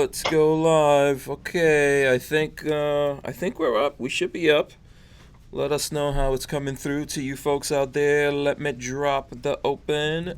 let's go live. Okay, I think we're up. We should be up. Let us know how it's coming through to you folks out there. Let me drop the open.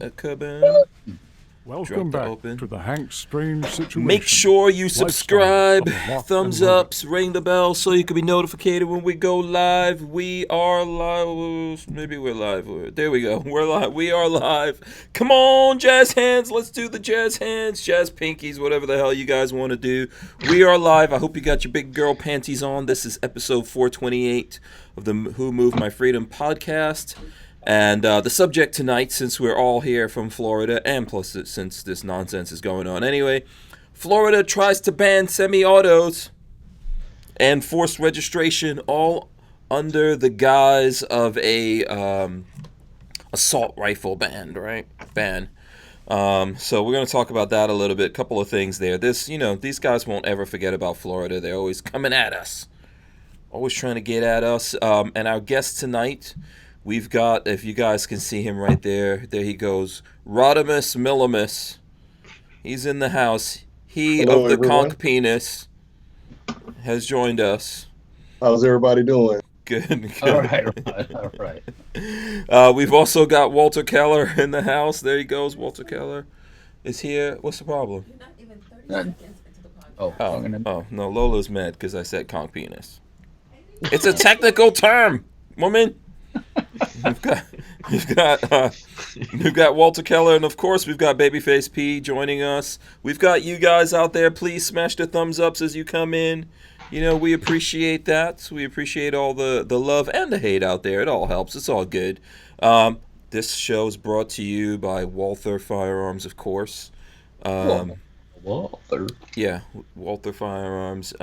Welcome back to the Hank Strange Situation. Make sure you subscribe, Lifestyle of thumbs locked and ups, ring the bell so you can be notified when we go live. We are live. Maybe we're live. There we go. We're live. We are live. Come on, jazz hands. Let's do the jazz hands, jazz pinkies, whatever the hell you guys want to do. We are live. I hope you got your big girl panties on. This is episode 428 of the Who Moved My Freedom podcast. And the subject tonight, since we're all here from Florida, and plus since this nonsense is going on anyway, Florida tries to ban semi-autos and forced registration, all under the guise of a assault rifle ban, right? So we're going to talk about that a little bit. A couple of things there. These guys won't ever forget about Florida. They're always coming at us, always trying to get at us. And our guest tonight, we've got, if you guys can see him right there, there he goes, Rodimus Millimus. He's in the house. Hello, of the everyone. conch penis has joined us. How's everybody doing? Good. All right. We've also got Walther Keller in the house. There he goes. Walther Keller is here. What's the problem? You're not even 30 seconds into the podcast. Oh, no, Lola's mad because I said conch penis. It's a technical term, woman. We've got Walther Keller, and of course we've got Babyface P joining us. We've got you guys out there. Please smash the thumbs ups as you come in. We appreciate that. We appreciate all the love and the hate out there. It all helps. It's all good. This show is brought to you by Walther Firearms, of course. Walther. Yeah, Walther Firearms,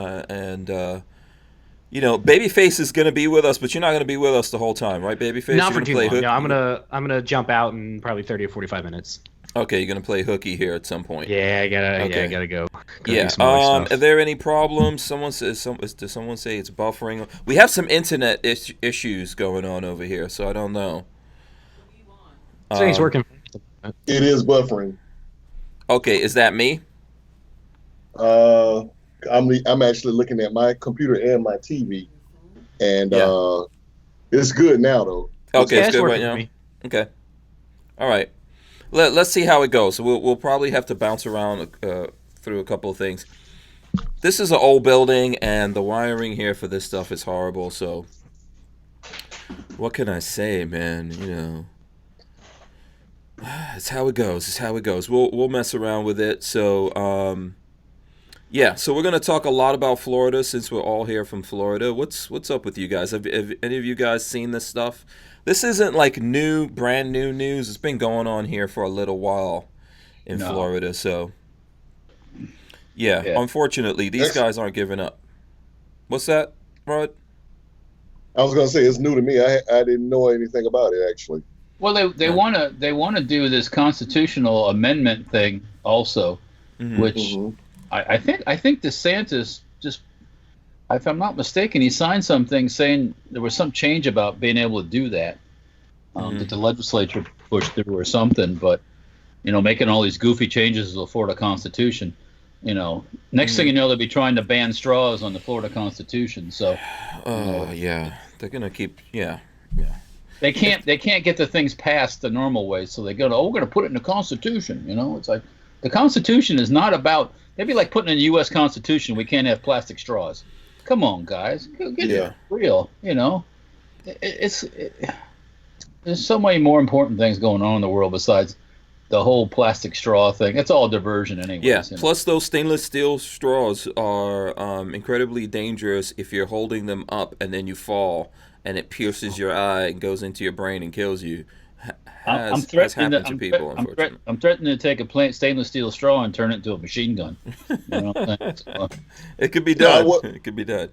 Babyface is going to be with us, but you're not going to be with us the whole time, right, Babyface? Not for too long. No, I'm gonna jump out in probably 30 or 45 minutes. Okay, you're going to play hooky here at some point. Yeah, I gotta go. Yeah. Do some more stuff. Are there any problems? Does someone say it's buffering? We have some internet issues going on over here, so I don't know. So he's working. It is buffering. Okay, is that me? I'm actually looking at my computer and my TV, and Yeah. it's good now though. Okay, Yeah, it's good right working for now. me. Okay. All right. Let's see how it goes. We'll probably have to bounce around through a couple of things. This is an old building, and the wiring here for this stuff is horrible. So, what can I say, man? It's how it goes. We'll mess around with it. So, yeah. So we're gonna talk a lot about Florida since we're all here from Florida. What's up with you guys? Have any of you guys seen this stuff? This isn't like brand new news. It's been going on here for a little while in Florida. So, yeah. Unfortunately, these guys aren't giving up. What's that, Rod? I was gonna say it's new to me. I didn't know anything about it actually. Well, they want to do this constitutional amendment thing also, which I think DeSantis just, if I'm not mistaken, he signed something saying there was some change about being able to do that that the legislature pushed through or something. But making all these goofy changes to the Florida Constitution. Next thing you know, they'll be trying to ban straws on the Florida Constitution. So, yeah, they're gonna keep, yeah. They can't get the things passed the normal way, so they go, we're going to put it in the Constitution. It's like the Constitution is not about. It'd be like putting in the U.S. Constitution we can't have plastic straws. Come on, guys, get it real. There's so many more important things going on in the world besides the whole plastic straw thing. It's all diversion anyway. Yeah. Plus, those stainless steel straws are incredibly dangerous if you're holding them up and then you fall and it pierces your eye and goes into your brain and kills you. I'm threatening to people, unfortunately. I'm threatening to take a stainless steel straw and turn it into a machine gun. It could be done. It could be done.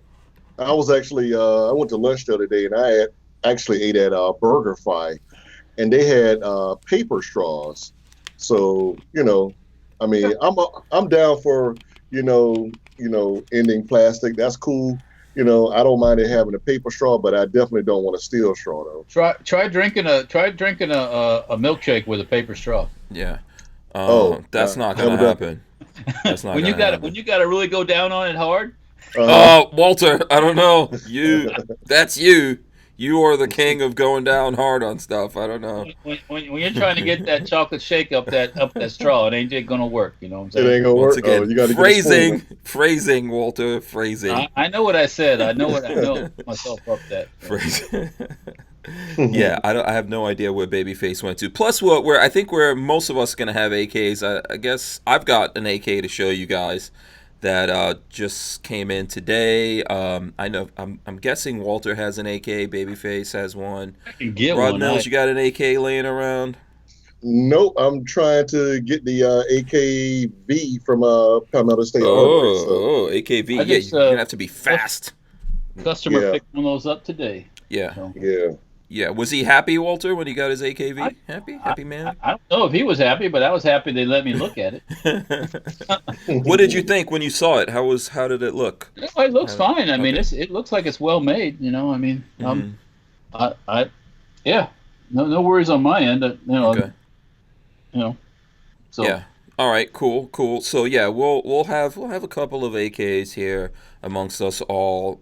I was actually I went to lunch the other day, and I actually ate at BurgerFi, and they had paper straws. So I'm down for ending plastic. That's cool. I don't mind it having a paper straw, but I definitely don't want a steel straw though. Try drinking a milkshake with a paper straw. Yeah. That's not gonna happen. That's not when you gonna got happen. when you got to really go down on it hard. Oh, Walter, I don't know. That's you. You are the king of going down hard on stuff. I don't know. When you're trying to get that chocolate shake up that straw, it ain't gonna work. You know what I'm It saying? ain't gonna Once work. Oh, again, you got to get a spoon. phrasing, Walter, phrasing. I know what I said. I know myself up that. Phrasing. Yeah, I have no idea where Babyface went to. Plus, I think where most of us are gonna have AKs. I guess I've got an AK to show you guys that just came in today. I know. I'm guessing Walter has an AK. Babyface has one. I can get Rod one. Mills, you got an AK laying around? Nope, I'm trying to get the AKV from Palmetto State Armory. So AKV. I Yeah, just, you're gonna have to be fast. Customer Yeah. picked one of those up today. Yeah, So. yeah, yeah. Was he happy, Walter, when he got his AKV? Happy man. I don't know if he was happy, but I was happy they let me look at it. What did you think when you saw it? How did it look? It looks fine. I mean, Okay. it looks like it's well made. You know, I mean, Mhm. yeah, no worries on my end. Okay. So Yeah. All right. Cool. So yeah, we'll have a couple of AKs here amongst us all.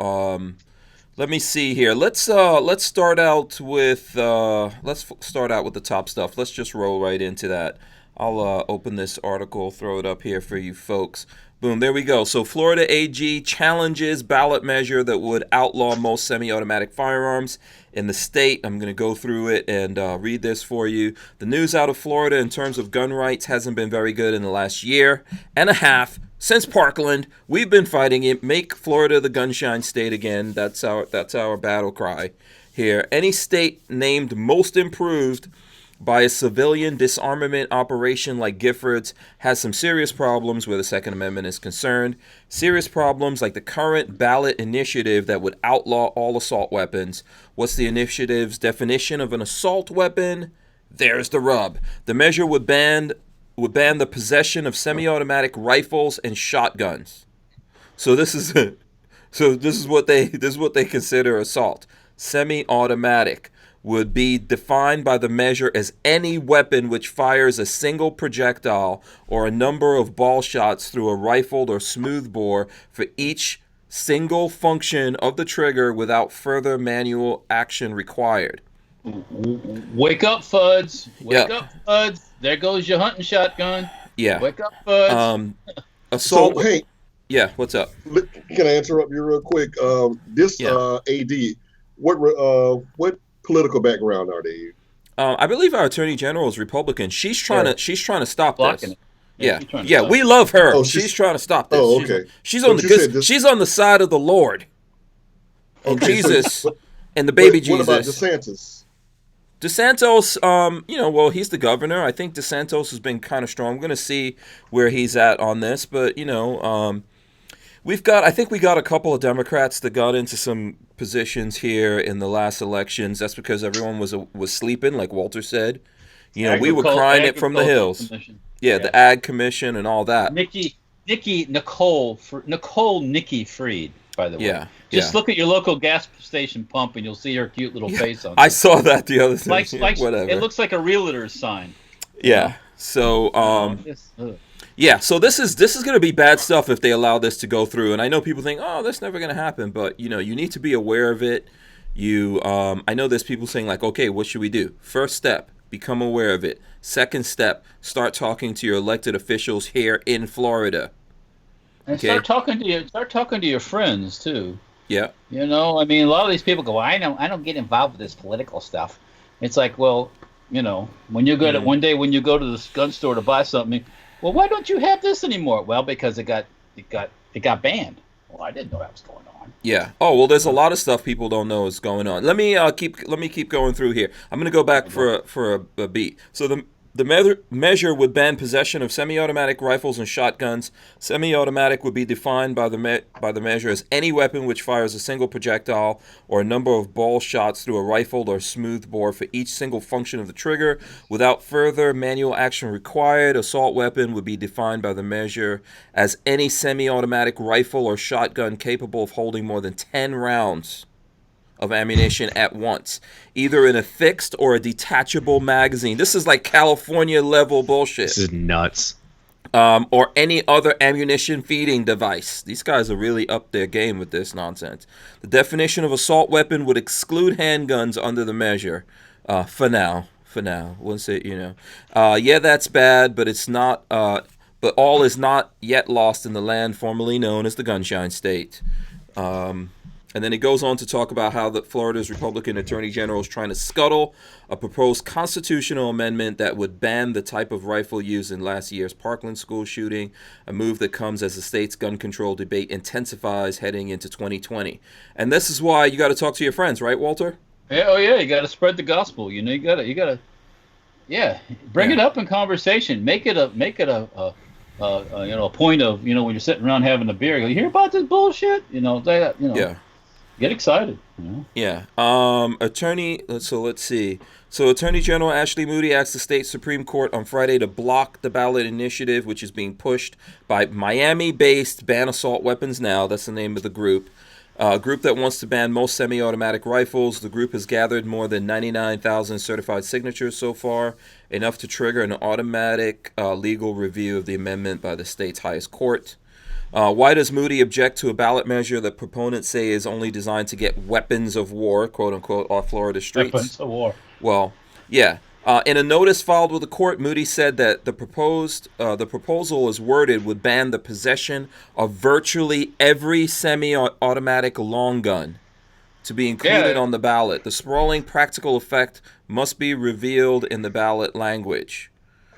Let me see here. Let's start out with the top stuff. Let's just roll right into that. I'll open this article, throw it up here for you folks. Boom, there we go. So Florida AG challenges ballot measure that would outlaw most semi-automatic firearms in the state. I'm going to go through it and read this for you. The news out of Florida in terms of gun rights hasn't been very good in the last year and a half. Since Parkland, we've been fighting it. Make Florida the gunshine state again. That's our battle cry here. Any state named most improved by a civilian disarmament operation like Giffords has some serious problems where the Second Amendment is concerned. Serious problems like the current ballot initiative that would outlaw all assault weapons. What's the initiative's definition of an assault weapon? There's the rub. The measure would ban the possession of semi-automatic rifles and shotguns. So this is what they consider assault. Semi-automatic would be defined by the measure as any weapon which fires a single projectile or a number of ball shots through a rifled or smoothbore for each single function of the trigger without further manual action required. wake up, Fuds. Wake up, Fuds. There goes your hunting shotgun. Yeah. Wake up, Fuds. Assault. So hey, Yeah. What's up? can I interrupt you real quick? This AD, what political background are they? I believe our Attorney General is Republican. She's trying to stop Blocking this. it. Yeah, she's trying to yeah, stop we love her. Oh, she's trying to stop this. Oh, okay. She's But on the you said good. this- She's on the side of the Lord and Okay, so- Jesus but and the baby what about Jesus. DeSantis? DeSantos, he's the governor. I think DeSantos has been kind of strong. I'm going to see where he's at on this, but I think we got a couple of Democrats that got into some positions here in the last elections. That's because everyone was sleeping, like Walter said. We were crying it from the hills. Commission. Yeah, the Ag Commission and all that. Nicole Freed, by the way. Yeah, Just yeah. look at your local gas station pump and you'll see her cute little face on it. I saw that the other day. Whatever. It looks like a realtor's sign. Yeah. So Ugh. yeah, so this is going to be bad stuff if they allow this to go through. And I know people think, "Oh, that's never going to happen," but you need to be aware of it. I know there's people saying like, "Okay, what should we do?" First step, become aware of it. Second step, start talking to your elected officials here in Florida. And Okay. start talking to your friends too. Yeah. A lot of these people go, I don't get involved with this political stuff. It's like, well, when you go to one day when you go to the gun store to buy something, well, why don't you have this anymore? Well, because it got banned. Well, I didn't know that was going on. Yeah. Oh, well, there's a lot of stuff people don't know is going on. Let me keep going through here. I'm going to go back for a beat. So the measure would ban possession of semi-automatic rifles and shotguns. Semi-automatic would be defined by the measure as any weapon which fires a single projectile or a number of ball shots through a rifled or smoothbore for each single function of the trigger without further manual action required. Assault weapon would be defined by the measure as any semi-automatic rifle or shotgun capable of holding more than 10 rounds of ammunition at once, either in a fixed or a detachable magazine. This is like California level bullshit. This is nuts. or any other ammunition feeding device. These guys are really up their game with this nonsense. The definition of assault weapon would exclude handguns under the measure. For now. Once it, yeah, that's bad, but it's not. But all is not yet lost in the land formerly known as the Gunshine State. And then it goes on to talk about how Florida's Republican Attorney General is trying to scuttle a proposed constitutional amendment that would ban the type of rifle used in last year's Parkland school shooting, a move that comes as the state's gun control debate intensifies heading into 2020. And this is why you got to talk to your friends, right, Walter? Yeah, oh yeah, you got to spread the gospel. You gotta, bring it up in conversation. Make it a point of, when you're sitting around having a beer, you hear about this bullshit, Yeah. Get excited. Yeah. Let's see. So Attorney General Ashley Moody asked the state Supreme Court on Friday to block the ballot initiative, which is being pushed by Miami-based Ban Assault Weapons Now. That's the name of the group. A group that wants to ban most semi-automatic rifles. The group has gathered more than 99,000 certified signatures so far, enough to trigger an automatic legal review of the amendment by the state's highest court. Why does Moody object to a ballot measure that proponents say is only designed to get weapons of war, quote unquote, off Florida streets? Weapons of war. Well, yeah. In a notice filed with the court, Moody said that the proposal as worded would ban the possession of virtually every semi-automatic long gun to be included on the ballot. The sprawling practical effect must be revealed in the ballot language.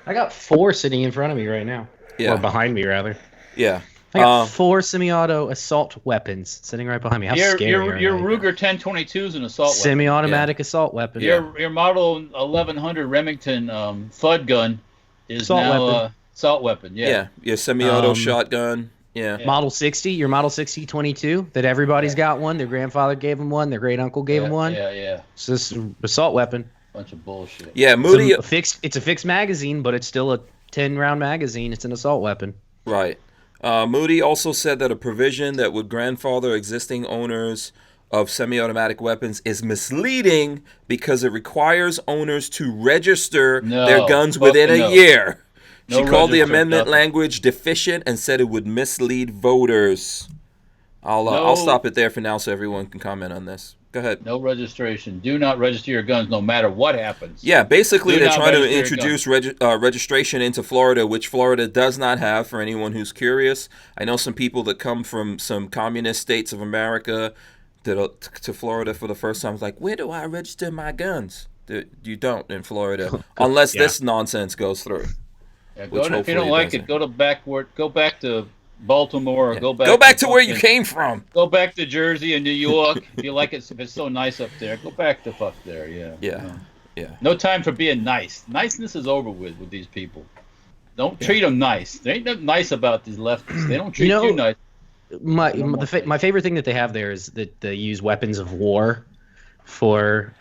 I got 4 sitting in front of me right now. Yeah. Or behind me, rather. Yeah. I got 4 semi-auto assault weapons sitting right behind me. How scary are your they? Ruger 1022 is an assault weapon. Semi-automatic assault weapon. Your model 1100 Remington FUD gun is assault weapon. Yeah. Your semi-auto shotgun. Yeah. Model 60, your Model 60 22, that everybody's got one. Their grandfather gave them one. Their great uncle gave them one. Yeah. It's this assault weapon. Bunch of bullshit. Yeah, Moody. It's a fixed magazine, but it's still a 10-round magazine. It's an assault weapon. Right. Moody also said that a provision that would grandfather existing owners of semi-automatic weapons is misleading because it requires owners to register their guns within a year. She called the amendment language deficient and said it would mislead voters. I'll stop it there for now so everyone can comment on this. Go ahead. No registration. Do not register your guns no matter what happens. Yeah, basically they're trying to introduce registration into Florida, which Florida does not have, for anyone who's curious. I know some people that come from some communist states of America to Florida for the first time. It's like, where do I register my guns? You don't in Florida, unless this nonsense goes through. Yeah, if you don't like it, go back to Baltimore, or go back to where you came from. Go back to Jersey and New York. If you like it, if it's so nice up there, go back to fuck there. Yeah. No time for being nice. Niceness is over with these people. Don't treat them nice. There ain't nothing nice about these leftists. They don't treat you nice. My favorite thing that they have there is that they use weapons of war for.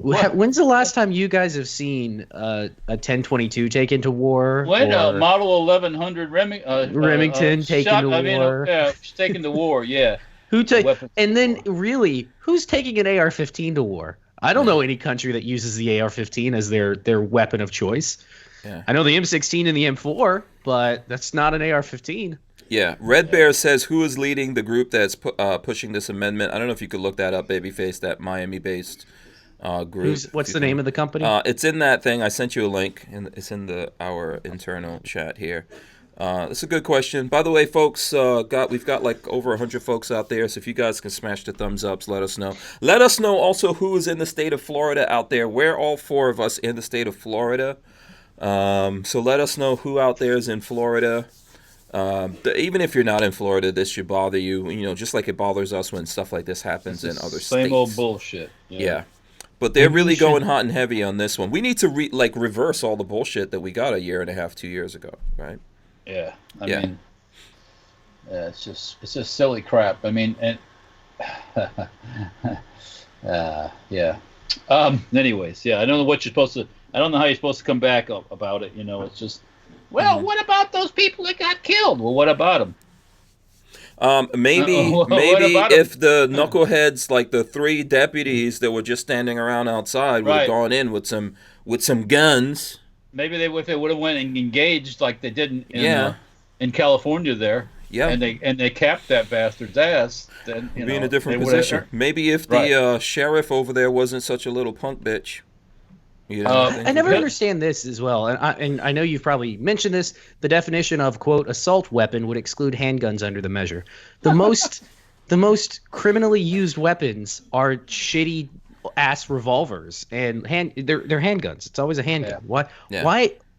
When's the last time you guys have seen a 1022 taken to war? When Model 1100 Remington taken to war? Taken to war. Yeah. Who's taking an AR-15 to war? I don't know any country that uses the AR-15 as their weapon of choice. Yeah. I know the M16 and the M4, but that's not an AR-15. Yeah, Red Bear says who is leading the group that's pushing this amendment. I don't know if you could look that up, Babyface, that Miami-based group. What's the name of the company? It's in that thing. I sent you a link, and it's in our internal chat here. That's a good question. By the way, folks, we've got like over 100 folks out there, so if you guys can smash the thumbs ups, let us know. Let us know also who is in the state of Florida out there. We're all 4 of us in the state of Florida. So let us know who out there is in Florida. Even if you're not in Florida, this should bother you, just like it bothers us when stuff like this happens in other states. Same old bullshit. Yeah. But they're really going hot and heavy on this one. We need to reverse all the bullshit that we got a year and a half, 2 years ago, right? Yeah. I mean, it's just silly crap. I mean, and anyways, I don't know what you're supposed to. I don't know how you're supposed to come back about it. It's just. Well, what about those people that got killed? Well, what about them? Maybe if the knuckleheads, like the 3 deputies that were just standing around outside, would have gone in with some guns, maybe if they would have went and engaged like they did in California there. Yeah. And they capped that bastard's ass. Then be in a different position. Maybe if the sheriff over there wasn't such a little punk bitch. You know, I never understand this as well, and I know you've probably mentioned this. The definition of quote assault weapon would exclude handguns under the measure. The most criminally used weapons are shitty ass revolvers and they're handguns. It's always a handgun. Why?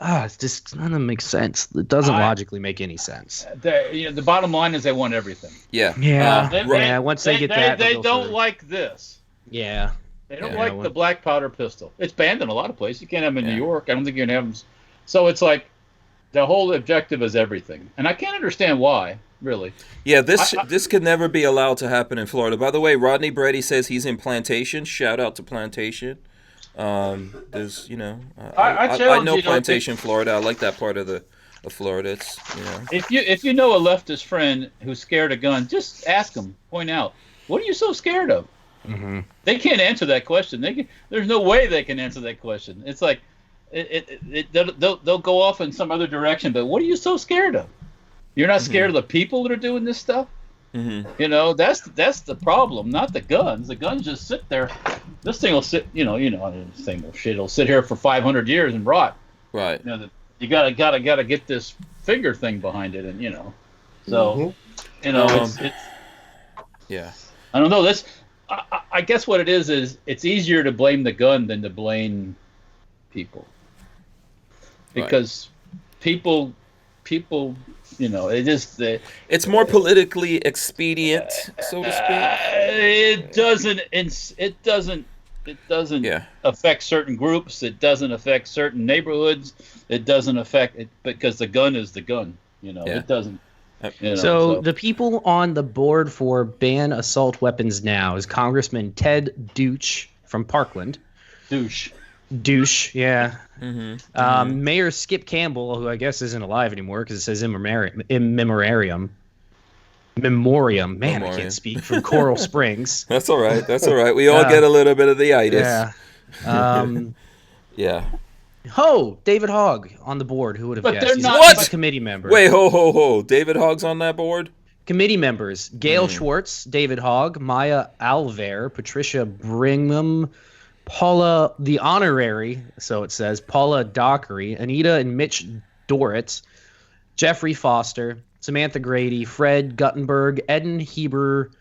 It just doesn't make sense. It doesn't logically make any sense. The bottom line is they want everything. Yeah. Once they get that, they don't like this. Yeah. They don't like the black powder pistol. It's banned in a lot of places. You can't have them in New York. I don't think you can have them. So it's like the whole objective is everything, and I can't understand why. Really. Yeah, this could never be allowed to happen in Florida. By the way, Rodney Brady says he's in Plantation. Shout out to Plantation. There's, I know Plantation, Florida. I like that part of Florida. It's, If you know a leftist friend who's scared of guns, just ask them. Point out, what are you so scared of? Mm-hmm. They can't answer that question. There's no way they can answer that question. It's like they'll go off in some other direction. But what are you so scared of? You're not scared of the people that are doing this stuff. Mm-hmm. That's the problem, not the guns. The guns just sit there. This thing will sit. This thing will sit here for 500 years and rot. Right. You gotta get this finger thing behind it, and so it's yeah. I don't know. I guess what it is it's easier to blame the gun than to blame people, because people, it's more politically expedient, so to speak. It doesn't affect certain groups. It doesn't affect certain neighborhoods. It doesn't affect it because the gun is the gun. It doesn't. So the people on the board for ban assault weapons now is Congressman Ted Deutsch from Parkland. Douche, yeah. Mm-hmm. Mayor Skip Campbell, who I guess isn't alive anymore because it says in memoriam. Man, I can't speak. From Coral Springs. That's all right. We all get a little bit of the itis. Yeah. Yeah. David Hogg on the board. Who would have guessed? They're not He's a committee member. Wait, ho. David Hogg's on that board? Committee members: Gail Schwartz, David Hogg, Maya Alver, Patricia Brigham, Paula the Honorary, so it says, Paula Dockery, Anita and Mitch Dorrit, Jeffrey Foster, Samantha Grady, Fred Guttenberg, Eden Heber,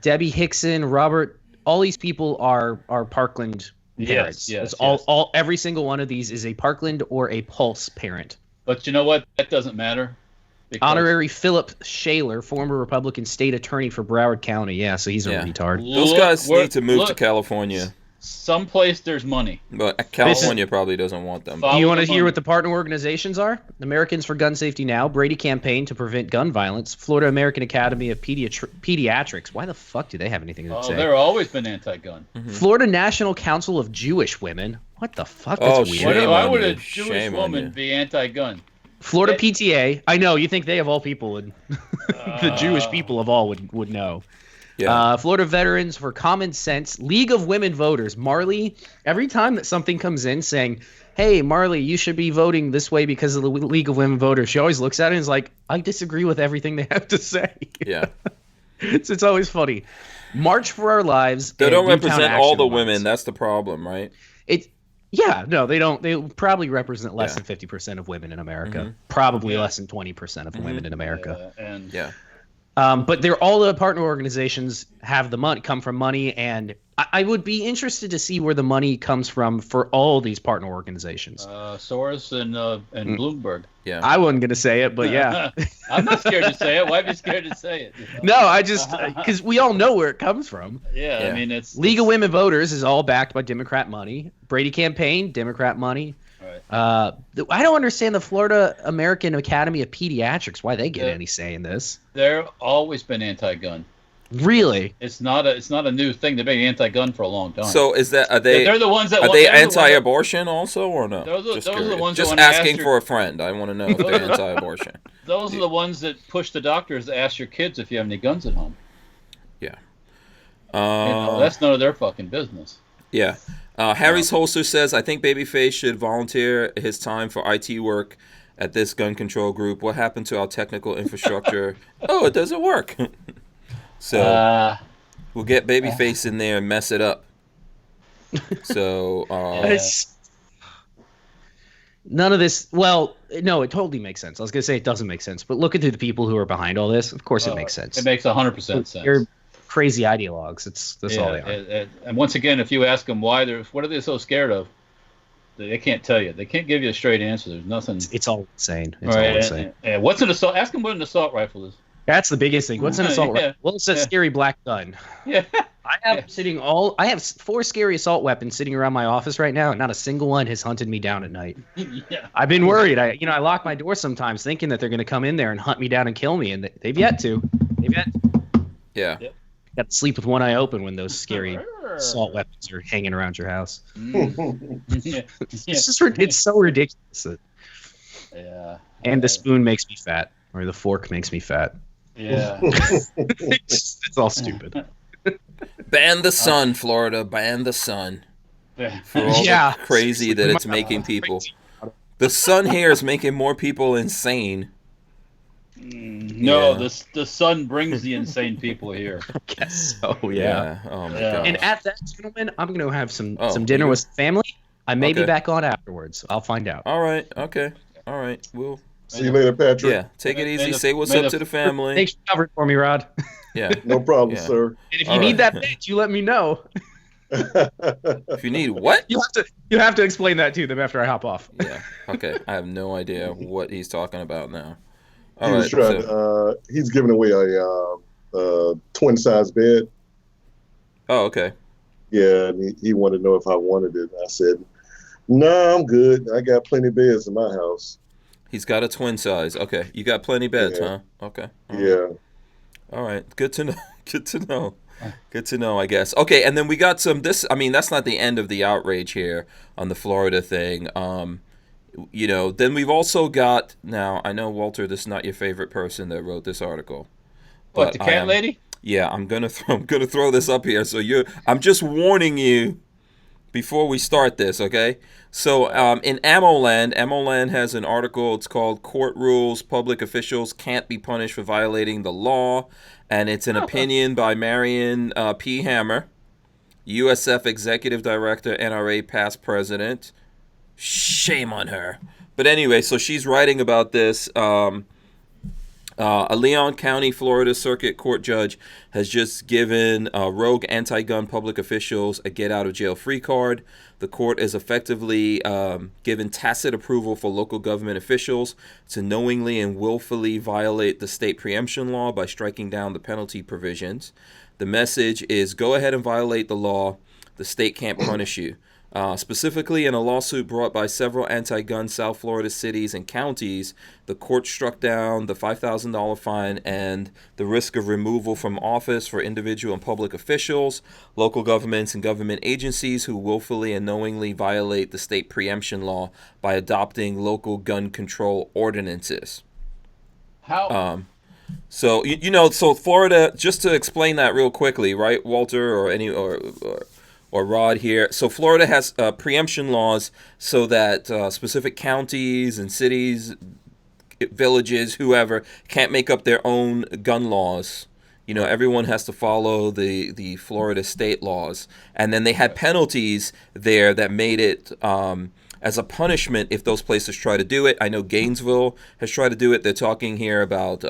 Debbie Hickson, Robert. All these people are Parkland parents. Yes. Every single one of these is a Parkland or a Pulse parent. But you know what? That doesn't matter. Honorary Philip Shaler, former Republican state attorney for Broward County. Yeah, so he's a retard. Those guys need to move to California. Someplace there's money. But California probably doesn't want them. You want to hear what the partner organizations are? Americans for Gun Safety Now, Brady Campaign to Prevent Gun Violence, Florida American Academy of Pediatrics. Why the fuck do they have anything to say? They've always been anti-gun. Mm-hmm. Florida National Council of Jewish Women. What the fuck? That's weird. Why would a Jewish woman be anti-gun? Florida PTA. I know, you think they of all people would, the Jewish people of all would know. Yeah. Florida Veterans for Common Sense, League of Women Voters. Marley, every time that something comes in saying, hey, Marley, you should be voting this way because of the League of Women Voters, she always looks at it and is like, I disagree with everything they have to say. Yeah. It's always funny. March for Our Lives. They don't represent all the women. That's the problem, right? No, they don't. They probably represent less than 50% of women in America. Mm-hmm. Probably less than 20% of women in America. But all the partner organizations have the money, come from money, and I would be interested to see where the money comes from for all these partner organizations. Soros and Bloomberg. Yeah, I wasn't going to say it, but yeah. I'm not scared to say it. Why be scared to say it? No, I just because we all know where it comes from. Yeah, I mean it's League of Women Voters is all backed by Democrat money. Brady Campaign, Democrat money. Right. I don't understand the Florida American Academy of Pediatrics. Why they get any say in this? They've always been anti-gun. Really? It's not a new thing. They've been anti-gun for a long time. So they're the ones that are they anti-abortion also or no? Those are the ones. Just asking for a friend. I want to know if they're anti-abortion. Those are the ones that push the doctors to ask your kids if you have any guns at home. Yeah. That's none of their fucking business. Yeah. Harry's Holster says, I think Babyface should volunteer his time for IT work at this gun control group. What happened to our technical infrastructure? Oh, it doesn't work. So we'll get Babyface in there and mess it up. So none of this. Well, no, it totally makes sense. I was gonna say it doesn't make sense, but look at the people who are behind all this. Of course, it makes sense. It makes 100% sense. They're crazy ideologues. That's all they are. And once again, if you ask them what are they so scared of, they can't tell you. They can't give you a straight answer. There's nothing. It's all insane. It's all insane. And what's an assault? Ask them what an assault rifle is. That's the biggest thing. What's an assault rifle? Well, it's a scary black gun. Yeah. I have 4 scary assault weapons sitting around my office right now, and not a single one has hunted me down at night. Yeah. I've been worried. I lock my door sometimes thinking that they're going to come in there and hunt me down and kill me, and they've yet to. Yeah. Got to sleep with one eye open when those scary assault weapons are hanging around your house. It's so ridiculous. Yeah. And the spoon makes me fat, or the fork makes me fat. Yeah. It's all stupid. Ban the sun, Florida. Ban the sun. For all the crazy that it's making people. The sun here is making more people insane. No, the sun brings the insane people here. I guess so, yeah. Oh my gosh. And at that, gentlemen, I'm going to have some dinner with family. I may be back on afterwards. I'll find out. All right. Okay. All right. We'll see you later, Patrick. Yeah. Take it easy. Say what's up to the family. Thanks for covering for me, Rod. Yeah. No problem, sir. And if you need that bitch, you let me know. If you need what? You have to explain that to them after I hop off. Yeah. Okay. I have no idea what he's talking about now. He's giving away a twin size bed. Oh, okay. Yeah, and he wanted to know if I wanted it. I said, "No, I'm good. I got plenty of beds in my house." He's got a twin size. Okay, you got plenty of beds, huh? Okay. Yeah. All right. Good to know. Good to know. Good to know, I guess. Okay, and then we got some. That's not the end of the outrage here on the Florida thing. Then we've also got, now I know, Walter, this is not your favorite person that wrote this article. What, the cat lady? Yeah, I'm gonna throw this up here. So I'm just warning you before we start this, okay? So in Ammoland has an article. It's called "Court Rules: Public Officials Can't Be Punished for Violating the Law," and it's an opinion by Marion P. Hammer, USF Executive Director, NRA past president. Shame on her. But anyway, so she's writing about this. A Leon County, Florida Circuit Court judge has just given rogue anti-gun public officials a get-out-of-jail-free card. The court is effectively given tacit approval for local government officials to knowingly and willfully violate the state preemption law by striking down the penalty provisions. The message is, go ahead and violate the law. The state can't punish you. Specifically, in a lawsuit brought by several anti-gun South Florida cities and counties, the court struck down the $5,000 fine and the risk of removal from office for individual and public officials, local governments, and government agencies who willfully and knowingly violate the state preemption law by adopting local gun control ordinances. How? So so Florida. Just to explain that real quickly, right, Walter, or Rod here. So Florida has preemption laws so that specific counties and cities, villages, whoever, can't make up their own gun laws. Everyone has to follow the Florida state laws. And then they had penalties there that made it as a punishment if those places try to do it. I know Gainesville has tried to do it. They're talking here about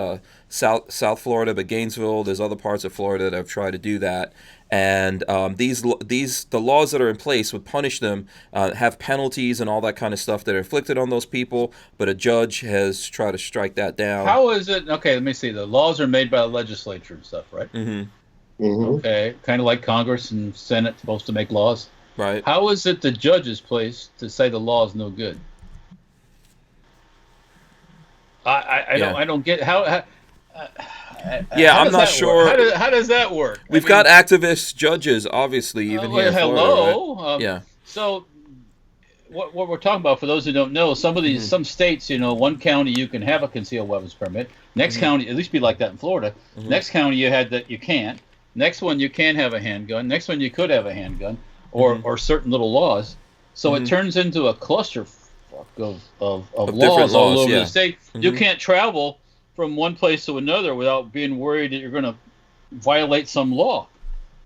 South Florida, but Gainesville, there's other parts of Florida that have tried to do that. And the laws that are in place would punish them, have penalties and all that kind of stuff that are inflicted on those people. But a judge has tried to strike that down. How is it? Okay, let me see. The laws are made by the legislature and stuff, right? Mm-hmm. Mm-hmm. Okay, kind of like Congress and Senate supposed to make laws. Right. How is it the judge's place to say the law is no good? I don't get how I'm not sure. How does that work? We've got activist judges, obviously, even here in Florida. Hello. Right? So, what we're talking about, for those who don't know, some states, one county you can have a concealed weapons permit. Next county, at least be like that in Florida. Next county you had that you can't. Next one you can have a handgun. Next one you could have a handgun. or certain little laws. So it turns into a cluster of laws all over the state. You can't travel from one place to another without being worried that you're going to violate some law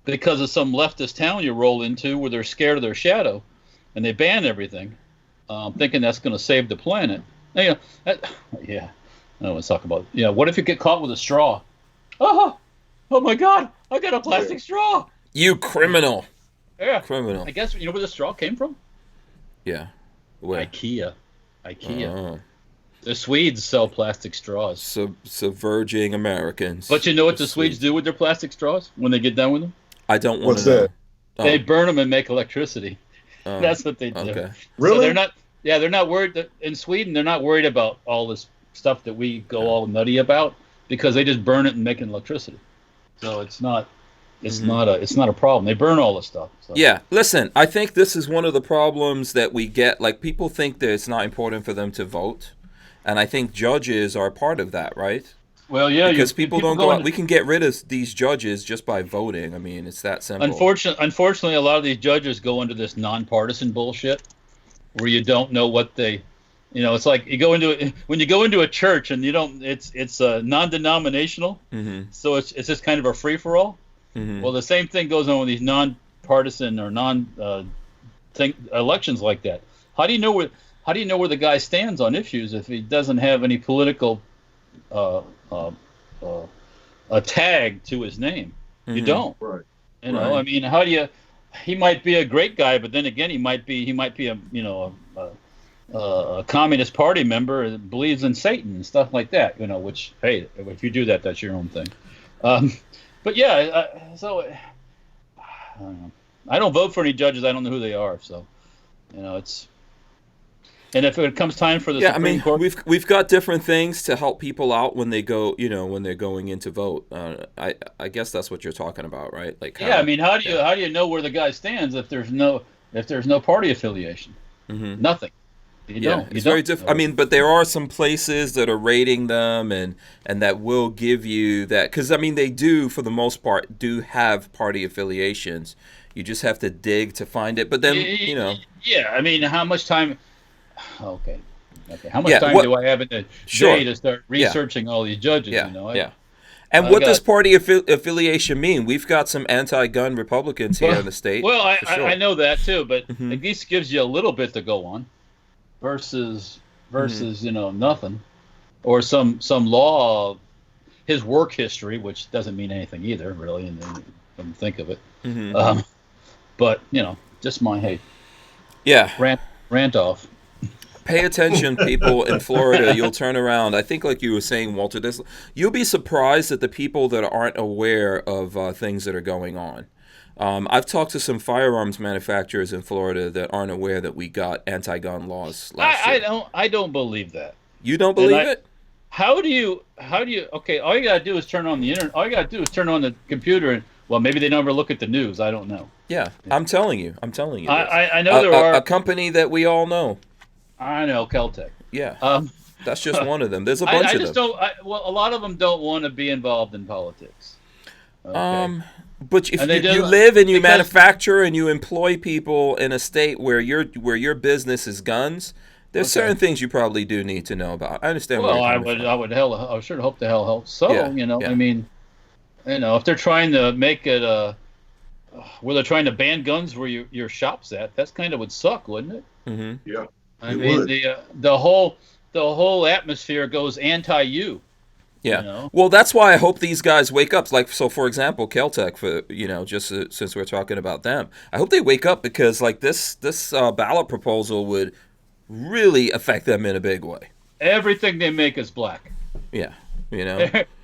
because of some leftist town you roll into where they're scared of their shadow and they ban everything, thinking that's going to save the planet. Now, I don't want to talk about it. What if you get caught with a straw? Oh my God, I got a plastic straw. You criminal. Yeah. Criminal. I guess you know where the straw came from? Yeah. Where? IKEA. The Swedes sell plastic straws. Subverging Americans. But you know what the Swedes do with their plastic straws when they get done with them? I don't want to know. What's that? They burn them and make electricity. That's what they do. Okay. Really? So they're not worried. In Sweden, they're not worried about all this stuff that we go all nutty about because they just burn it and make electricity. So it's not a problem. They burn all the stuff. So. Yeah, listen, I think this is one of the problems that we get. Like, people think that it's not important for them to vote, and I think judges are part of that, right? Well, yeah, because people don't go out. We can get rid of these judges just by voting. I mean, it's that simple. Unfortunately, a lot of these judges go into this nonpartisan bullshit where you don't know what they. It's like when you go into a church and you don't. It's non-denominational, so it's just kind of a free for all. Well, the same thing goes on with these non-partisan or elections like that. How do you know where the guy stands on issues if he doesn't have any political a tag to his name? You don't. Right. I mean, how do you? He might be a great guy, but then again, he might be a Communist Party member that believes in Satan and stuff like that. Which, hey, if you do that, that's your own thing. But yeah, I don't vote for any judges. I don't know who they are. So, it's. And if it comes time for the Supreme Court, we've got different things to help people out when they go, when they're going in to vote. I guess that's what you're talking about, right? Like, how do you know where the guy stands if there's no party affiliation? Nothing. It's very difficult. I mean, but there are some places that are rating them and that will give you that. Because, I mean, they do, for the most part, do have party affiliations. You just have to dig to find it. But then, Yeah, I mean, how much time... Okay. How much time do I have in the day to start researching all these judges? And what does party affiliation mean? We've got some anti-gun Republicans here in the state. Well, I know that, too. But at least gives you a little bit to go on. Versus nothing, or some law, his work history, which doesn't mean anything either, really, and when you think of it. But just my rant off. Pay attention, people in Florida. You'll turn around. I think, like you were saying, Walter, you'll be surprised at the people that aren't aware of things that are going on. I've talked to some firearms manufacturers in Florida that aren't aware that we got anti-gun laws last year. I don't believe that. You don't believe it? How do you? Okay, all you gotta do is turn on the internet. All you gotta do is turn on the computer, and maybe they never look at the news. I don't know. Yeah. I'm telling you. I know there are a company that we all know. I know, Caltech. Yeah. That's just one of them. There's a bunch of them. I just don't. A lot of them don't want to be involved in politics. Okay. But if you live and you manufacture and you employ people in a state where your business is guns, there's certain things you probably do need to know about. I understand. Well, I sure hope the hell helps. So I mean, if they're trying to make it where they're trying to ban guns where your shop's at, that's kind of would suck, wouldn't it? Mm-hmm. Yeah. I mean, the whole atmosphere goes anti-you. Yeah. Well, that's why I hope these guys wake up. Like, so for example, Caltech, since we're talking about them, I hope they wake up because like this ballot proposal would really affect them in a big way. Everything they make is black. Yeah.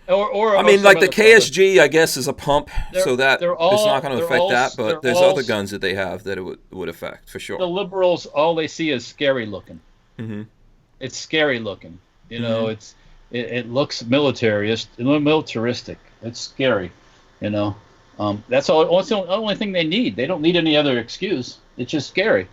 or I mean, like the KSG, I guess, is a pump, so that it's not going to affect that. But there's other guns that they have that it would affect for sure. The liberals, all they see is scary looking. Mm-hmm. It's scary looking. It looks militaristic. It's scary, That's all. That's the only thing they need. They don't need any other excuse. It's just scary,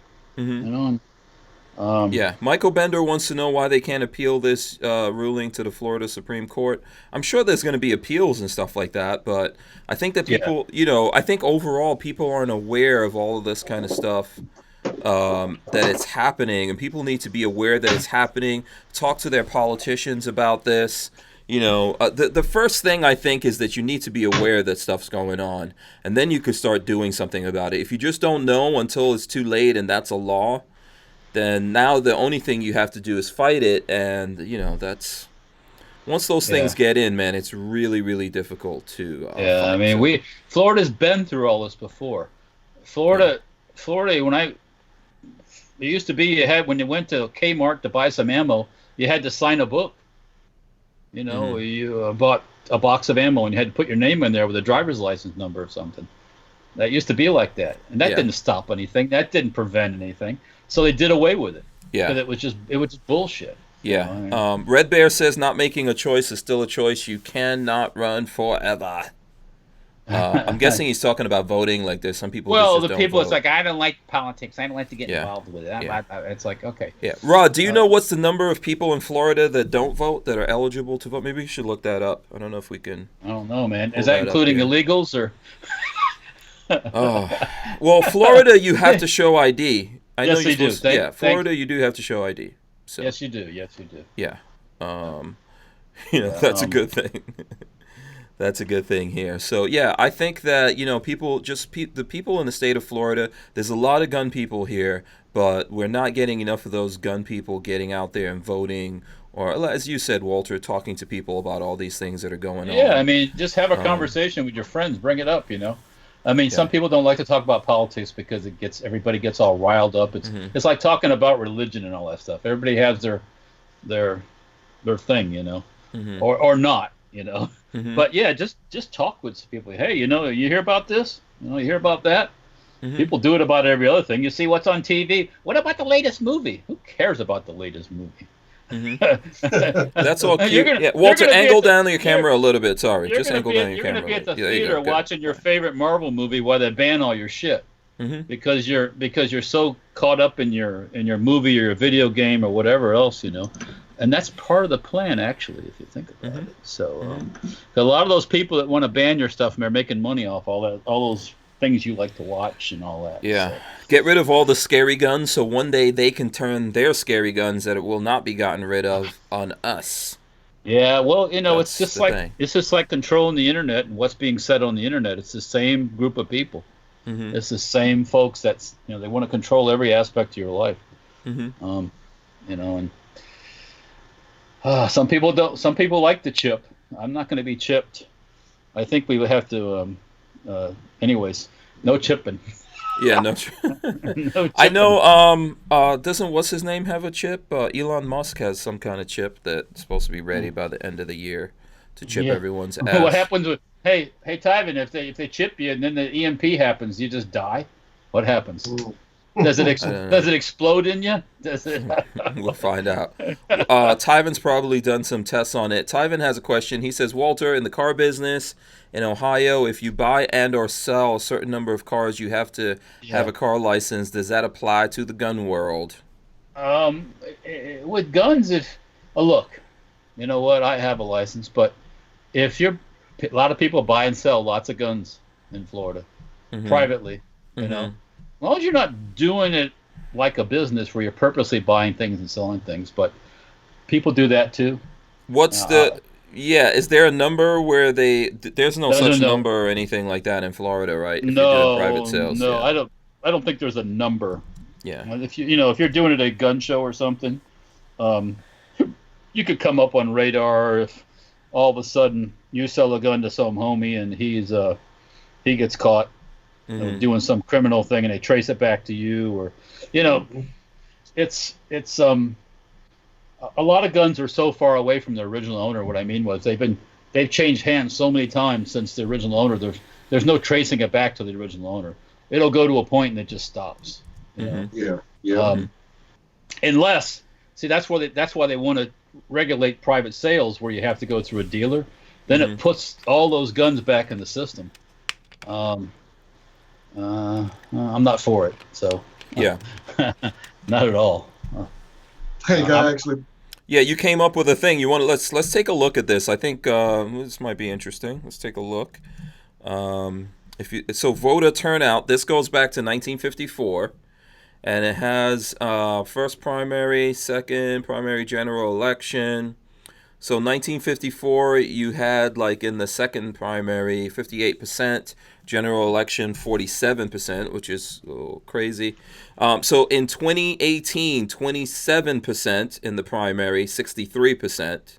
Yeah, Michael Bender wants to know why they can't appeal this ruling to the Florida Supreme Court. I'm sure there's going to be appeals and stuff like that, but I think that people, I think overall people aren't aware of all of this kind of stuff, that it's happening, and people need to be aware that it's happening. Talk to their politicians about this. The first thing I think is that you need to be aware that stuff's going on, and then you could start doing something about it. If you just don't know until it's too late and that's a law, then now the only thing you have to do is fight it, and that's once those things get in, man, it's really, really difficult to I mean, Florida's been through all this before. Florida, it used to be when you went to Kmart to buy some ammo, you had to sign a book. You bought a box of ammo and you had to put your name in there with a driver's license number or something. That used to be like that, and that didn't stop anything. That didn't prevent anything. So they did away with it. Yeah, because it was just bullshit. Yeah. Red Bear says not making a choice is still a choice. You cannot run forever. I'm guessing he's talking about voting. Like there's some people. Well, who just the don't people, vote. it's like I don't like politics. I don't like to get involved with it. It's like okay. Yeah, Rod, do you know what's the number of people in Florida that don't vote that are eligible to vote? Maybe we should look that up. I don't know if we can. I don't know, man. Is that including illegals or? Well, Florida, you have to show ID. I know yes, you do. Florida, you do have to show ID. So. Yes, you do. Yes, you do. Yeah. That's a good thing. That's a good thing here. So, yeah, I think that, the people in the state of Florida, there's a lot of gun people here, but we're not getting enough of those gun people getting out there and voting, or, as you said, Walter, talking to people about all these things that are going on. Yeah, I mean, just have a conversation with your friends. Bring it up, I mean, some people don't like to talk about politics because everybody gets all riled up. It's like talking about religion and all that stuff. Everybody has their thing, or not, But yeah, just talk with people. Hey, you hear about this? You hear about that? People do it about every other thing. You see what's on TV. What about the latest movie? Who cares about the latest movie? That's all cute. Walter, angle down your camera a little bit. Sorry, just angle down your camera. You're going to be at the theater watching your favorite Marvel movie while they ban all your shit because you're so caught up in your movie or your video game or whatever else, And that's part of the plan, actually, if you think about it. So, a lot of those people that want to ban your stuff, they're making money off all those things you like to watch and all that. Yeah. So. Get rid of all the scary guns so one day they can turn their scary guns that it will not be gotten rid of on us. Yeah, well, it's just like controlling the internet and what's being said on the internet. It's the same group of people. It's the same folks that's they want to control every aspect of your life. And some people don't. Some people like the chip. I'm not going to be chipped. I think we would have to. Anyways, no chipping. Yeah, no. No I know. Doesn't what's his name have a chip? Elon Musk has some kind of chip that's supposed to be ready by the end of the year to chip everyone's ass. What happens with hey Tyven, if they chip you and then the EMP happens, you just die? What happens? Does it explode in you? We'll find out. Tyven's probably done some tests on it. Tyven has a question. He says, Walter, in the car business in Ohio, if you buy and or sell a certain number of cars, you have to have a car license. Does that apply to the gun world? With guns, look, you know what? I have a license, but a lot of people buy and sell lots of guns in Florida privately, you know. As long as you're not doing it like a business where you're purposely buying things and selling things, but people do that too. What's is there a number where there's no such number or anything like that in Florida, right? If you're doing private sales. No, I don't think there's a number. Yeah. If if you're doing it at a gun show or something, you could come up on radar if all of a sudden you sell a gun to some homie and he gets caught doing some criminal thing and they trace it back to you, or it's a lot of guns are so far away from their original owner. What I mean was they've changed hands so many times since the original owner. There's no tracing it back to the original owner. It'll go to a point and it just stops. Unless that's why they want to regulate private sales where you have to go through a dealer. Then it puts all those guns back in the system. I'm not for it. So not at all. Hey, guy, actually. Yeah, you came up with a thing. You want to let's take a look at this. I think this might be interesting. Let's take a look. So voter turnout. This goes back to 1954, and it has first primary, second primary general election. So 1954, you had like in the second primary 58%, general election 47%, which is a little crazy. So in 2018, 27% in the primary, 63%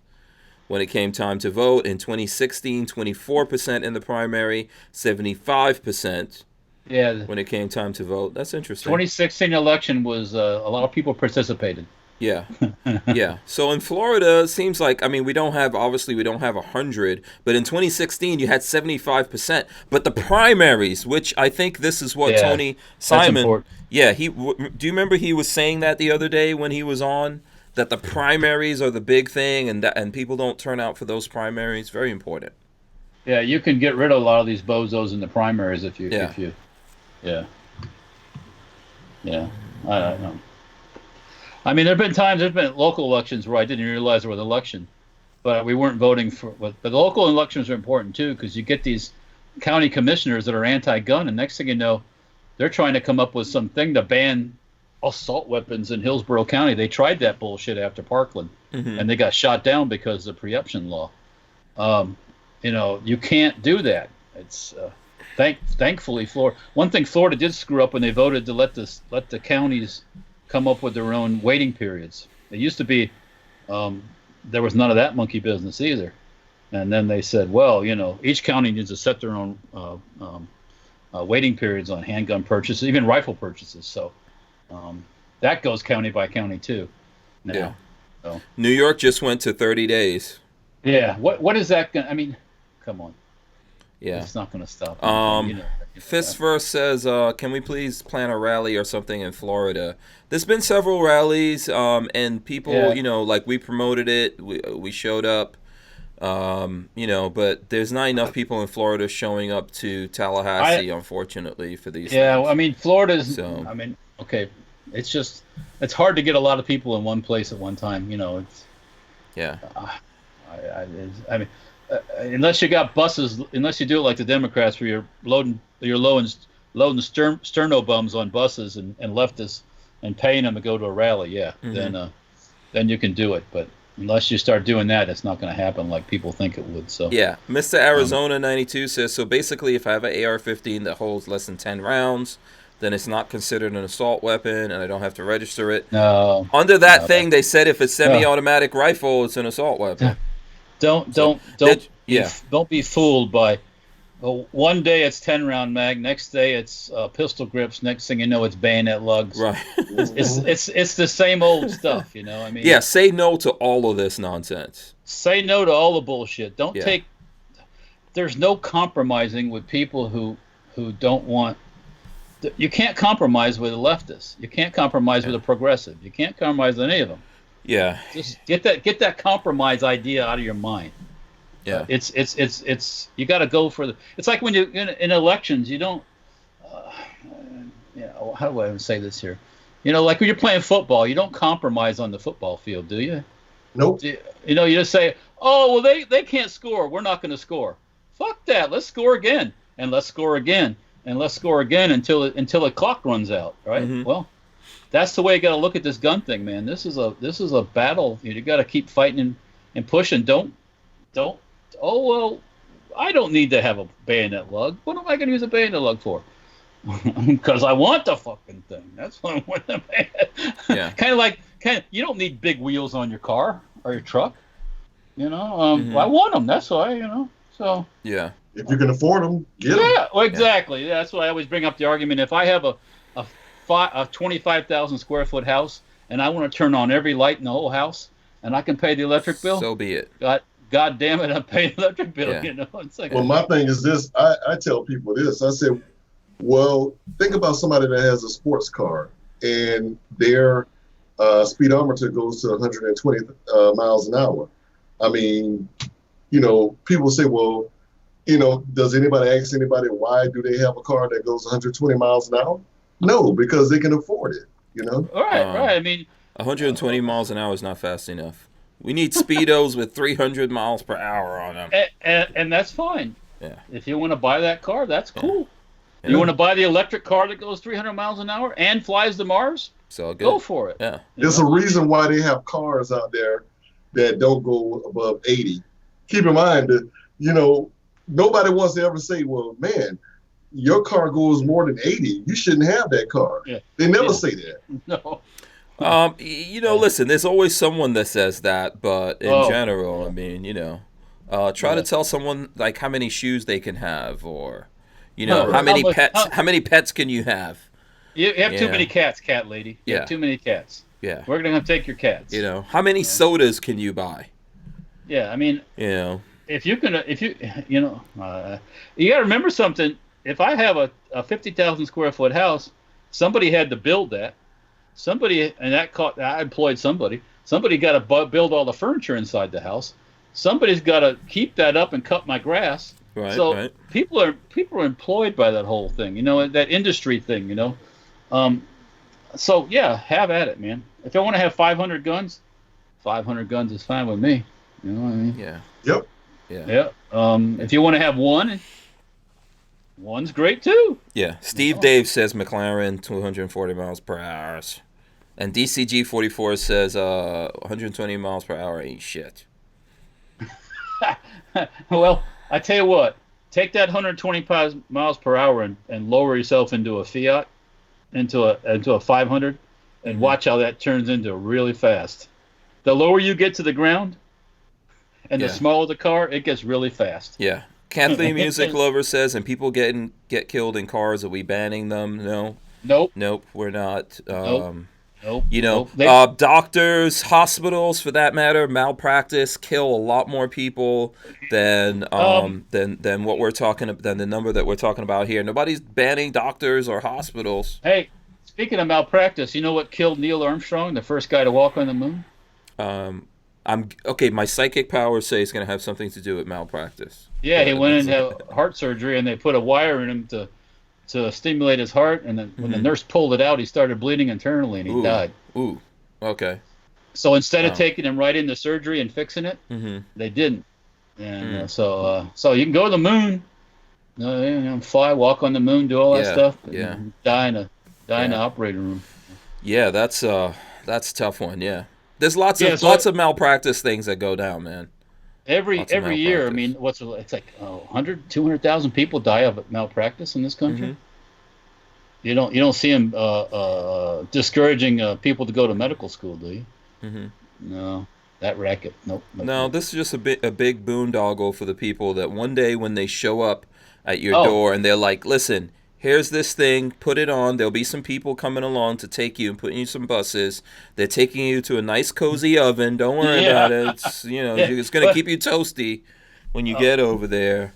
when it came time to vote. In 2016, 24% in the primary, 75%. Yeah. When it came time to vote. That's interesting. 2016 election was a lot of people participated. Yeah. Yeah. So in Florida, it seems like, I mean, we don't have 100, but in 2016 you had 75%. But the primaries, which I think this is what Tony Simon, do you remember he was saying that the other day when he was on, that the primaries are the big thing, and people don't turn out for those primaries? Very important. Yeah, you can get rid of a lot of these bozos in the primaries if you I don't know. I mean, there's been local elections where I didn't realize there was an election, but we weren't voting for. But the local elections are important too, because you get these county commissioners that are anti-gun, and next thing you know, they're trying to come up with something to ban assault weapons in Hillsborough County. They tried that bullshit after Parkland, and they got shot down because of the preemption law. You can't do that. It's thankfully Florida. One thing Florida did screw up when they voted to let the counties come up with their own waiting periods. It used to be there was none of that monkey business either, and then they said, well, each county needs to set their own waiting periods on handgun purchases, even rifle purchases. So that goes county by county too now. Yeah. So. New York just went to 30 days. Yeah. What is that going to, I mean, come on. Yeah. It's not going to stop. Fistverse says, can we please plan a rally or something in Florida? There's been several rallies, and people, like we promoted it, we showed up, but there's not enough people in Florida showing up to Tallahassee, unfortunately, for these things. Well, I mean, Florida's, okay, it's hard to get a lot of people in one place at one time, it's. Yeah. Unless you got buses, unless you do it like the Democrats, where you're loading sterno bums on buses and leftists and paying them to go to a rally, then you can do it. But unless you start doing that, it's not going to happen like people think it would. So yeah, Mr. Arizona 92 says, so basically, if I have an AR-15 that holds less than 10 rounds, then it's not considered an assault weapon, and I don't have to register it. No. Under that thing, they said if it's semi-automatic rifle, it's an assault weapon. Don't be fooled by. One day it's 10-round mag, next day it's pistol grips, next thing you know it's bayonet lugs. Right. it's the same old stuff, I mean. Yeah, say no to all of this nonsense. Say no to all the bullshit. There's no compromising with people who don't want. You can't compromise with a leftist. You can't compromise with a progressive. You can't compromise with any of them. Yeah. Just get that compromise idea out of your mind. Yeah. It's you got to go for the. It's like when you in elections, you don't. How do I even say this here? Like when you're playing football, you don't compromise on the football field, do you? Nope. You just say, oh well, they can't score. We're not going to score. Fuck that. Let's score again, and let's score again, and let's score again until the clock runs out. Right. Mm-hmm. Well. That's the way you got to look at this gun thing, man. This is a battle. You got to keep fighting and pushing. Don't. Oh well, I don't need to have a bayonet lug. What am I going to use a bayonet lug for? Because I want the fucking thing. That's what I want the bayonet. Yeah. kind of. You don't need big wheels on your car or your truck. I want them. That's why. So. Yeah. If you can afford them, get them. Yeah. Well, exactly. Yeah. That's why I always bring up the argument. If I have a 25,000 square foot house, and I want to turn on every light in the whole house, and I can pay the electric bill. So be it. God damn it, I pay the electric bill. Yeah. It's like. Well, my thing is this. I tell people this. I said, well, think about somebody that has a sports car, and their speedometer goes to 120 miles an hour. I mean, people say, well, does anybody ask anybody why do they have a car that goes 120 miles an hour? No, because they can afford it, Right. I mean, 120 miles an hour is not fast enough. We need speedos with 300 miles per hour on them. And that's fine. Yeah. If you want to buy that car, that's cool. Yeah. You want to buy the electric car that goes 300 miles an hour and flies to Mars? So good. Go for it. Yeah. There's a reason why they have cars out there that don't go above 80. Keep in mind that, nobody wants to ever say, well, man, your car goes more than 80. You shouldn't have that car. Yeah. They never say that. No. Listen, there's always someone that says that, but in general, I mean, try to tell someone like how many shoes they can have, or, how many pets can you have? You have too many cats, cat lady. You have too many cats. Yeah. We're going to take your cats. How many sodas can you buy? Yeah, I mean, if you got to remember something. If I have a 50,000 square foot house, somebody had to build that. I employed somebody. Somebody got to build all the furniture inside the house. Somebody's got to keep that up and cut my grass. Right. So people are employed by that whole thing. That industry thing. So yeah, have at it, man. If I want to have 500 guns, 500 guns is fine with me. You know what I mean? Yeah. Yep. Yeah. If you want to have one's great too. Yeah. Steve Dave says McLaren 240 miles per hour. And DCG44 says 120 miles per hour ain't shit. Well, I tell you what, take that 120 miles per hour and lower yourself into a Fiat, into a 500, and watch how that turns into really fast. The lower you get to the ground, and the smaller the car, it gets really fast. Yeah. Kathleen Music Lover says, and people get killed in cars, are we banning them? No. Nope, we're not. Nope. Doctors, hospitals, for that matter, malpractice kill a lot more people than what we're talking than the number that we're talking about here. Nobody's banning doctors or hospitals. Hey, speaking of malpractice, you know what killed Neil Armstrong, the first guy to walk on the moon? My psychic powers say it's going to have something to do with malpractice. Yeah, he went into heart surgery and they put a wire in him to stimulate his heart, and then when the nurse pulled it out, he started bleeding internally and he died. Ooh, okay. So instead of taking him right into surgery and fixing it, they didn't. And so you can go to the moon, fly, walk on the moon, do all that stuff, and die in the operating room. Yeah, that's a tough one. Yeah, there's lots of malpractice things that go down, man. Every year, I mean, it's like 100, 200,000 people die of malpractice in this country. You don't see them discouraging people to go to medical school, do you? No, that racket. Nope. No, this is just a big boondoggle for the people that one day when they show up at your door and they're like, listen, here's this thing, put it on. There'll be some people coming along to take you and putting you some buses. They're taking you to a nice cozy oven. Don't worry about it. It's, it's going to keep you toasty when you get over there.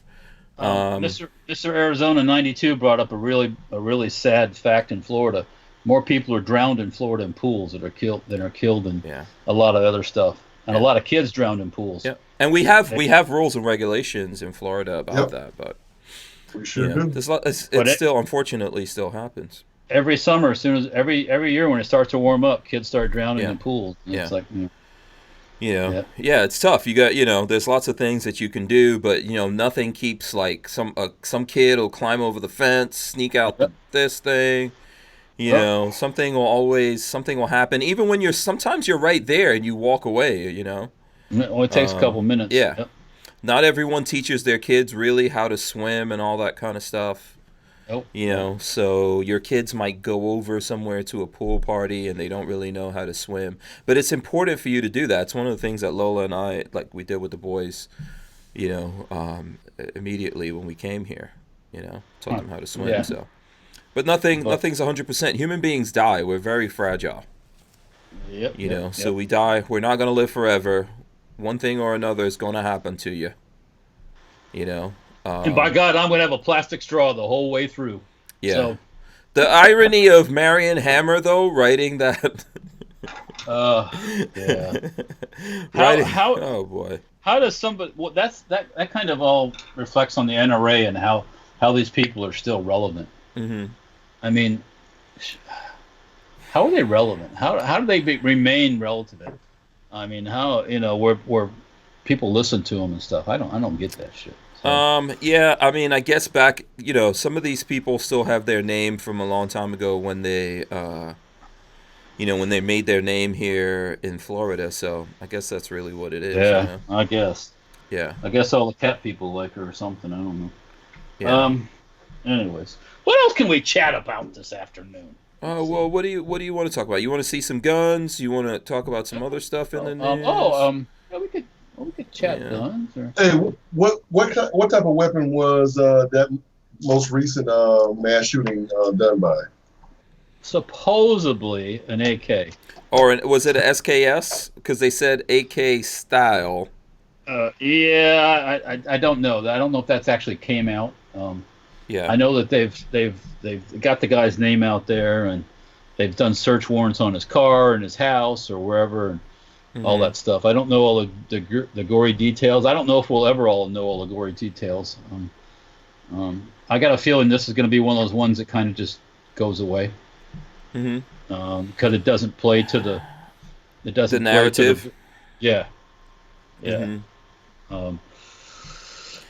Mr. Arizona 92 brought up a really sad fact in Florida. More people are drowned in Florida in pools than are killed in a lot of other stuff. And a lot of kids drowned in pools. Yeah. And we have rules and regulations in Florida about that, but we sure do. It still, unfortunately, still happens. Every summer, as soon as every year when it starts to warm up, kids start drowning in pools. And it's like, it's tough. You got, there's lots of things that you can do, but nothing keeps like some kid will climb over the fence, sneak out this thing. Something will happen. Even when sometimes you're right there and you walk away. It only takes a couple minutes. Yeah. Yep. Not everyone teaches their kids really how to swim and all that kind of stuff. Nope. So your kids might go over somewhere to a pool party and they don't really know how to swim. But it's important for you to do that. It's one of the things that Lola and I, like we did with the boys, immediately when we came here, taught them how to swim. Yeah. So, but nothing's 100%. Human beings die. We're very fragile. Yep. So we die. We're not going to live forever. One thing or another is going to happen to you. And by God, I'm going to have a plastic straw the whole way through. Yeah. So. The irony of Marion Hammer, though, writing that. Yeah. Oh boy. How does somebody? Well, that kind of all reflects on the NRA and how these people are still relevant. Mm-hmm. I mean, how are they relevant? How do they remain relevant? I mean, how where people listen to them and stuff. I don't get that shit. So. Yeah, I mean, I guess back, some of these people still have their name from a long time ago when they, when they made their name here in Florida. So I guess that's really what it is. Yeah, I guess. Yeah. I guess all the cat people like her or something. I don't know. Yeah. Anyways, what else can we chat about this afternoon? Well, what do you want to talk about? You want to see some guns? You want to talk about some other stuff in the news? Yeah, we could chat guns. Or... Hey, what type of weapon was that most recent mass shooting done by? Supposedly an AK. Or was it a SKS? Because they said AK style. Yeah, I don't know. I don't know if that's actually came out. Yeah. I know that they've got the guy's name out there, and they've done search warrants on his car and his house or wherever, and all that stuff. I don't know all the gory details. I don't know if we'll ever all know all the gory details. I got a feeling this is going to be one of those ones that kind of just goes away. Because it doesn't play to the narrative. Yeah.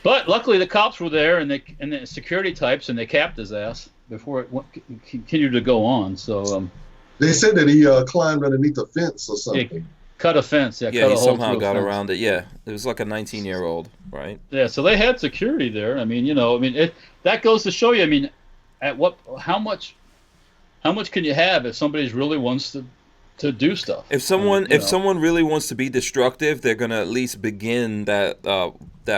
But luckily the cops were there and the security types, and they capped his ass before it continued to go on. So they said that he climbed underneath a fence or something. Cut a fence. Yeah, cut a he hole somehow got fence. around it. Yeah, it was like a 19-year-old, right? Yeah, so they had security there. I mean, that goes to show you. I mean, how much can you have if somebody really wants to do stuff? If someone really wants to be destructive, they're gonna at least begin that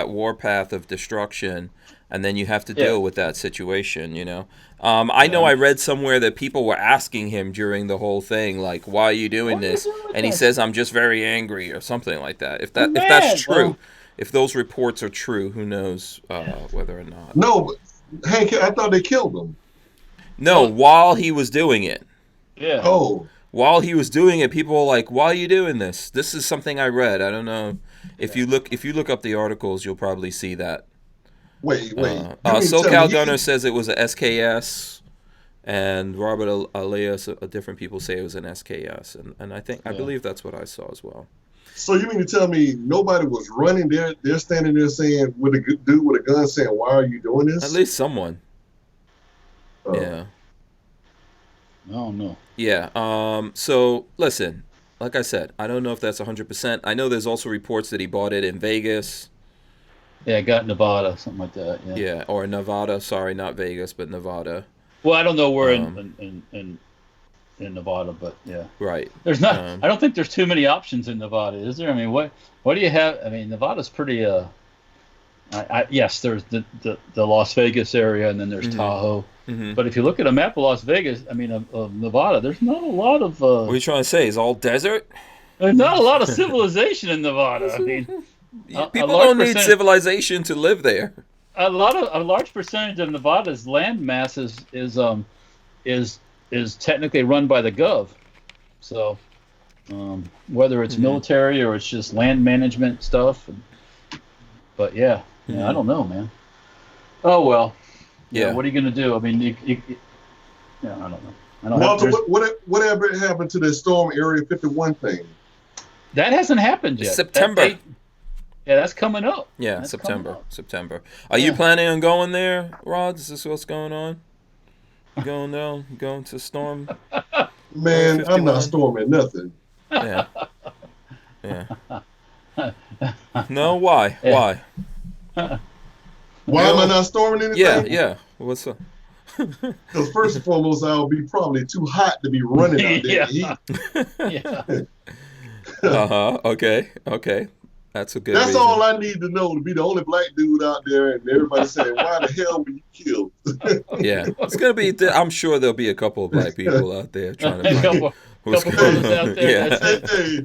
warpath of destruction, and then you have to deal with that situation. I know I read somewhere that people were asking him during the whole thing, like, "Why are you doing this?" And he says, "I'm just very angry," or something like that. If that's true, if those reports are true, who knows whether or not? No, but Hank, I thought they killed him. No, while he was doing it. Yeah. Oh. While he was doing it, people were like, "Why are you doing this?" This is something I read. I don't know if you look up the articles, you'll probably see that. Wait. SoCal Gunner says it was a SKS, and Robert Elias, different people say it was an SKS, and I believe that's what I saw as well. So you mean to tell me nobody was running there? They're standing there saying, with a dude with a gun saying, "Why are you doing this?" At least someone. Yeah. Oh no. Yeah. So listen, like I said, I don't know if that's 100%. I know there's also reports that he bought it in Vegas. Yeah, got Nevada, something like that. Yeah. Yeah, or Nevada. Sorry, not Vegas, but Nevada. Well, I don't know where in Nevada, but yeah. Right. There's not. I don't think there's too many options in Nevada, is there? I mean, what do you have? I mean, Nevada's pretty. Yes, there's the Las Vegas area, and then there's Tahoe. But if you look at a map of Las Vegas, I mean, of Nevada, there's not a lot of. What are you trying to say? Is all desert? There's not a lot of civilization in Nevada. I mean, people don't need civilization to live there. A large percentage of Nevada's land mass is technically run by the Gov. So, whether it's military or it's just land management stuff, but I don't know, man. Oh well. Yeah. What are you gonna do? I mean, I don't know. Walter, whatever happened to the Storm Area 51 thing? That hasn't happened yet. September. That's coming up. Yeah, September. Are you planning on going there, Rod? Is this what's going on? Going down? Going to Storm? Man, I'm not storming nothing. Yeah. No, why? Why? Why am I not storming anything? Yeah. What's up? Because first and foremost, I'll be probably too hot to be running out there. Yeah. Okay. That's a good That's reason. all I need to know, to be the only black dude out there, and everybody saying, "Why the hell were you killed?" Yeah, it's gonna be. I'm sure there'll be a couple of black people out there trying to find who's brothers out there. Yeah.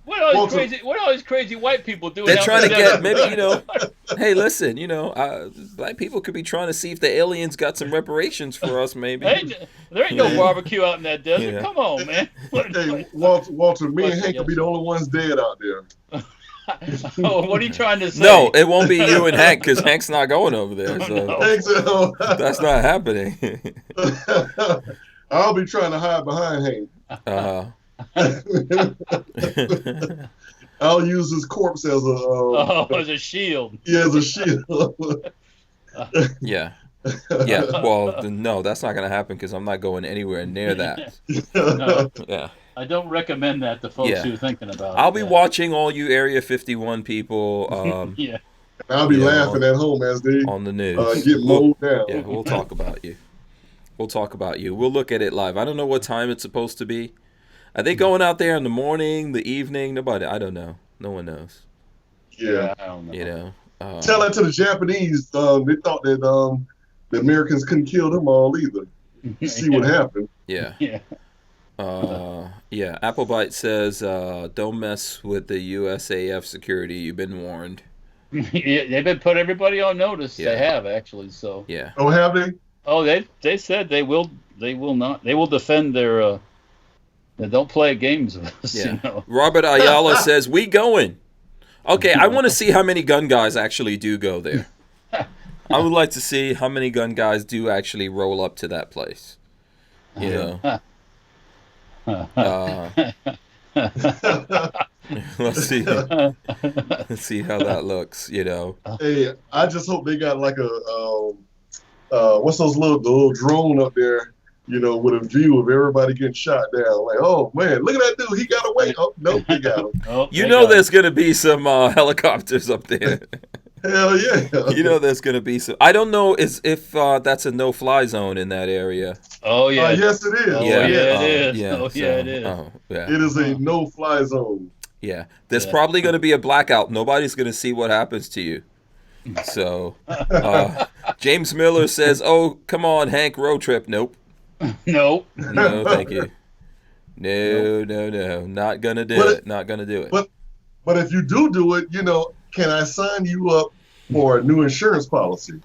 What are all these crazy white people doing? They're trying to get hey, listen, black people could be trying to see if the aliens got some reparations for us, maybe. There ain't no barbecue out in that desert. Yeah. Come on, man. Hey, Walter, me and Hank will be the only ones dead out there. What are you trying to say? No, it won't be you and Hank, because Hank's not going over there. So No. that's not happening. I'll be trying to hide behind Hank. I'll use his corpse as as a shield. Yeah, as a shield. Yeah. Yeah. Well, no, that's not going to happen because I'm not going anywhere near that. No, Yeah. I don't recommend that to folks who are thinking about it. I'll be watching all you Area 51 people. Yeah. I'll be laughing at home as they on the news get mowed down. Yeah, we'll talk about you. We'll talk about you. We'll look at it live. I don't know what time it's supposed to be. Are they going out there in the morning, the evening? Nobody. I don't know. No one knows. Yeah. I don't know. You know. Tell that to the Japanese. They thought that the Americans couldn't kill them all either. See what happened. Yeah. Yeah. Yeah. Applebite says, "Don't mess with the USAF security. You've been warned." Yeah, they've been put everybody on notice. Yeah. They have actually. So. Yeah. Oh, have they? Oh, they said they will not. They will defend their. They don't play games with us. Yeah. You know? Robert Ayala says, "We going." Okay, I want to see how many gun guys actually do go there. I would like to see how many gun guys do actually roll up to that place. You know. Let's see. Let's see how that looks. You know. Hey, I just hope they got like a what's those the little drone up there, you know, with a view of everybody getting shot down. Like, oh man, look at that dude, he got away. Oh nope, they got him. Oh, You know, there's gonna be some helicopters up there. Hell yeah. You know, there's gonna be some. I don't know if that's a no-fly zone in that area. Oh yeah. Yes, it is. Oh, Yeah. yeah, it is. Yeah, Oh so, yeah, it is. Oh, yeah. It is a no-fly zone. Yeah, there's Yeah. probably going to be a blackout. Nobody's going to see what happens to you. So, James Miller says, "Oh, come on, Hank, road trip." Nope. Nope. No, thank you. No. Not gonna do it. Not gonna do it. But if you do it, you know, can I sign you up for a new insurance policy?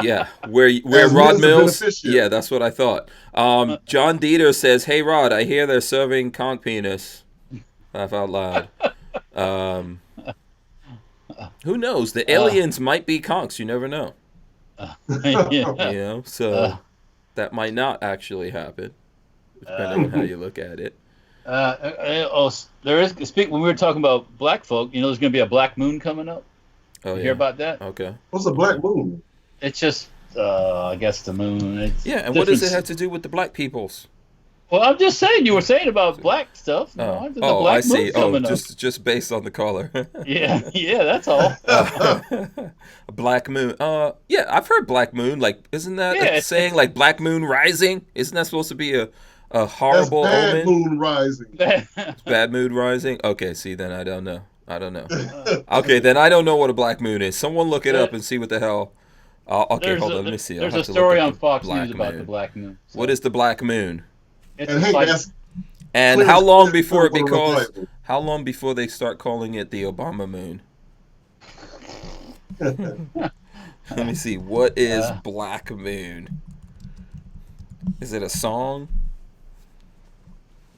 Yeah, where As Rod me as a Mills? beneficiary. Yeah, that's what I thought. John Dieter says, "Hey Rod, I hear they're serving conch penis." Laugh out loud. Who knows? The aliens might be conchs. You never know. Yeah. You know, so that might not actually happen, depending on how you look at it. There is. When we were talking about black folk, you know, there's going to be a black moon coming up. Oh, You yeah. hear about that? Okay. What's a black moon? It's just, I guess the moon. It's Yeah, and what does it different- have to do with the black peoples? Well, I'm just saying. You were saying about black stuff. You know, there's a Oh, black I see. moon Oh, coming up. just based on the color. Yeah, that's all. A black moon. Yeah, I've heard black moon. Like, isn't that Yeah, a it's- saying like black moon rising? Isn't that supposed to be a horrible That's bad omen? moon rising. Bad mood rising. Okay, see, then I don't know. Okay, then I don't know what a black moon is. Someone look it up and see what the hell. Okay, hold on. Let me see. I'll There's have a to story look up on the Fox black News about moon. the black moon. So What is the black moon? it's And hey, like, that's And clear how as long clear before it for a becomes? revival. How long before they start calling it the Obama moon? Let me see. What is Black Moon? Is it a song?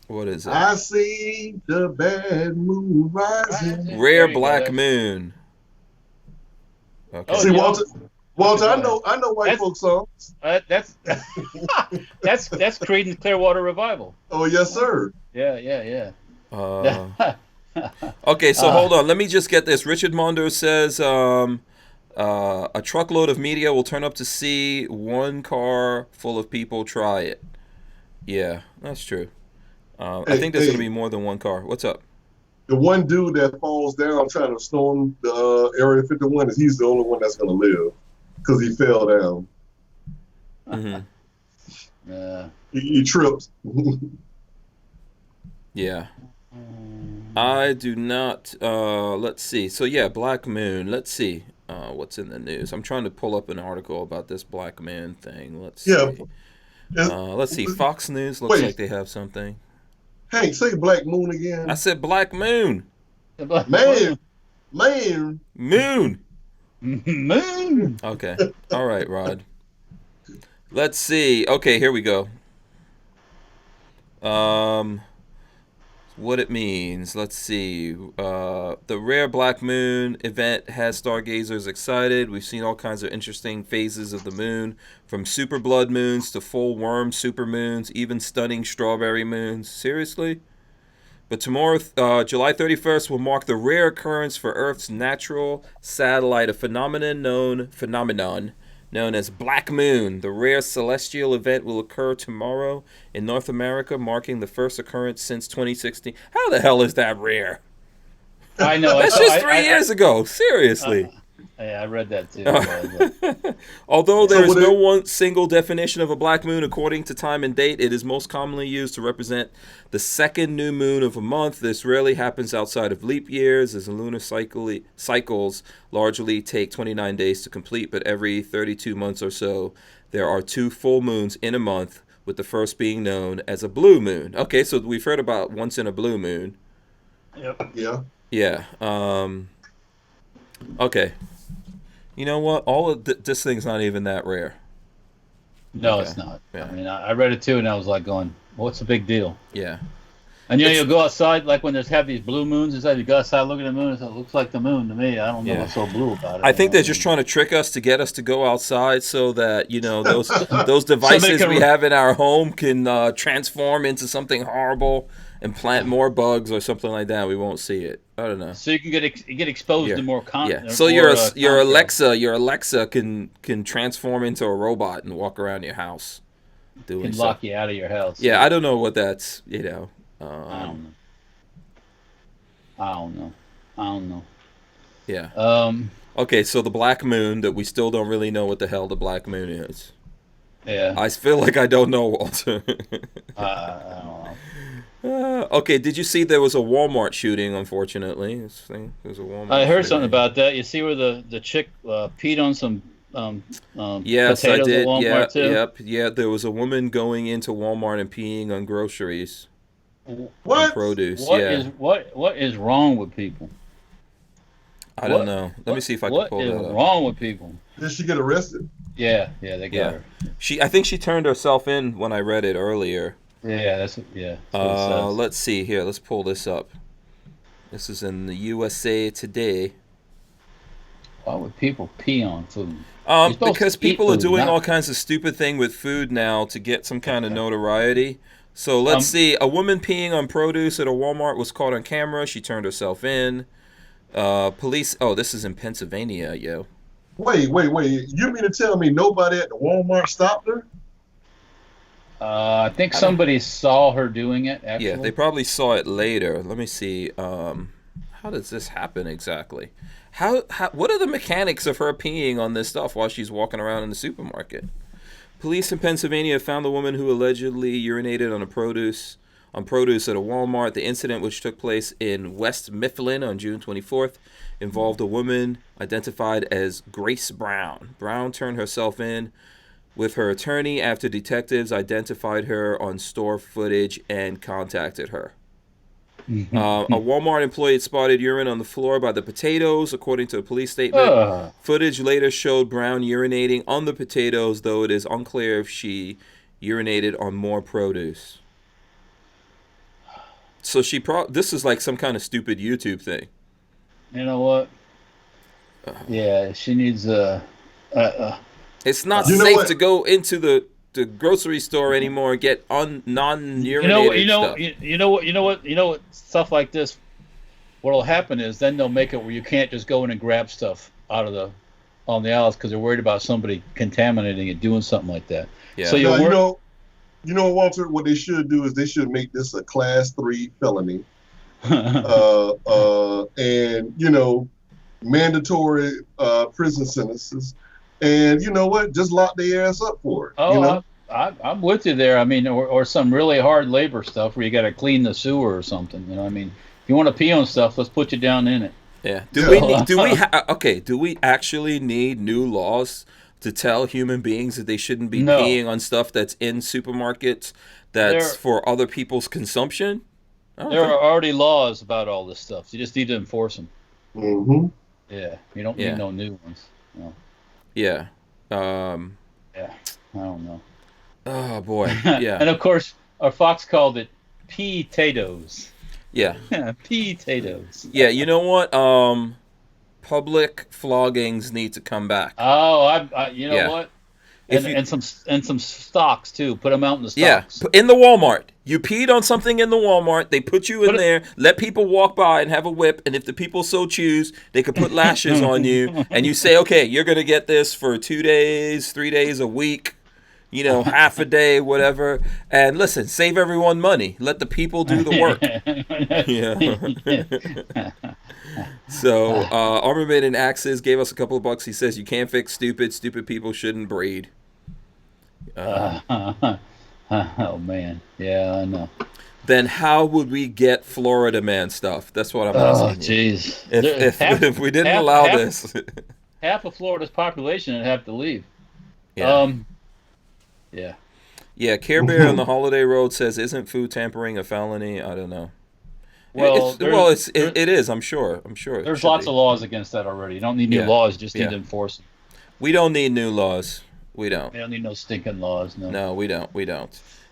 What is it? I see the bad moon rising. Rare There you go. Black Moon. Okay. Oh, See, yeah. Walter, I know white That's- folk songs. that's Creedence Clearwater Revival. Oh yes, sir. Yeah. Okay, so hold on. Let me just get this. Richard Mondo says a truckload of media will turn up to see one car full of people try it. Yeah, that's true. I think there's going to be more than one car. What's up? The one dude that falls down trying to storm the Area 51 he's the only one that's going to live because he fell down. Mm-hmm. He tripped. Yeah. I do not. Let's see. So yeah, Black Moon. Let's see. What's in the news? I'm trying to pull up an article about this Black Moon thing. Let's see. Let's see. Fox News looks like they have something. Hank, say Black Moon again. I said Black Moon. Man. Moon. Moon. Okay. All right, Rod. Let's see. Okay, here we go. One what it means. Let's see. The rare black moon event has stargazers excited. We've seen all kinds of interesting phases of the moon, from super blood moons to full worm supermoons, even stunning strawberry moons. Seriously? But tomorrow, July 31st, will mark the rare occurrence for Earth's natural satellite, a phenomenon known as Black Moon. The rare celestial event will occur tomorrow in North America, marking the first occurrence since 2016. How the hell is that rare? I know. That's just 3 years ago. Seriously. Yeah, I read that too. Although there is no one single definition of a black moon according to time and date, it is most commonly used to represent the second new moon of a month. This rarely happens outside of leap years, as the lunar cycles largely take 29 days to complete, but every 32 months or so, there are 2 full moons in a month, with the first being known as a blue moon. Okay, so we've heard about once in a blue moon. Yep. Yeah. Yeah. Okay. You know what? All of this thing's not even that rare. No, Okay. it's not. Yeah. I mean, I read it too, and I was like going, what's the big deal? Yeah. And you'll go outside, like when there's have these blue moons, it's like you go outside, look at the moon, it looks like the moon to me. I don't know Yeah. what's so blue about it. I think they're just trying to trick us to get us to go outside so that, those devices we have in our home can transform into something horrible and plant more bugs or something like that. We won't see it. I don't know. So you can get exposed to more content. Yeah. So your Alexa can transform into a robot and walk around your house doing can stuff. lock you out of your house. Yeah, I don't know what that's, I don't know. Yeah. Okay, so the black moon that we still don't really know what the hell the black moon is. Yeah. I feel like I don't know, Walter. I don't know. Okay, did you see there was a Walmart shooting, unfortunately? There's a Walmart I heard shooting. something about that. You see where the chick peed on some Yes, potatoes I did. at Walmart too? Yeah, there was a woman going into Walmart and peeing on groceries. What? And produce. What is wrong with people? I don't know. Let me see if I can pull that What is up. wrong with people? Did she get arrested? Yeah, they got her. I think she turned herself in when I read it earlier. Yeah, that's what it says. Let's see here. Let's pull this up. This is in the USA Today. Why would people pee on food? Because people are doing not... all kinds of stupid thing with food now to get some kind of notoriety. So let's see. A woman peeing on produce at a Walmart was caught on camera. She turned herself in. Police. Oh, this is in Pennsylvania, yo. Wait. You mean to tell me nobody at the Walmart stopped her? I think somebody saw her doing it, actually. Yeah, they probably saw it later. Let me see. How does this happen exactly? What are the mechanics of her peeing on this stuff while she's walking around in the supermarket? Police in Pennsylvania found the woman who allegedly urinated on produce at a Walmart. The incident, which took place in West Mifflin on June 24th, involved a woman identified as Grace Brown. Brown turned herself in with her attorney after detectives identified her on store footage and contacted her. A Walmart employee had spotted urine on the floor by the potatoes, according to a police statement. Footage later showed Brown urinating on the potatoes, though it is unclear if she urinated on more produce. So this is like some kind of stupid YouTube thing. You know what? Yeah, she needs It's not safe to go into the grocery store anymore and get non-urinated stuff. You know what? Stuff like this, what'll happen is then they'll make it where you can't just go in and grab stuff on the aisles because they're worried about somebody contaminating it, doing something like that. Yeah. So you know, Walter, what they should do is they should make this a class 3 felony, and mandatory prison sentences. And you know what? Just lock their ass up for it. Oh, I'm with you there. I mean, or some really hard labor stuff where you got to clean the sewer or something. You know, I mean, if you want to pee on stuff, let's put you down in it. Yeah. Do we actually need new laws to tell human beings that they shouldn't be peeing on stuff that's in supermarkets that's for other people's consumption? There are already laws about all this stuff. You just need to enforce them. Mm-hmm. Yeah. You don't need no new ones. No. Yeah. Yeah. I don't know. Oh boy. Yeah. And of course, our Fox called it pea-tatoes. Yeah. Potatoes. Yeah, you know what? Public floggings need to come back. Oh, you know Yeah. what? If And, you- and some stocks too. Put them out in the Yeah, stocks. in the Walmart. You peed on something in the Walmart. They put you in Put it- there. Let people walk by and have a whip. And if the people so choose, they could put lashes on you. And you say, okay, you're going to get this for 2 days, 3 days, a week, half a day, whatever. And listen, save everyone money. Let the people do the work. Yeah. So, Armament and Axes gave us a couple of bucks. He says, you can't fix stupid. Stupid people shouldn't breed. Oh man, yeah, I know. Then how would we get Florida man stuff? That's what I'm asking. Jeez. If we didn't allow this, half of Florida's population would have to leave. yeah. Yeah. Yeah, Care Bear on the Holiday Road says, "Isn't food tampering a felony?" I don't know. Well, it is. I'm sure. There's lots of laws against that already. You don't need new laws. You just need to enforce them. We don't need new laws. We don't. We don't need no stinking laws. No. No, we don't. We don't.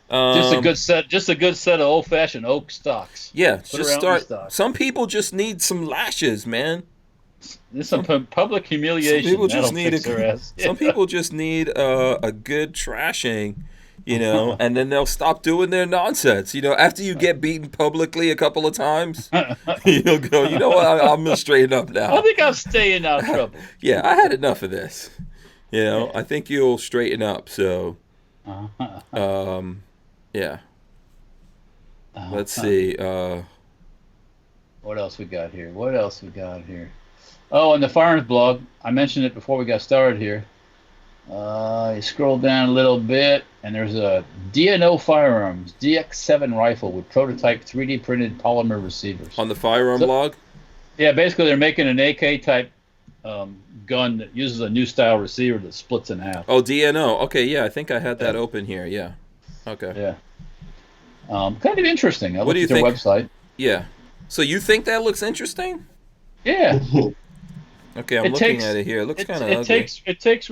Just a good set of old-fashioned oak stocks. Yeah, Put just around start. the stocks. Some people just need some lashes, man. This is some public humiliation. Some people just That'll fix their ass. Some people just need a good trashing, and then they'll stop doing their nonsense. After you get beaten publicly a couple of times, you'll go, you know what? I'm gonna straighten up now. I think I'm staying out of trouble. Yeah, I had enough of this. I think you'll straighten up. So, yeah. Let's see. What else we got here? Oh, on the Firearms blog, I mentioned it before we got started here. You scroll down a little bit, and there's a DNO Firearms DX7 rifle with prototype 3D printed polymer receivers. On the Firearm blog? Yeah, basically they're making an AK type gun that uses a new style receiver that splits in half. Oh, DNO. Okay, yeah, I think I had that open here. Yeah. Okay. Yeah. Kind of interesting. I What do you looked at their think? website. Yeah. So you think that looks interesting? Yeah. Okay, I'm looking at it here. It looks kind of ugly. It takes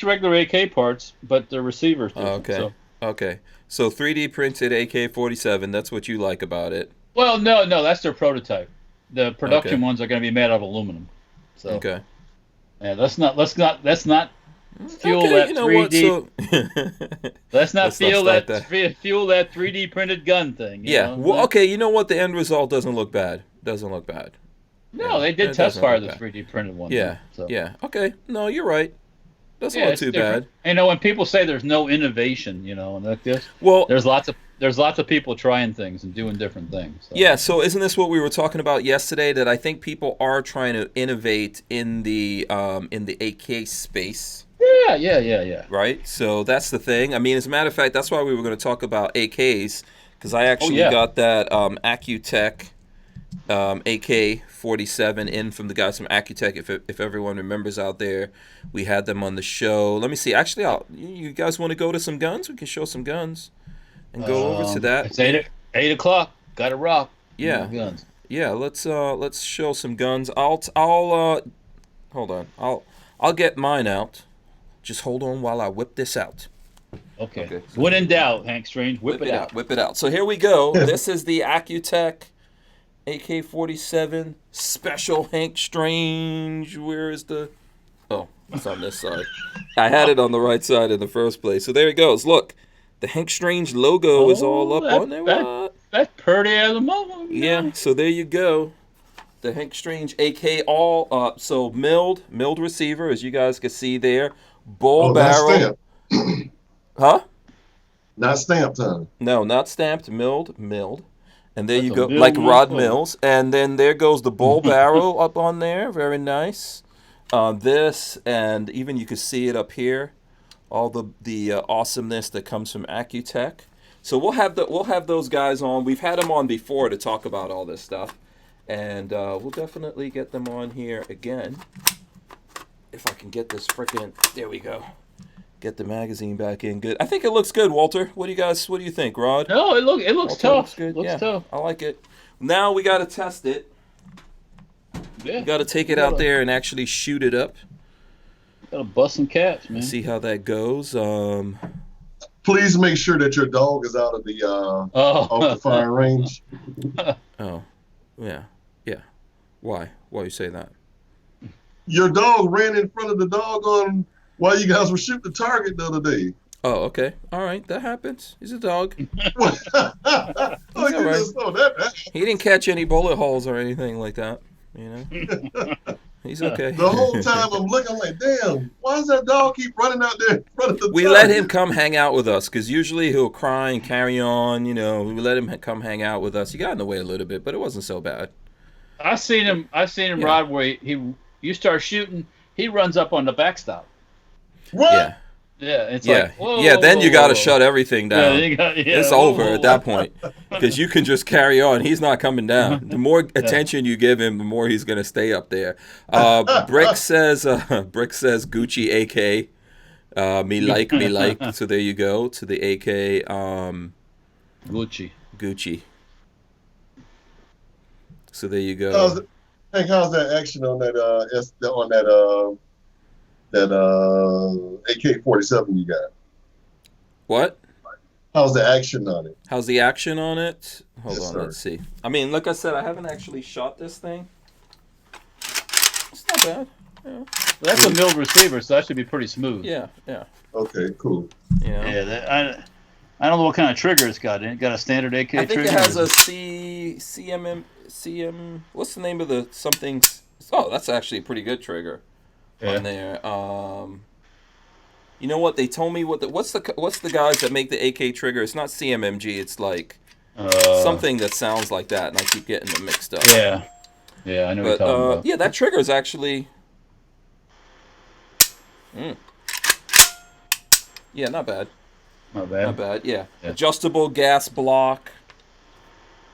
regular AK parts, but the receivers. Okay. Okay. So 3D printed AK-47. That's what you like about it. Well, no, that's their prototype. The production ones are going to be made out of aluminum. So. Okay. Yeah, let's not fuel that 3D. Let's not fuel that 3D printed gun thing. Yeah. Well, okay. You know what? The end result doesn't look bad. No, they did test fire the 3D printed one. Yeah. So. Yeah. Okay. No, you're right. Doesn't look too bad. And when people say there's no innovation, and like this, well, there's lots of people trying things and doing different things. So. Yeah. So isn't this what we were talking about yesterday? That I think people are trying to innovate in the AK space. Yeah. Right. So that's the thing. I mean, as a matter of fact, that's why we were going to talk about AKs, because I actually got that Accutech AK-47 in from the guys from Accutech. If everyone remembers out there, we had them on the show. Let me see. Actually, you guys want to go to some guns? We can show some guns and go over to that. It's 8 o'clock. Got to rock. Yeah. Guns. Yeah. Let's show some guns. I'll hold on. I'll get mine out. Just hold on while I whip this out. Okay. When in doubt, Hank Strange, whip it out. Whip it out. So here we go. This is the Accutech AK-47 Special Hank Strange. Where is the... Oh, it's on this side. I had it on the right side in the first place. So there it goes. Look, the Hank Strange logo is all up on there. That's pretty as a mother. Yeah, so there you go. The Hank Strange AK all so milled receiver, as you guys can see there. Bull barrel. Huh? Not stamped, huh? No, not stamped. Milled. And there you go, like Rod Mills. And then there goes the bull barrel up on there. Very nice. This, and even you can see it up here. All the awesomeness that comes from Accutech. So we'll have those guys on. We've had them on before to talk about all this stuff, and we'll definitely get them on here again. If I can get this frickin', there we go. Get the magazine back in good. I think it looks good, Walter. What do you think, Rod? No, it looks Walter, tough. Looks good. Looks tough. I like it. Now we got to test it. Yeah. We got to take it out there and actually shoot it up. Gotta bust some caps, man. See how that goes. Please make sure that your dog is out of the off the firing range. Oh, yeah. Why you say that? Your dog ran in front of the doggone while you guys were shooting the target the other day. Oh, okay. All right, that happens. He's a dog. Oh, all you right. just know that. He didn't catch any bullet holes or anything like that. You know, he's okay. The whole time I'm looking, I'm like, damn, why does that dog keep running out there in front of the We target? let him come hang out with us because usually he'll cry and carry on. You know, we let him come hang out with us. He got in the way a little bit, but it wasn't so bad. I seen him, Yeah. Rod, where you start shooting, he runs up on the backstop. What? Yeah. Yeah, it's Yeah, like, whoa, yeah. Then you got to whoa. shut everything down. Yeah, It's whoa, over whoa, at that point because you can just carry on. He's not coming down. The more attention you give him, the more he's gonna stay up there. Brick says Gucci AK. Me like. So there you go to the AK. Gucci. So there you go. How's that action on that AK-47 you got? What? How's the action on it? How's the action on it? Hold Yes, on, sir. let's see. I mean, like I said, I haven't actually shot this thing. It's not bad. Yeah. That's a milled receiver, so that should be pretty smooth. Yeah. Okay, cool. You know? Yeah, I don't know what kind of trigger it's got. It got a standard AK I think trigger. it has a CM. What's the name of the something? Oh, that's actually a pretty good trigger on there. You know what? They told me what's the guys that make the AK trigger? It's not CMMG. It's like something that sounds like that, and I keep getting them mixed up. Yeah, I know what you're talking about. Yeah, that trigger is actually. Yeah, not bad. Not bad. Not bad. Yeah. Adjustable gas block.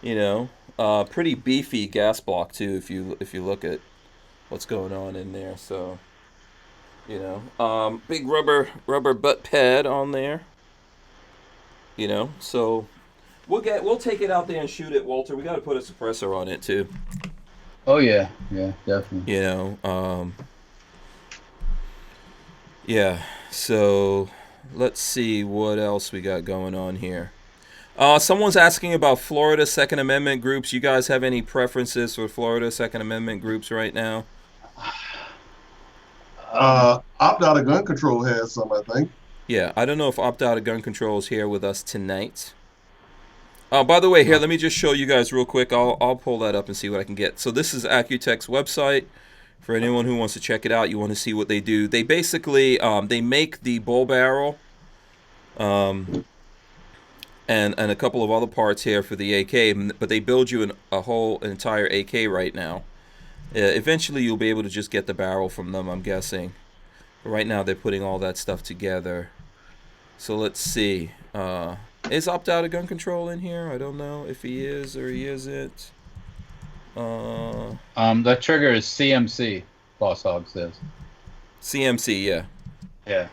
You know, pretty beefy gas block too. If you look at what's going on in there, so you know, big rubber butt pad on there. You know, so we'll take it out there and shoot it, Walter. We got to put a suppressor on it too. Oh yeah, definitely. You know, yeah. So let's see what else we got going on here. Someone's asking about Florida Second Amendment groups. You guys have any preferences for Florida Second Amendment groups right now? Opt out of gun control has some, I think. Yeah, I don't know if Opt Out of Gun Control is here with us tonight. By the way, here, let me just show you guys real quick. I'll pull that up and see what I can get. So this is Accutech's website. For anyone who wants to check it out, you want to see what they do. They basically, they make the bull barrel and a couple of other parts here for the AK, but they build you an entire AK right now. Eventually, you'll be able to just get the barrel from them, I'm guessing. But right now, they're putting all that stuff together. So let's see. Is Opt Out of Gun Control in here? I don't know if he is or he isn't. The trigger is CMC. Boss Hog says. CMC, yeah. Yeah.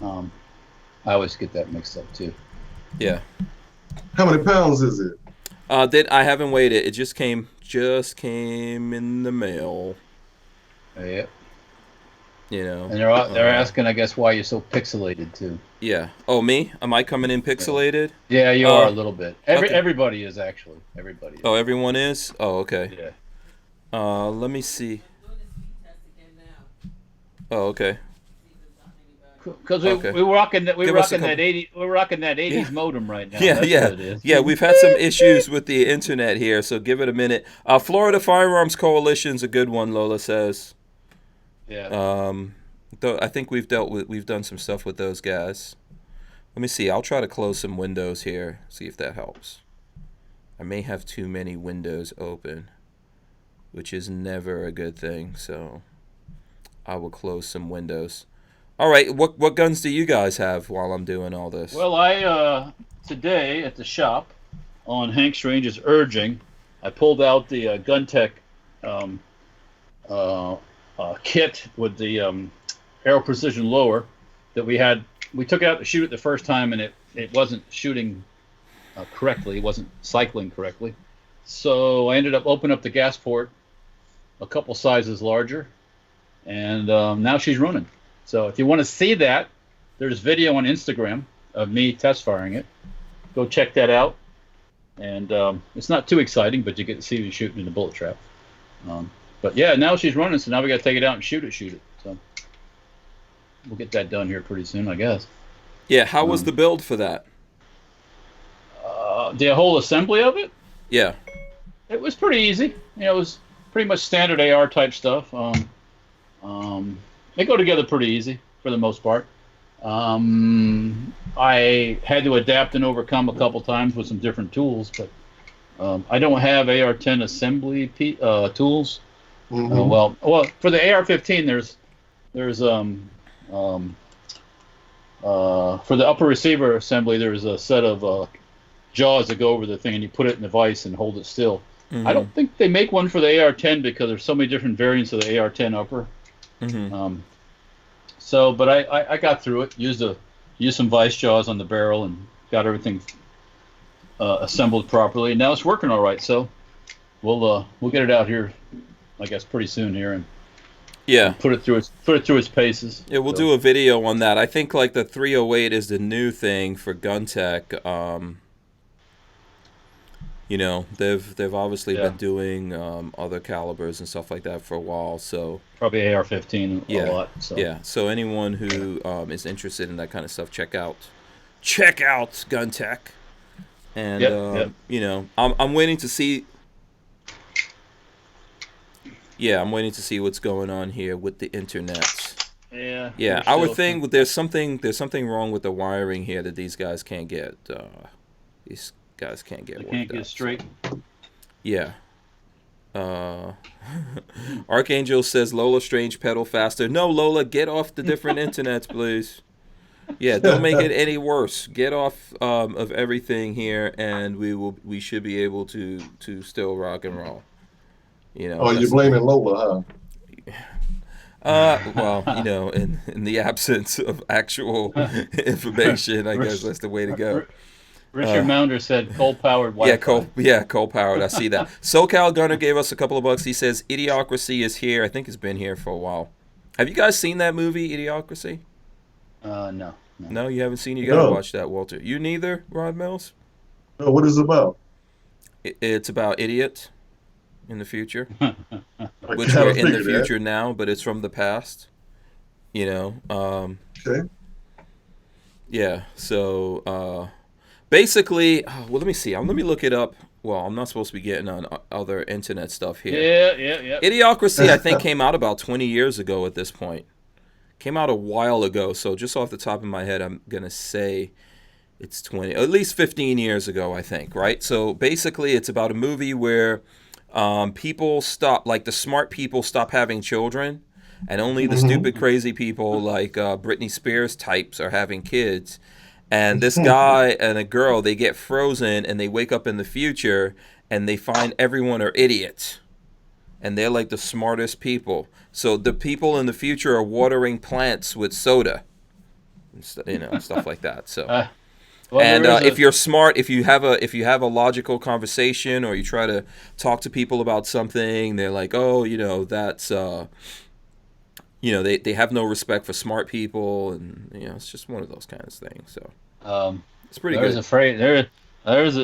I always get that mixed up too. Yeah. How many pounds is it? I haven't weighed it. It just came in the mail. Yep. You know. And they're asking, I guess, why you're so pixelated too. Yeah. Oh, me? Am I coming in pixelated? Yeah, you are a little bit. Okay. Everybody is actually. Everybody is. Oh, everyone is? Oh, okay. Yeah. Let me see. Oh, okay. Because Okay. we're rocking that Give us a that 80s modem right now. Yeah, That's yeah, what it is. yeah. We've had some issues with the internet here, so give it a minute. Florida Firearms Coalition's a good one, Lola says. Yeah. I think we've done some stuff with those guys. Let me see. I'll try to close some windows here. See if that helps. I may have too many windows open, which is never a good thing. So I will close some windows. All right. What guns do you guys have while I'm doing all this? Well, I today at the shop, on Hank Strange's urging, I pulled out the GunTech kit with the Aero Precision lower that we had. We took it out to shoot it the first time, and it wasn't shooting correctly. It wasn't cycling correctly. So I ended up opening up the gas port a couple sizes larger, and now she's running. So if you want to see that, there's video on Instagram of me test firing it. Go check that out. And it's not too exciting, but you get to see me shooting in the bullet trap. But yeah, now she's running, so now we got to take it out and shoot it. So we'll get that done here pretty soon, I guess. Yeah, how was the build for that? The whole assembly of it? Yeah. It was pretty easy. It was pretty much standard AR type stuff. They go together pretty easy for the most part. I had to adapt and overcome a couple times with some different tools, but I don't have AR-10 assembly tools. Well, for the AR-15, there's for the upper receiver assembly, there's a set of jaws that go over the thing, and you put it in the vise and hold it still. I don't think they make one for the AR-10 because there's so many different variants of the AR-10 upper. But I got through it. Used some vice jaws on the barrel and got everything assembled properly. And now it's working all right. So we'll get it out here, I guess, pretty soon here, and put it through its paces. Yeah, we'll do a video on that. I think like the 308 is the new thing for gun tech. They've obviously been doing other calibers and stuff like that for a while. So probably AR-15 a lot. So. Yeah. So anyone who is interested in that kind of stuff, check out gun tech. And I'm waiting to see. Yeah, I'm waiting to see what's going on here with the internet. Yeah. Yeah, I would think there's something wrong with the wiring here that these guys can't get. These guys can't get. They can't get straight. Yeah. Archangel says Lola Strange pedal faster. No, Lola, get off the different internets, please. Yeah, don't make it any worse. Get off of everything here, and we should be able to still rock and roll. Oh, you're blaming Lola, huh? Well, in the absence of actual information, I guess that's the way to go. Richard Mounder said coal-powered Wi-Fi. Coal-powered. I see that. SoCal Gunner gave us a couple of bucks. He says Idiocracy is here. I think it's been here for a while. Have you guys seen that movie, Idiocracy? No. No, you haven't seen it? You got to watch that, Walter. You neither, Rod Mills? No, what is it about? It's about idiots in the future, which we're in the future now, but it's from the past. Okay. Yeah, so basically, well, let me see. Let me look it up. Well, I'm not supposed to be getting on other internet stuff here. Yeah. Idiocracy, I think, came out about 20 years ago at this point. Came out a while ago, so just off the top of my head, I'm going to say it's at least 15 years ago, I think, right? So basically, it's about a movie where people stop, like the smart people stop having children, and only the stupid, crazy people like Britney Spears types are having kids. And this guy and a girl, they get frozen, and they wake up in the future, and they find everyone are idiots. And they're like the smartest people. So the people in the future are watering plants with soda, stuff like that. So, if you're smart, if you have a logical conversation, or you try to talk to people about something, they're like, oh, that's they have no respect for smart people, and it's just one of those kinds of things. So it's pretty good. There is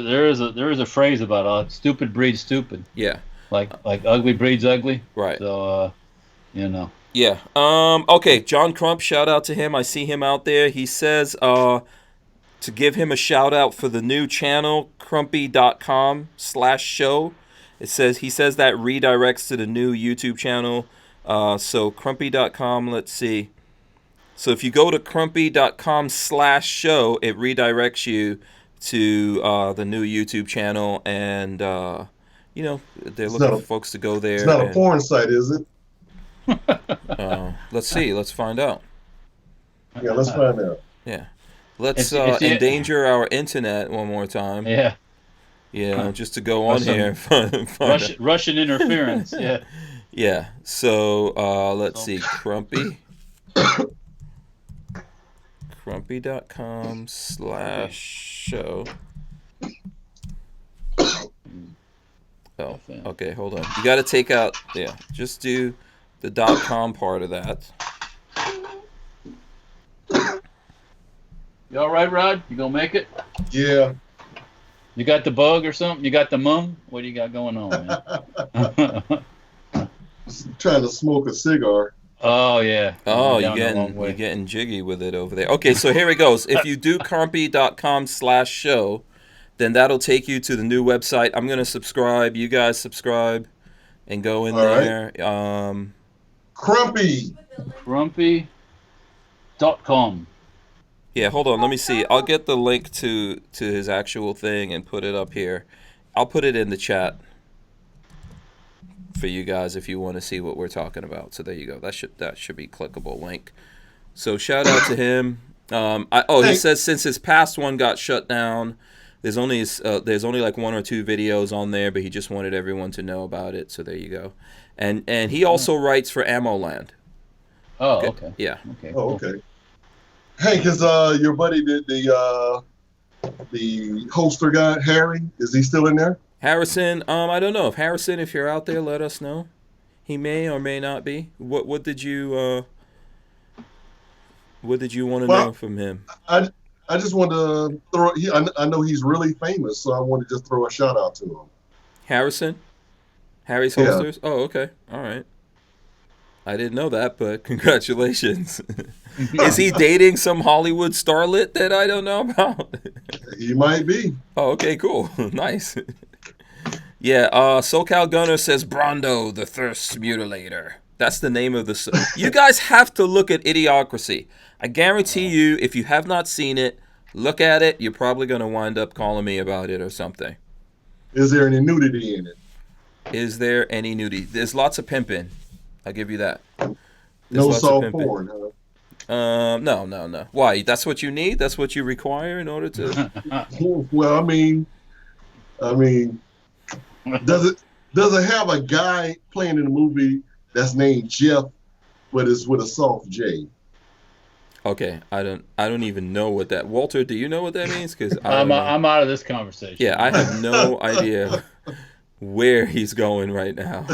a phrase about stupid breeds stupid. Yeah. Like ugly breeds ugly. Right. So Yeah. Okay. John Crump, shout out to him. I see him out there. He says to give him a shout out for the new channel, crumpy.com/show. He says that redirects to the new YouTube channel. So crumpy.com, let's see. So if you go to crumpy.com/show, it redirects you to the new YouTube channel, and they're looking for folks to go there. It's not a porn site, is it? Let's see. Let's find out. Yeah, let's find out. Yeah. Let's endanger our internet one more time. Yeah. Just to go on here. Russian interference. Yeah. Yeah. So let's see. Crumpy.com/show. Oh, okay, hold on. You got to take out, just do the .com part of that. You all right, Rod? You gonna make it? Yeah. You got the bug or something? You got the mum? What do you got going on, man? Trying to smoke a cigar. Oh yeah. Oh, you're getting jiggy with it over there. Okay, so here it goes. If you do carmpy.com/show, then that'll take you to the new website. I'm gonna subscribe. You guys subscribe and go in there. Right. Crumpy.com. Yeah, hold on. Let me see. I'll get the link to his actual thing and put it up here. I'll put it in the chat for you guys if you want to see what we're talking about. So there you go. That should be clickable link. So shout out to him. He says since his past one got shut down, there's only like 1 or 2 videos on there, but he just wanted everyone to know about it. So there you go. And he also writes for AmmoLand. Oh, okay. Yeah. Okay. Oh, okay. Hank, is your buddy the holster guy, Harry? Is he still in there? Harrison, I don't know. If you're out there, let us know. He may or may not be. What did you want to know from him? I just wanted to throw. I know he's really famous, so I want to just throw a shout out to him. Harrison, Harry's holsters. Yeah. Oh, okay, all right. I didn't know that, but congratulations. Is he dating some Hollywood starlet that I don't know about? He might be. Oh, okay, cool. Nice. Yeah, SoCal Gunner says Brondo, the Thirst Mutilator. That's the name of the... You guys have to look at Idiocracy. I guarantee you, if you have not seen it, look at it. You're probably going to wind up calling me about it or something. Is there any nudity in it? Is there any nudity? There's lots of pimping. I'll give you that. No soft porn, huh? No. Why? That's what you need? That's what you require in order to... Well, I mean, does it have a guy playing in the movie that's named Jeff, but it's with a soft J? Okay, I don't even know what that... Walter, do you know what that means? Because I'm out of this conversation. Yeah, I have no idea where he's going right now.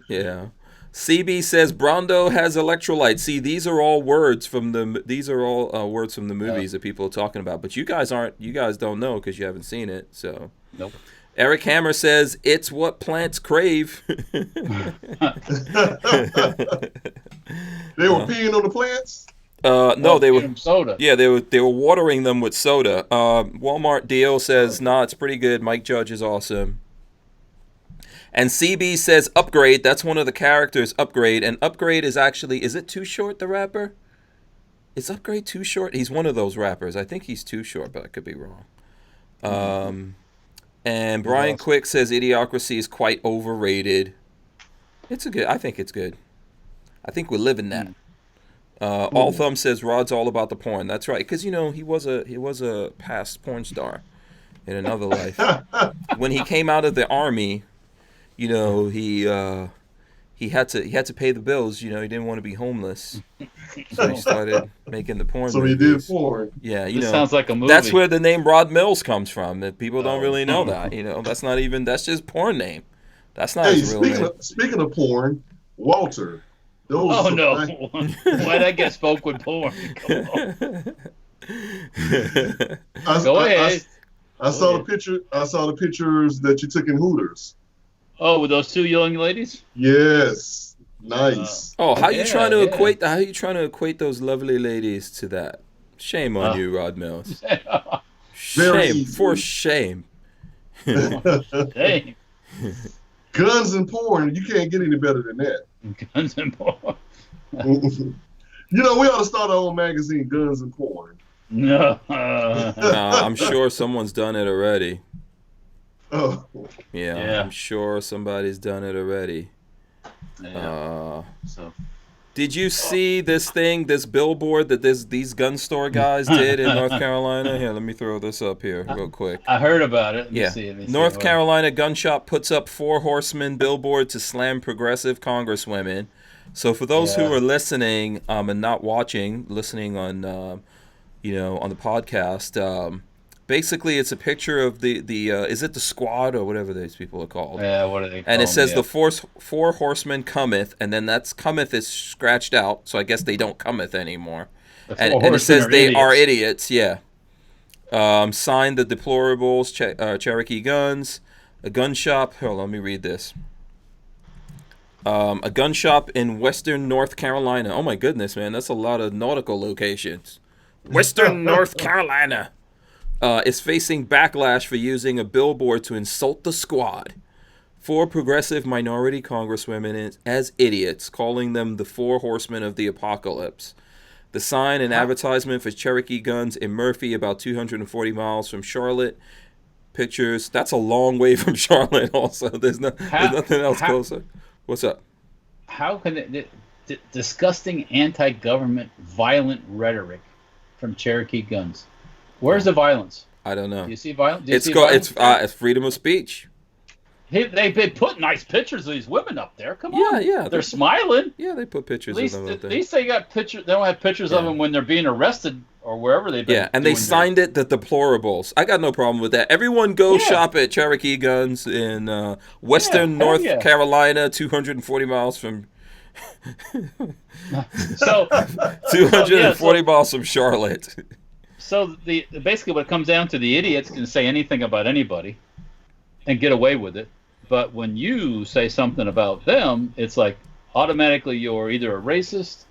Yeah. CB says Brondo has electrolytes. See, these are all words from the movies that people are talking about. But you guys don't know because you haven't seen it. So nope. Eric Hammer says it's what plants crave. They were peeing on the plants? No, they were soda. Yeah, they were watering them with soda. Walmart deal says it's pretty good. Mike Judge is awesome. And CB says Upgrade. That's one of the characters, Upgrade. And Upgrade is actually, is it Too Short, the rapper? Is Upgrade Too Short? He's one of those rappers. I think he's Too Short, but I could be wrong. And Brian Quick says Idiocracy is quite overrated. I think it's good. I think we're living that. All Thumb says Rod's all about the porn. That's right, because he was a past porn star in another life. When he came out of the army, he had to pay the bills. He didn't want to be homeless, so he started making the porn. So movies. He did porn. Yeah, this sounds like a movie. That's where the name Rod Mills comes from. That people don't really know that. That's just porn name. That's not his real name. Speaking of porn, Walter. No! Why'd I get spoke with porn? Come on. Go ahead. I saw the pictures that you took in Hooters. Oh, with those 2 young ladies? Yes. Nice. How are you trying to equate those lovely ladies to that? Shame on you, Rod Mills. Shame. For shame. Shame. Guns and porn, you can't get any better than that. Guns and porn. We ought to start our own magazine, Guns and Porn. No. I'm sure someone's done it already. Oh. Yeah, I'm sure somebody's done it already. Yeah. Did you see this billboard that these gun store guys did in North Carolina? Here, let me throw this up here real quick. I heard about it. North Carolina gun shop puts up 4 horsemen billboard to slam progressive congresswomen. So for those who are listening and not watching, listening on on the podcast, Basically, it's a picture of the is it the squad or whatever these people are called? Yeah, what are they called? And it says the four horsemen cometh, and then that's cometh is scratched out, so I guess they don't cometh anymore. And it says they are idiots. Yeah. Signed the deplorables, Cherokee guns, a gun shop. Hold on, let me read this. A gun shop in Western North Carolina. Oh my goodness, man, that's a lot of nautical locations. Western North Carolina. Is facing backlash for using a billboard to insult the squad. 4 progressive minority congresswomen as idiots, calling them the 4 horsemen of the apocalypse. The sign and advertisement for Cherokee guns in Murphy, about 240 miles from Charlotte. Pictures. That's a long way from Charlotte also. There's nothing else closer. What's up? How can disgusting anti-government violent rhetoric from Cherokee guns? Where's the violence? I don't know. Do you see violence? It's freedom of speech. They put nice pictures of these women up there. Come on. Yeah. They're smiling. Yeah, they put pictures of them up there. At least they got pictures. They don't have pictures of them when they're being arrested or wherever they've been. Yeah, and they signed it the deplorables. I got no problem with that. Everyone go shop at Cherokee Guns in Western North Carolina, 240 miles from. So 240 miles from Charlotte. So basically what it comes down to, the idiots can say anything about anybody and get away with it. But when you say something about them, it's like automatically you're either a racist,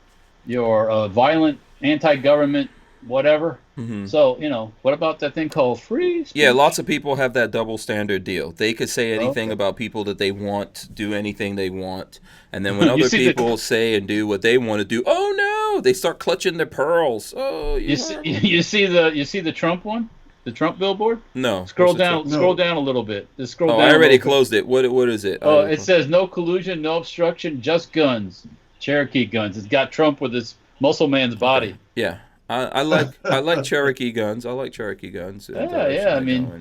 you're a violent, anti-government, whatever. Mm-hmm. So, what about that thing called free speech? Yeah, lots of people have that double standard deal. They could say anything about people that they want, do anything they want. And then when other people say and do what they want to do, oh no, they start clutching their pearls. Oh, you see the Trump one? The Trump billboard? No. Scroll down a little bit. Just scroll down. I already closed it. What is it? Oh, it says no collusion, no obstruction, just guns. Cherokee guns. It's got Trump with his muscle man's body. Okay. Yeah. I like Cherokee guns. I like Cherokee guns. Yeah. I mean,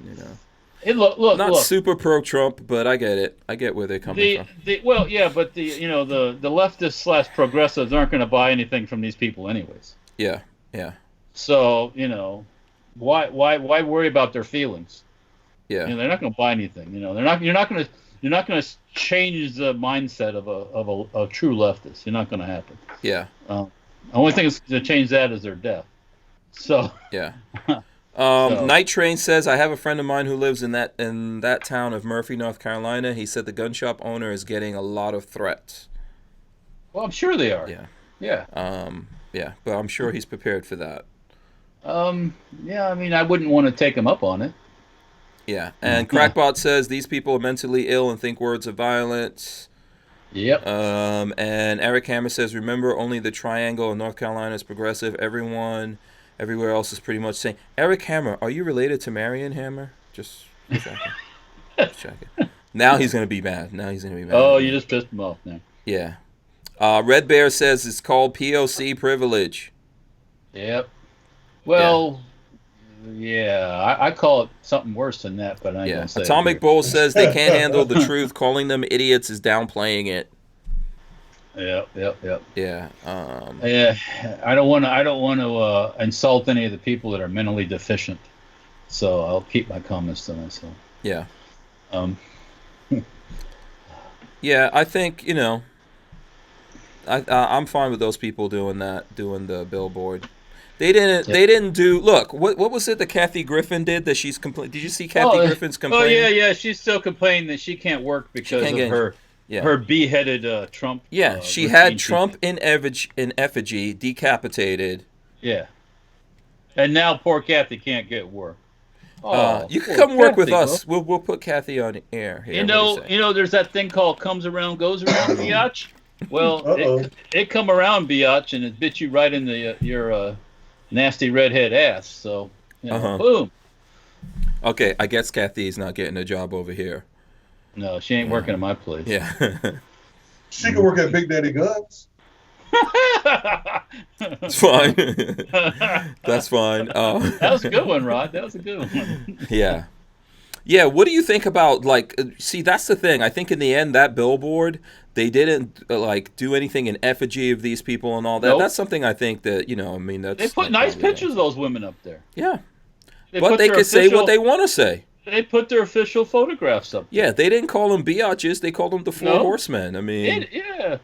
look. Not super pro Trump, but I get it. I get where they're coming from. But the leftists / progressives aren't going to buy anything from these people anyways. Yeah. So why worry about their feelings? Yeah. They're not going to buy anything. You're not going to change the mindset of a true leftist. You're not going to happen. Yeah. The only thing that's going to change that is their death. So yeah. Night Train says, I have a friend of mine who lives in that town of Murphy, North Carolina. He said the gun shop owner is getting a lot of threats. Well, I'm sure they are. Yeah. But I'm sure he's prepared for that. Yeah, I mean, I wouldn't want to take him up on it. Yeah. And Crackbot says these people are mentally ill and think words of violence. Yep. And Eric Hammer says, remember, only the triangle of North Carolina is progressive. Everywhere else is pretty much saying. Eric Hammer, are you related to Marion Hammer? Just checking. Now he's going to be mad. Oh, you just pissed him off now. Yeah. Red Bear says it's called POC privilege. Yep. Well, I call it something worse than that, but I ain't gonna say Atomic Bull says they can't handle the truth. Calling them idiots is downplaying it. Yep. Yeah. I don't want to insult any of the people that are mentally deficient, so I'll keep my comments to myself. Yeah. Yeah, I think I'm fine with those people doing the billboard. They didn't do. Look, what was it that Kathy Griffin did that she's complaining? Did you see Kathy Griffin's complaint? Oh yeah. She's still complaining that she can't work because of her beheaded Trump. Yeah, she had Trump in effigy decapitated. Yeah, and now poor Kathy can't get work. You can come work with us. We'll put Kathy on air here. There's that thing called comes around, goes around, biatch. Well, it come around, biatch, and it bit you right in your nasty redhead ass. So, boom. Okay, I guess Kathy's not getting a job over here. No, she ain't working at my place. Yeah. She can work at Big Daddy Guns. It's fine. That's fine. That was a good one, Rod. That was a good one. Yeah. Yeah, what do you think about, see, that's the thing. I think in the end, that billboard, they didn't, do anything in effigy of these people and all that. Nope. That's something I think that, that's... They put nice pictures of those women up there. Yeah. But they can say what they want to say. They put their official photographs up. Yeah, they didn't call them biatches. They called them the Four Horsemen. I mean,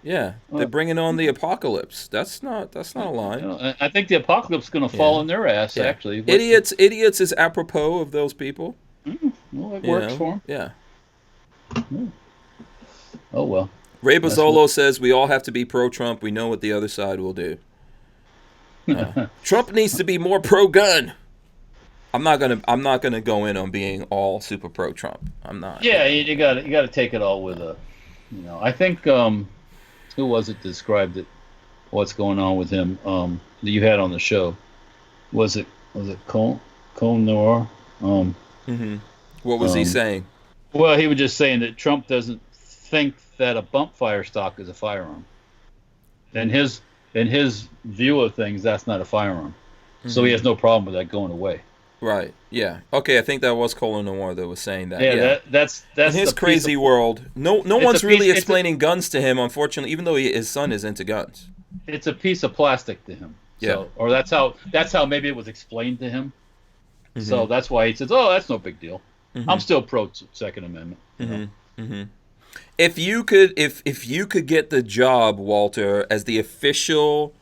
yeah, they're bringing on the apocalypse. That's not a line. I think the apocalypse is going to fall on their ass. Yeah. Actually, idiots is apropos of those people. Well, it works for them. Yeah. Oh well. Ray Bozzolo says we all have to be pro-Trump. We know what the other side will do. Trump needs to be more pro-gun. I'm not gonna go in on being all super pro-Trump. I'm not. Yeah, you got to take it all with a, I think who was it described it? What's going on with him? That you had on the show. Was it Cone Noir? What was he saying? Well, he was just saying that Trump doesn't think that a bump fire stock is a firearm. In his view of things, that's not a firearm. So he has no problem with that going away. Right. Yeah. Okay. I think that was Colin Noir that was saying that. Yeah. That's in his crazy world. No one's really explaining guns to him. Unfortunately, even though his son is into guns. It's a piece of plastic to him. So, or that's how maybe it was explained to him. So that's why he says, "Oh, that's no big deal." I'm still pro Second Amendment. If you could get the job, Walter, as the official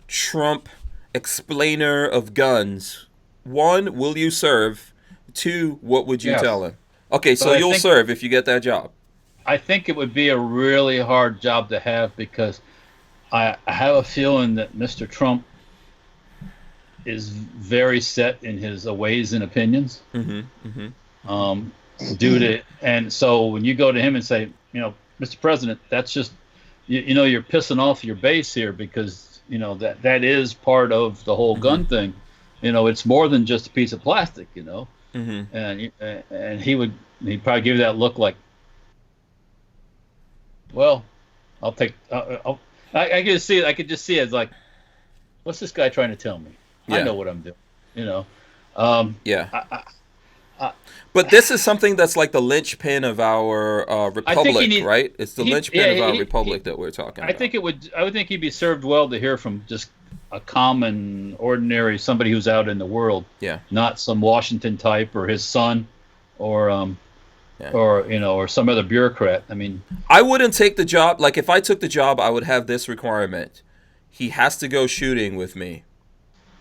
Trump explainer of guns. 1, will you serve? 2, what would you tell him? Okay, so you'll serve if you get that job. I think it would be a really hard job to have because I have a feeling that Mr. Trump is very set in his ways and opinions. And so when you go to him and say, Mr. President, that's just, you're pissing off your base here because, that is part of the whole gun thing. It's more than just a piece of plastic, and he'd probably give you that look like, well, I'll take. I could see it. I could just see it as like, what's this guy trying to tell me? I know what I'm doing. But this is something that's like the linchpin of our republic, right? It's the linchpin of our republic that we're talking about. I would think he'd be served well to hear from just a common, ordinary somebody who's out in the world. Yeah. Not some Washington type or his son, or some other bureaucrat. I mean, I wouldn't take the job. Like if I took the job, I would have this requirement: he has to go shooting with me.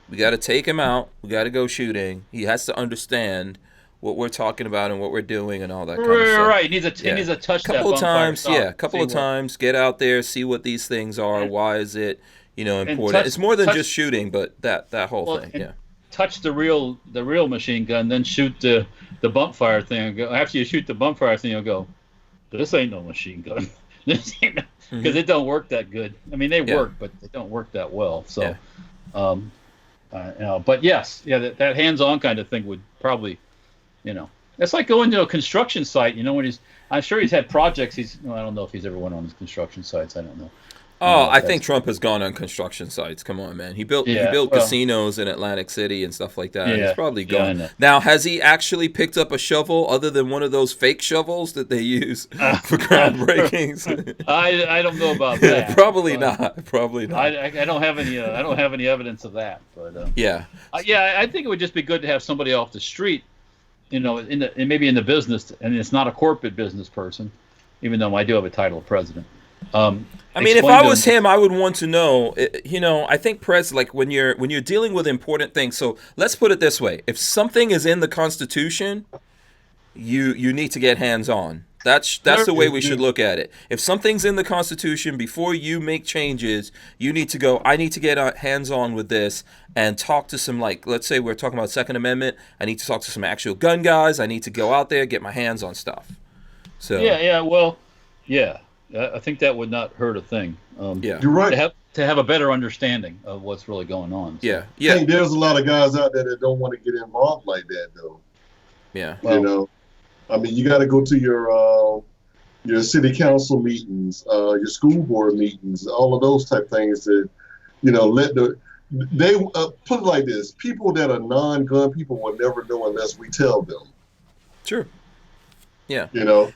We got to take him out. We got to go shooting. He has to understand what we're talking about and what we're doing and all that kind of stuff. Right. He needs a touch. Couple of times, a couple of times. Get out there, see what these things are. Why is it, important? It's more than just shooting, but that whole thing. Yeah. Touch the real machine gun, then shoot the bump fire thing. And go, after you shoot the bump fire thing, you'll go, this ain't no machine gun. Because it don't work that good. I mean, they work, but they don't work that well. So, but yes, that hands-on kind of thing would probably. It's like going to a construction site. I'm sure he's had projects. I don't know if he's ever went on his construction sites. I don't know. Oh, I think Trump has gone on construction sites. Come on, man. He built casinos in Atlantic City and stuff like that. He's probably gone. Now, has he actually picked up a shovel other than one of those fake shovels that they use for groundbreakings? I don't know about that. Probably not. I don't have any. I don't have any evidence of that. But I think it would just be good to have somebody off the street. Maybe in the business, and it's not a corporate business person, even though I do have a title of president. I mean, if I was him, I would want to know. I think when you're dealing with important things. So let's put it this way: if something is in the Constitution, you need to get hands on. That's the way we should look at it. If something's in the Constitution, before you make changes, you need to go, I need to get hands on with this and talk to some, let's say we're talking about Second Amendment. I need to talk to some actual gun guys. I need to go out there, get my hands on stuff. So I think that would not hurt a thing. You're right. To have a better understanding of what's really going on. So. Yeah. I think there's a lot of guys out there that don't want to get involved like that, though. Yeah. I mean, you got to go to your city council meetings, your school board meetings, all of those type things that, they put it like this: people that are non-gun people will never know unless we tell them. Sure. Yeah.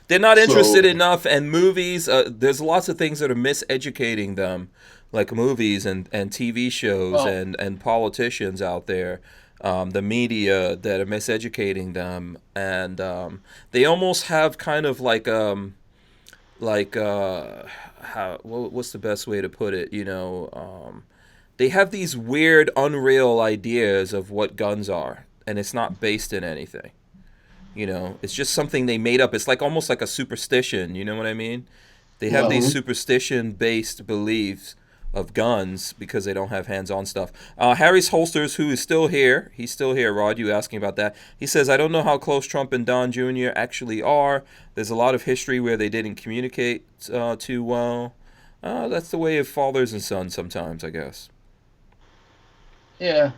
They're not interested enough, and movies. There's lots of things that are miseducating them, like movies and TV shows and politicians out there. the media that are miseducating them, and they almost have kind of like what's the best way to put it? They have these weird, unreal ideas of what guns are, and it's not based in anything. It's just something they made up. It's like almost like a superstition. You know what I mean? They have these superstition-based beliefs of guns because they don't have hands-on stuff. Harry's Holsters, who is still here. He's still here, Rod. You asking about that. He says, I don't know how close Trump and Don Jr. actually are. There's a lot of history where they didn't communicate too well. That's the way of fathers and sons sometimes, I guess. Yeah.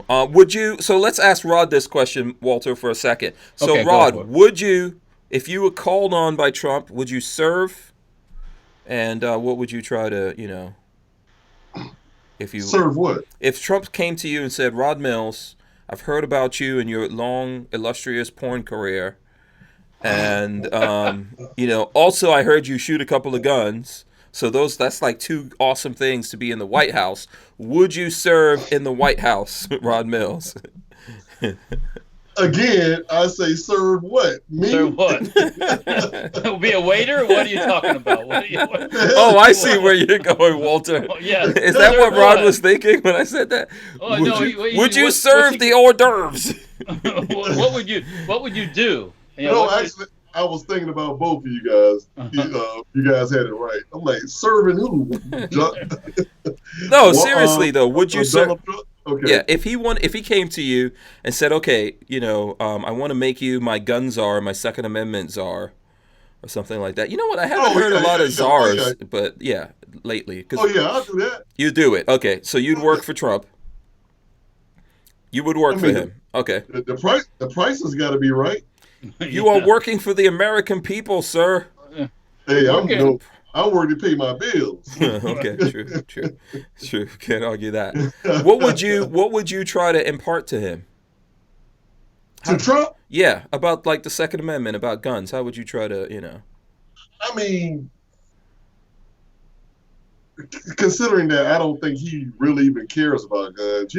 Would you... So let's ask Rod this question, Walter, for a second. So, Okay, Rod, would you, if you were called on by Trump, would you serve? And what would you try to, if you serve what? If Trump came to you and said, Rod Mills, I've heard about you and your long, illustrious porn career, and also I heard you shoot a couple of guns. So that's like two awesome things to be in the White House. Would you serve in the White House, Rod Mills? Again, I say serve what? Me? Serve what? Be a waiter? What are you talking about? Oh, I see where you're going, Walter. Oh, yeah. Is that what Rod was thinking when I said that? Oh, would you serve the hors d'oeuvres? What would you do? Actually, I was thinking about both of you guys. You guys had it right. I'm like, serving who? No, seriously though, would you serve? Okay. Yeah, if he came to you and said, okay, I want to make you my gun czar, my Second Amendment czar, or something like that. You know what? I haven't heard a lot of czars, but lately. I'll do that. You do it. Okay, so you'd work for Trump. You would work for him. Okay. The price has got to be right. You are working for the American people, sir. Hey, I'm working to pay my bills. Okay, true. Can't argue that. What would you try to impart to him? To Trump? Yeah, about like the Second Amendment, about guns. How would you try to, I mean, considering that I don't think he really even cares about guns,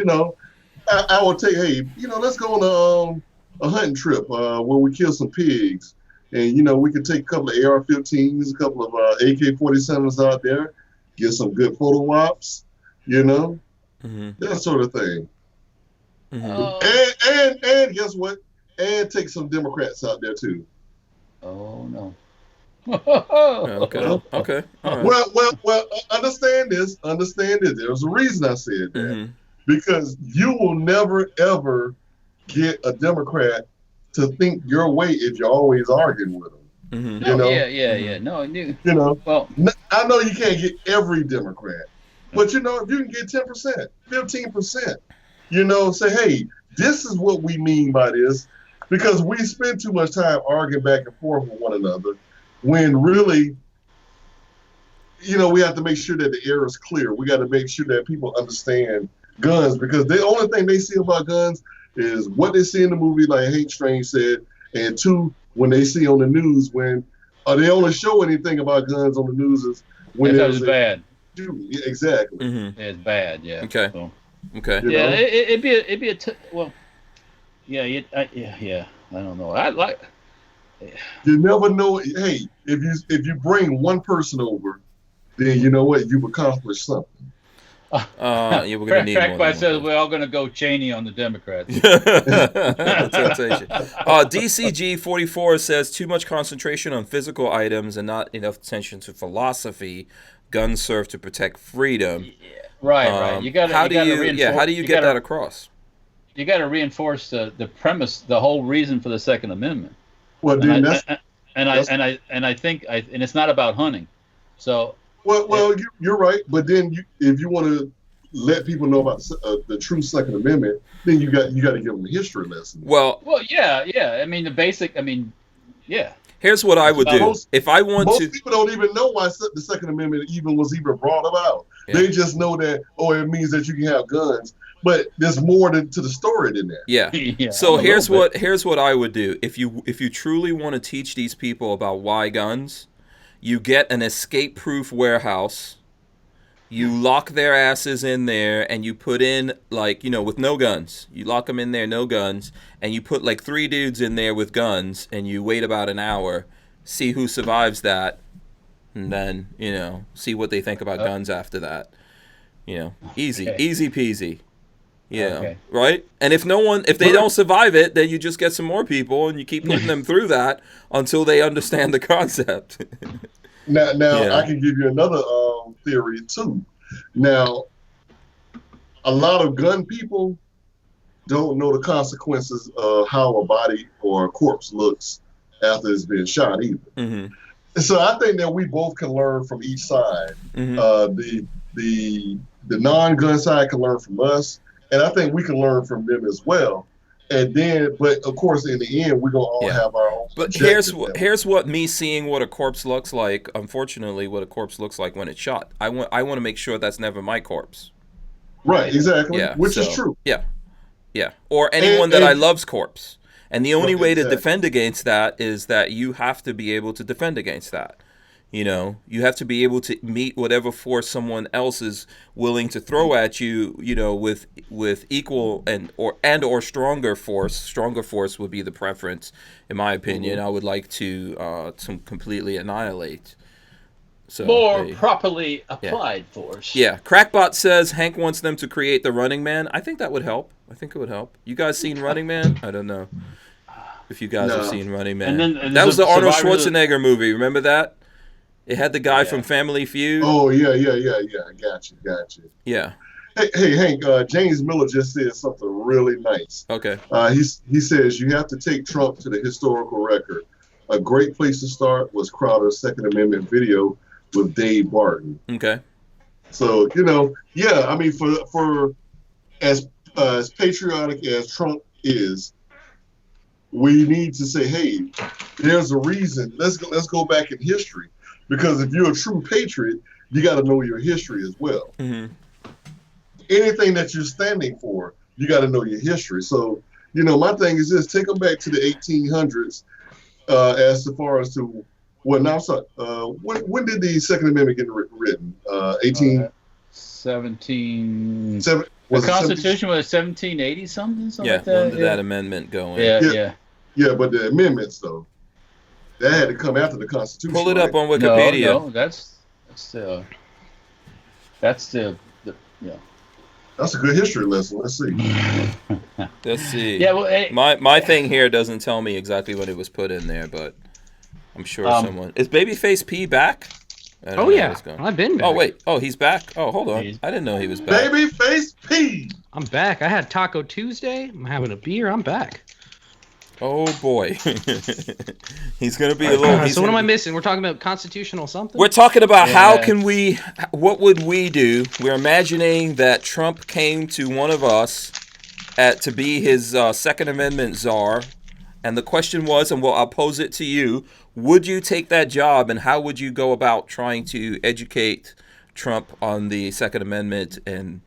I would take, hey, let's go on a hunting trip where we kill some pigs. And, we could take a couple of AR-15s, a couple of AK-47s out there, get some good photo ops, that sort of thing. Mm-hmm. And guess what? And take some Democrats out there, too. Oh, no. Okay. All right. Well, understand this. There's a reason I said that. Mm-hmm. Because you will never, ever get a Democrat to think your way if you're always arguing with them. Mm-hmm. Yeah. No, well, I know you can't get every Democrat, but if you can get 10%, 15%, say, hey, this is what we mean by this, because we spend too much time arguing back and forth with one another, when really, we have to make sure that the air is clear. We got to make sure that people understand guns, because the only thing they see about guns is what they see in the movie, like Hate Strange said, and two, when they see on the news, when they only show anything about guns on the news is when it's bad. Yeah, exactly. Mm-hmm. It's bad. Yeah. Okay. So, okay. Yeah, it'd be a well. Yeah. I don't know. I like. You never know. Hey, if you bring one person over, then you know what, you've accomplished something. We're gonna need Trackbite says we're all gonna go Cheney on the Democrats. Temptation. DCG 44 says too much concentration on physical items and not enough attention to philosophy. Guns serve to protect freedom. Yeah. Right. You got to. How do you get that across? You got to reinforce the premise, the whole reason for the Second Amendment. Well, dude, I think it's not about hunting. So. Well, you're right, but then if you want to let people know about the true Second Amendment, then you got to give them a history lesson. Well, yeah. I mean, the basic. I mean, yeah. Here's what I would do. If I want most people don't even know why the Second Amendment was even brought about. Yeah. They just know that it means that you can have guns, but there's more to the story than that. Yeah. So here's what I would do. If you truly want to teach these people about why guns, you get an escape-proof warehouse. You lock their asses in there, and you put in, like, with no guns. You lock them in there, no guns, and you put, like, 3 dudes in there with guns, and you wait about an hour, see who survives that, and then, see what they think about guns after that. Easy peasy. Right? And if they don't survive it, then you just get some more people, and you keep putting them through that until they understand the concept. Now I can give you another theory too. Now, a lot of gun people don't know the consequences of how a body or a corpse looks after it's been shot either. Mm-hmm. So I think that we both can learn from each side. Mm-hmm. The non-gun side can learn from us, and I think we can learn from them as well. And then, but of course, in the end, we're gonna all have our own. But here's what me seeing what a corpse looks like. Unfortunately, what a corpse looks like when it's shot. I want to make sure that's never my corpse. Right. Exactly. Yeah. Which is true. Yeah. Yeah. Or anyone that I love's corpse. And the only way to defend against that is that you have to be able to defend against that. You have to be able to meet whatever force someone else is willing to throw at you, with equal or stronger force. Stronger force would be the preference, in my opinion. I would like to completely annihilate. So more properly applied force. Yeah. Crackbot says Hank wants them to create the Running Man. I think that would help. I think it would help. You guys seen Running Man? I don't know if you guys have seen Running Man. And then that was the Arnold Schwarzenegger movie. Remember that? It had the guy from Family Feud. Oh, yeah. Got you. Yeah. Hey, Hank, James Miller just said something really nice. Okay. He says, you have to take Trump to the historical record. A great place to start was Crowder's Second Amendment video with Dave Barton. Okay. So, I mean, for as patriotic as Trump is, we need to say, hey, there's a reason. Let's go back in history. Because if you're a true patriot, you got to know your history as well. Mm-hmm. Anything that you're standing for, you got to know your history. So, my thing is this: take them back to the 1800s, as far as to when did the Second Amendment get written? 17. The Constitution was 1780 something like that. When did that amendment go in? Yeah, but the amendments though. That had to come after the Constitution. Pull it up on Wikipedia. No, that's the That's a good history lesson. Let's see. Let's see. Yeah, well, my thing here doesn't tell me exactly what it was put in there, but I'm sure someone is Babyface P back. Oh yeah, I've been back. Oh wait, he's back. Oh hold on, I didn't know he was back. Babyface P. I'm back. I had Taco Tuesday. I'm having a beer. I'm back. Oh boy, he's gonna be a little. So what am I missing? We're talking about constitutional something. We're talking about what would we do? We're imagining that Trump came to one of us to be his Second Amendment czar, and the question was, and I'll pose it to you: would you take that job, and how would you go about trying to educate Trump on the Second Amendment and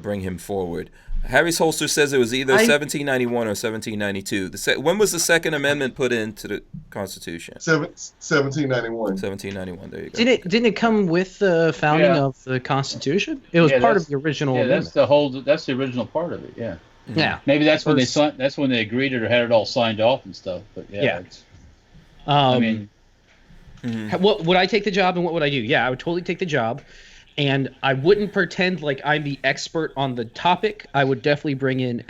bring him forward? Harry's Holster says it was either 1791 or 1792. When was the Second Amendment put into the Constitution? 1791. 1791. There you go. Didn't it come with the founding of the Constitution? It was part of the original. Yeah, amendment. That's the original part of it. Yeah. Mm-hmm. Yeah. Maybe that's when they signed. That's when they agreed or had it all signed off and stuff. But yeah. I mean, what would I take the job and what would I do? Yeah, I would totally take the job. And I wouldn't pretend like I'm the expert on the topic. I would definitely bring in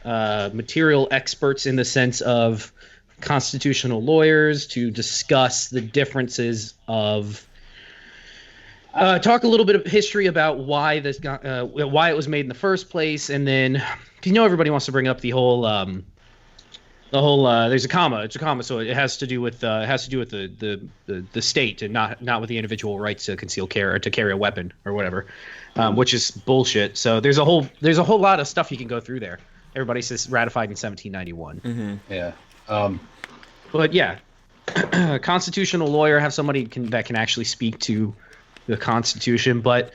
material experts in the sense of constitutional lawyers to discuss the differences of talk a little bit of history about why it was made in the first place, and then everybody wants to bring up the whole there's a comma. It's a comma, so it has to do with the state and not with the individual rights to conceal carry or to carry a weapon or whatever, which is bullshit. So there's a whole lot of stuff you can go through there. Everybody says ratified in 1791. Mm-hmm. Yeah. But yeah, constitutional lawyer, have somebody that can actually speak to the Constitution, but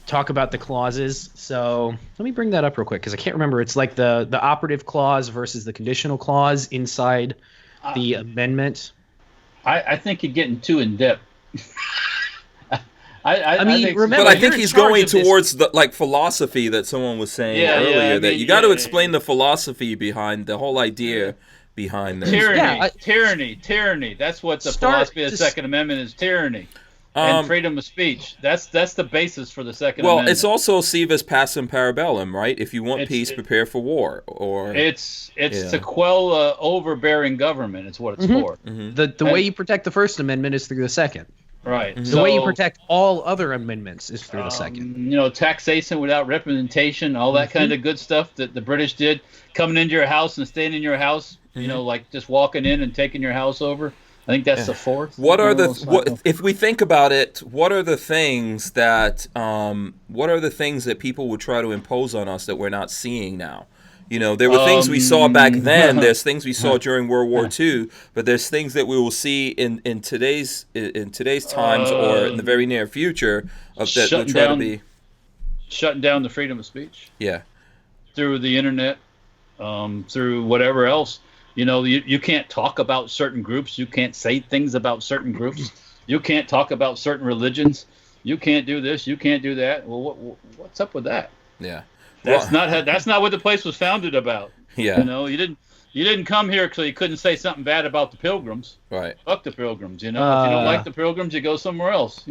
talk about the clauses. So let me bring that up real quick because I can't remember. It's like the operative clause versus the conditional clause inside the amendment. I think you're getting too in depth. I mean, think, remember, but I you're think in he's charge going of this- towards the like philosophy that someone was saying earlier. That you got to explain the philosophy behind the whole idea behind this. Tyranny. That's what the philosophy of the Second Amendment is. Tyranny. And freedom of speech. That's the basis for the Second Amendment. Well, it's also see as passum parabellum, right? If you want peace, prepare for war. Or it's to quell overbearing government. It's what it's for. The way you protect the First Amendment is through the Second. Right. The way you protect all other amendments is through the Second. Taxation without representation, all that kind of good stuff that the British did, coming into your house and staying in your house. Like just walking in and taking your house over. I think that's the Fourth. If we think about it, what are the things that people would try to impose on us that we're not seeing now? There were things we saw back then. There's things we saw during World War II, but there's things that we will see in today's times or in the very near future that will try to be shutting down the freedom of speech. Yeah, through the internet, through whatever else. You can't talk about certain groups. You can't say things about certain groups. You can't talk about certain religions. You can't do this. You can't do that. Well, what's up with that? Yeah, that's not what the place was founded about. Yeah, you didn't come here so you couldn't say something bad about the Pilgrims. Right. Fuck the Pilgrims. If you don't like the Pilgrims, you go somewhere else.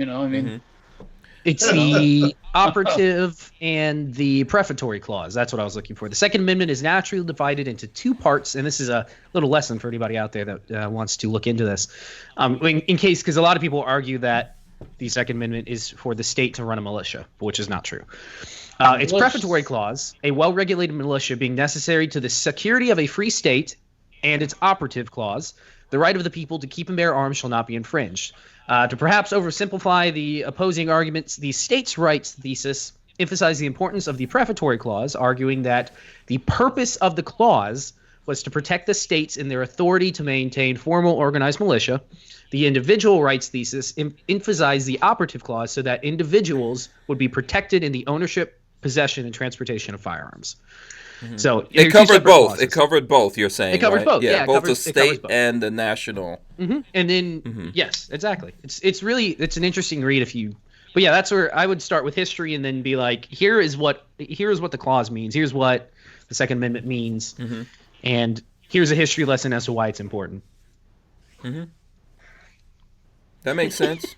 It's the operative and the prefatory clause. That's what I was looking for. The Second Amendment is naturally divided into two parts, and this is a little lesson for anybody out there that wants to look into this. In case, because a lot of people argue that the Second Amendment is for the state to run a militia, which is not true. Its prefatory clause, a well-regulated militia being necessary to the security of a free state, and its operative clause, the right of the people to keep and bear arms shall not be infringed. To perhaps oversimplify the opposing arguments, the states' rights thesis emphasized the importance of the prefatory clause, arguing that the purpose of the clause was to protect the states in their authority to maintain formal organized militia. The individual rights thesis emphasized the operative clause so that individuals would be protected in the ownership, possession, and transportation of firearms. So it covered both. It covered both. You're saying it covers both. Yeah, both the state both. And the national. And then yes, exactly. It's an interesting read But yeah, that's where I would start with history and then be like, here is what the clause means. Here's what the Second Amendment means, and here's a history lesson as to why it's important. That makes sense.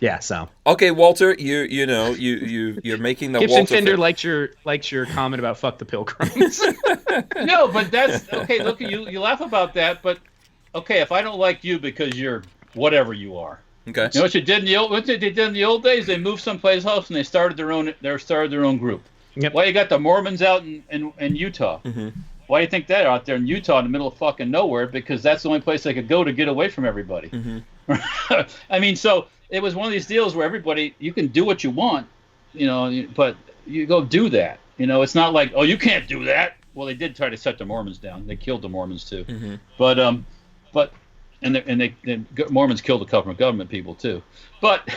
Yeah. So okay, Walter, you're making the Gibson Walter Fender likes your comment about fuck the Pilgrims. No, but that's okay. Look, you laugh about that, but okay, if I don't like you because you're whatever you are. Okay. You know what they did in the old days? They moved someplace else and they started their own group. Yep. Why you got the Mormons out in Utah? Why do you think they're out there in Utah in the middle of fucking nowhere? Because that's the only place they could go to get away from everybody. I mean, so it was one of these deals where everybody, you can do what you want, but you go do that. It's not like, oh, you can't do that. Well, they did try to set the Mormons down. They killed the Mormons too. But the Mormons killed a couple of government people too. But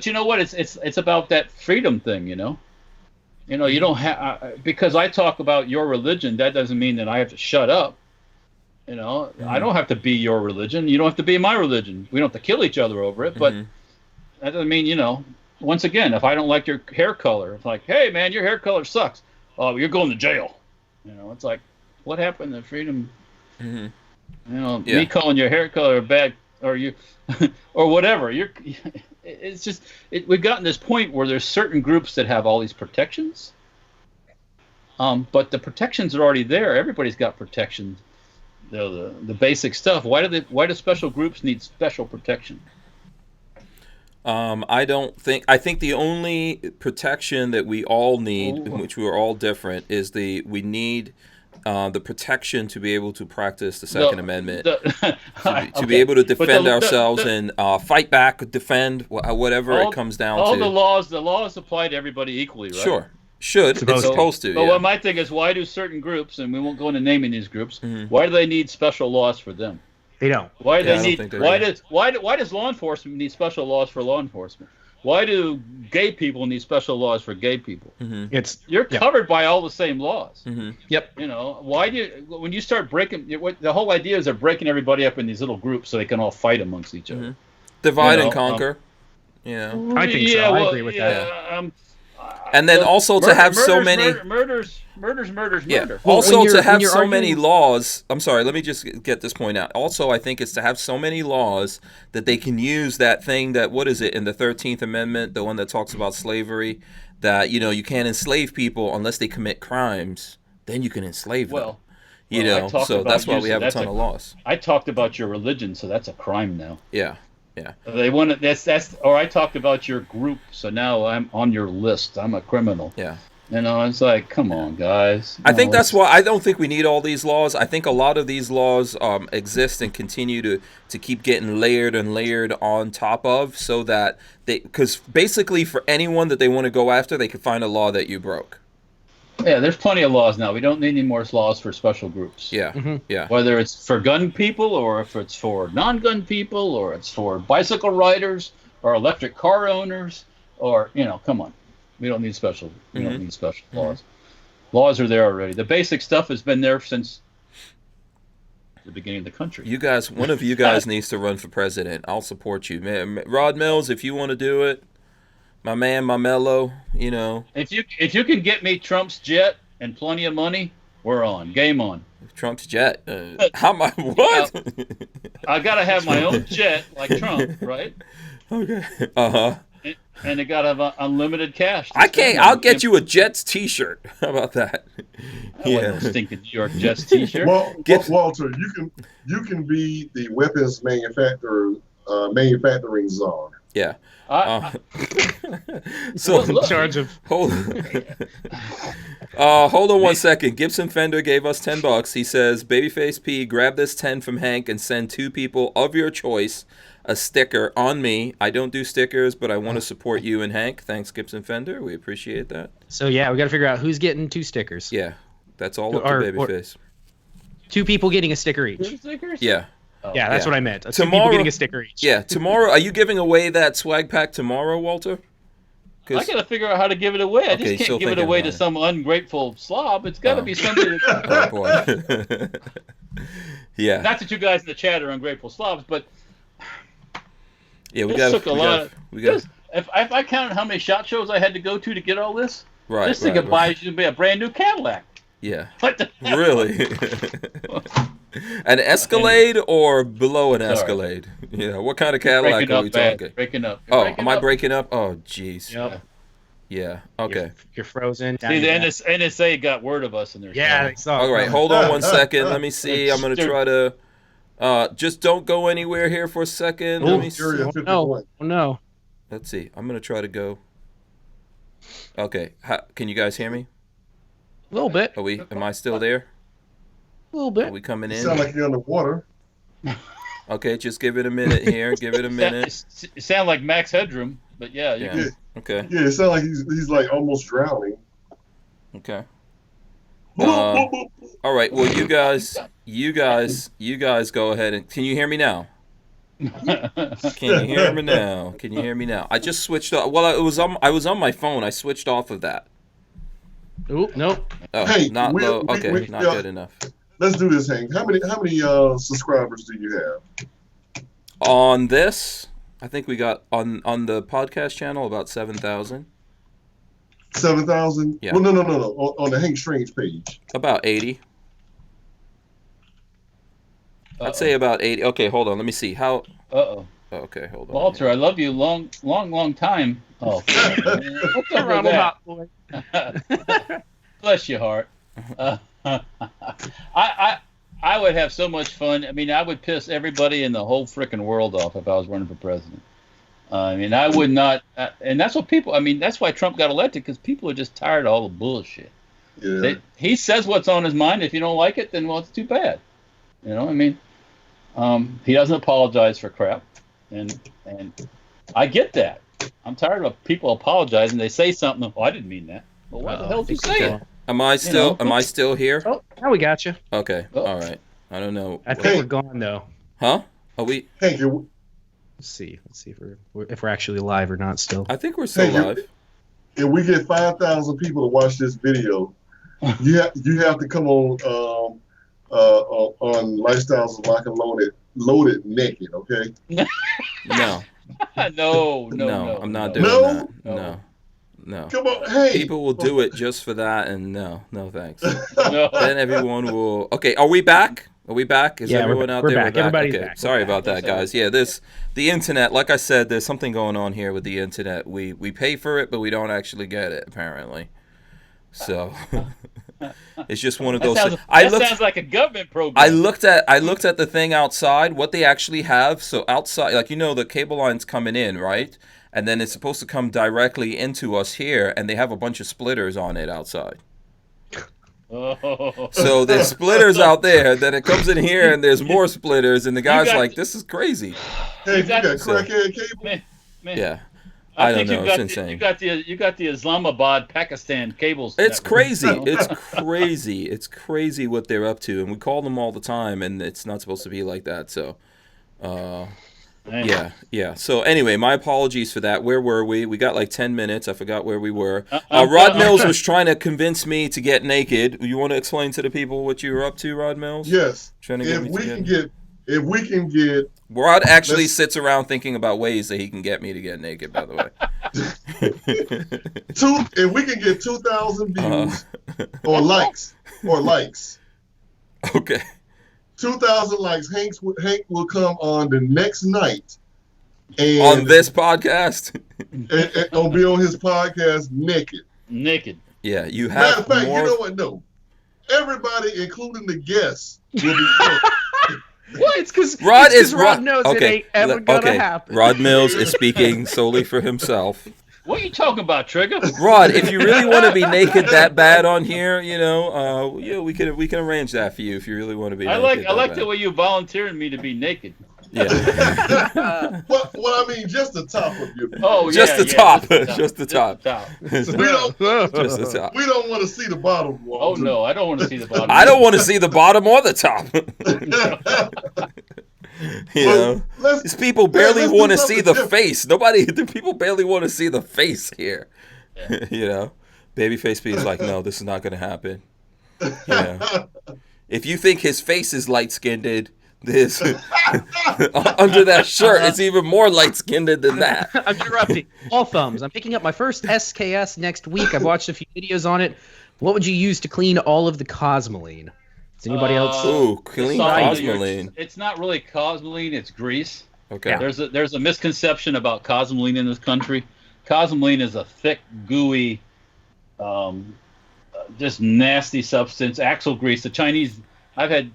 you know what? It's about that freedom thing. You don't have because I talk about your religion. That doesn't mean that I have to shut up. I don't have to be your religion. You don't have to be my religion. We don't have to kill each other over it. But that doesn't mean, once again, if I don't like your hair color, it's like, hey, man, your hair color sucks. Oh, you're going to jail. It's like, what happened to freedom? Me calling your hair color bad or you or whatever. It's just we've gotten this point where there's certain groups that have all these protections. But the protections are already there. Everybody's got protections. The basic stuff. Why do special groups need special protection? I think the only protection that we all need, in which we are all different, is we need the protection to be able to practice the Second Amendment, to be able to defend ourselves and fight back, defend whatever it comes down to. All the laws apply to everybody equally, right? Sure. It's supposed to. But what my thing is, why do certain groups, and we won't go into naming these groups, why do they need special laws for them? They don't. Why does law enforcement need special laws for law enforcement? Why do gay people need special laws for gay people? You're covered by all the same laws. Yep. Why when you start breaking, the whole idea is they're breaking everybody up in these little groups so they can all fight amongst each other. Divide and conquer. You know. I think so. I agree with that. And then also to have so many murders. Yeah. Well, Also to have so arguing... many laws. I'm sorry. Let me just get this point out. Also, I think it's to have so many laws that they can use that thing that what is it in the 13th Amendment, the one that talks about slavery, that you can't enslave people unless they commit crimes. Then you can enslave them. So that's why we have a ton of laws. I talked about your religion, so that's a crime now. Yeah. They want that's or I talked about your group, so now I'm on your list. I'm a criminal. Yeah. It's like, come on, guys. I think that's why I don't think we need all these laws. I think a lot of these laws exist and continue to keep getting layered and layered on top of, so that because basically for anyone that they want to go after, they can find a law that you broke. Yeah, there's plenty of laws now. We don't need any more laws for special groups. Yeah, yeah. Whether it's for gun people, or if it's for non-gun people, or it's for bicycle riders, or electric car owners, or come on, we don't need special. We don't need special laws. Laws are there already. The basic stuff has been there since the beginning of the country. You guys, one of you guys needs to run for president. I'll support you, man. Rod Mills, if you want to do it. My man, my mellow, If you can get me Trump's jet and plenty of money, we're on. Game on. Trump's jet? How am I? What? I gotta have my own jet like Trump, right? Okay. Uh-huh. And it gotta have unlimited cash. I'll get you a Jets T-shirt. How about that? No stinking New York Jets T-shirt. Walter, you can be the weapons manufacturing czar. Yeah. So in charge of hold on 1 second. Gibson Fender gave us $10. He says, Babyface P, grab this 10 from Hank and send 2 people of your choice a sticker on me. I don't do stickers, but I want to support you and Hank. Thanks, Gibson Fender. We appreciate that. So we got to figure out who's getting 2 stickers. Yeah, that's all up to Babyface. 2 people getting a sticker each. 2 stickers? Yeah. Yeah, that's what I meant. Tomorrow, 2 people getting a sticker each. Yeah, tomorrow. Are you giving away that swag pack tomorrow, Walter? I gotta figure out how to give it away. I just can't give it away to some ungrateful slob. It's got to be something. Oh boy. Yeah. Not that you guys in the chat are ungrateful slobs, but yeah, we got a lot. If I counted how many SHOT Shows I had to go to get all this, right? This thing could buy you a brand new Cadillac. Yeah. Really? An Escalade or below an Escalade? Yeah. What kind of Cadillac are we talking? Breaking up. Am I breaking up? Oh, jeez. Yep. Yeah. Okay. You're frozen. See, the NSA got word of us in their. Yeah, they saw. All right, hold on 1 second. Let me see. I'm gonna try to. Just don't go anywhere here for a second. Let me see. Oh no. Let's see. I'm gonna try to go. Okay. Can you guys hear me? A little bit. Am I still there? A little bit. Are we coming in? You sound like you're underwater. Okay, just give it a minute here. Give it a minute. It sound like Max Headroom, but yeah. Okay. Yeah, it sounds like he's like almost drowning. Okay. All right. Well, you guys go ahead and can you hear me now? Can you hear me now? I just switched off. Well, I was on my phone. I switched off of that. Oh, nope. Oh, hey, not low. Okay, not good enough. Let's do this, Hank. How many subscribers do you have? On this, I think we got on the podcast channel about 7,000. 7,000? Yeah. Well, no. On the Hank Strange page. About 80. I'd say about 80. Okay, hold on. Let me see. How? Okay, hold on. Walter, I love you long time. Oh, what's up with that? Boy. Bless your heart. I would have so much fun. I mean, I would piss everybody in the whole frickin' world off if I was running for president. I mean, I would not, and that's what people. I mean, that's why Trump got elected, because people are just tired of all the bullshit. Yeah. He says what's on his mind. If you don't like it, then well, it's too bad. I mean, he doesn't apologize for crap, and I get that. I'm tired of people apologizing. They say something. Oh, I didn't mean that. Well, why the hell did you say it? Am I still here? Oh, now we got you. Okay. All right. I don't know. I think we're gone though. Huh? Are we? Hank, Let's see if we're actually live or not still. I think we're still live. If we get 5,000 people to watch this video, you have to come on Lifestyles of Lock and Loaded naked, okay? No. No, I'm not doing No? that. No. Come on, hey. People will do it just for that, and no thanks. No. Then everyone will. Okay, are we back? Are we back? Is everyone out we're there? back. Everybody's okay. back. Sorry about that, guys. Yeah, the internet. Like I said, there's something going on here with the internet. We pay for it, but we don't actually get it apparently. So it's just one of those. Sounds like a government program. I looked at the thing outside. What they actually have. So outside, like the cable line's coming in, right? And then it's supposed to come directly into us here, and they have a bunch of splitters on it outside. Oh. So there's splitters out there, then it comes in here, and there's more splitters, and the guy's like, "This is crazy." Hey, you got crackhead cable? Man. Yeah, I don't know. It's insane. You got the Islamabad, Pakistan cables. It's crazy. It's crazy. It's crazy what they're up to, and we call them all the time, and it's not supposed to be like that. So, yeah. So anyway, my apologies for that. Where were we? We got like 10 minutes. I forgot where we were. Rod Mills was trying to convince me to get naked. You want to explain to the people what you were up to, Rod Mills? Yes. If we can get. Rod actually sits around thinking about ways that he can get me to get naked. By the way. If we can get 2,000 views or likes. Okay. 2,000 likes. Hank will come on the next night. And on this podcast? and be on his podcast naked. Yeah, you have Matter of fact, more... you know what? No. Everybody, including the guests, will be What? It's because Rod knows it ain't ever gonna happen. Rod Mills is speaking solely for himself. What are you talking about, Trigger? Rod, if you really want to be naked that bad on here, we can arrange that for you if you really want to be. I like the way you volunteering me to be naked. Yeah. well, I mean, just the top of your. Oh, yeah. Just the top. Just the top. Just the top. We don't want to see the bottom. Oh no, I don't want to see the bottom. I don't want to see the bottom or the top. These people barely want to see the face. People barely want to see the face here. Yeah. Babyface P is like, no, this is not going to happen. If you think his face is light-skinned, this under that shirt, it's even more light-skinned than that. I'm interrupting. All thumbs. I'm picking up my first SKS next week. I've watched a few videos on it. What would you use to clean all of the cosmoline? Does anybody else? Ooh, clean cosmoline. It's not really cosmoline, it's grease. Okay. Yeah. There's a misconception about cosmoline in this country. Cosmoline is a thick, gooey, just nasty substance. Axle grease. The Chinese, I've had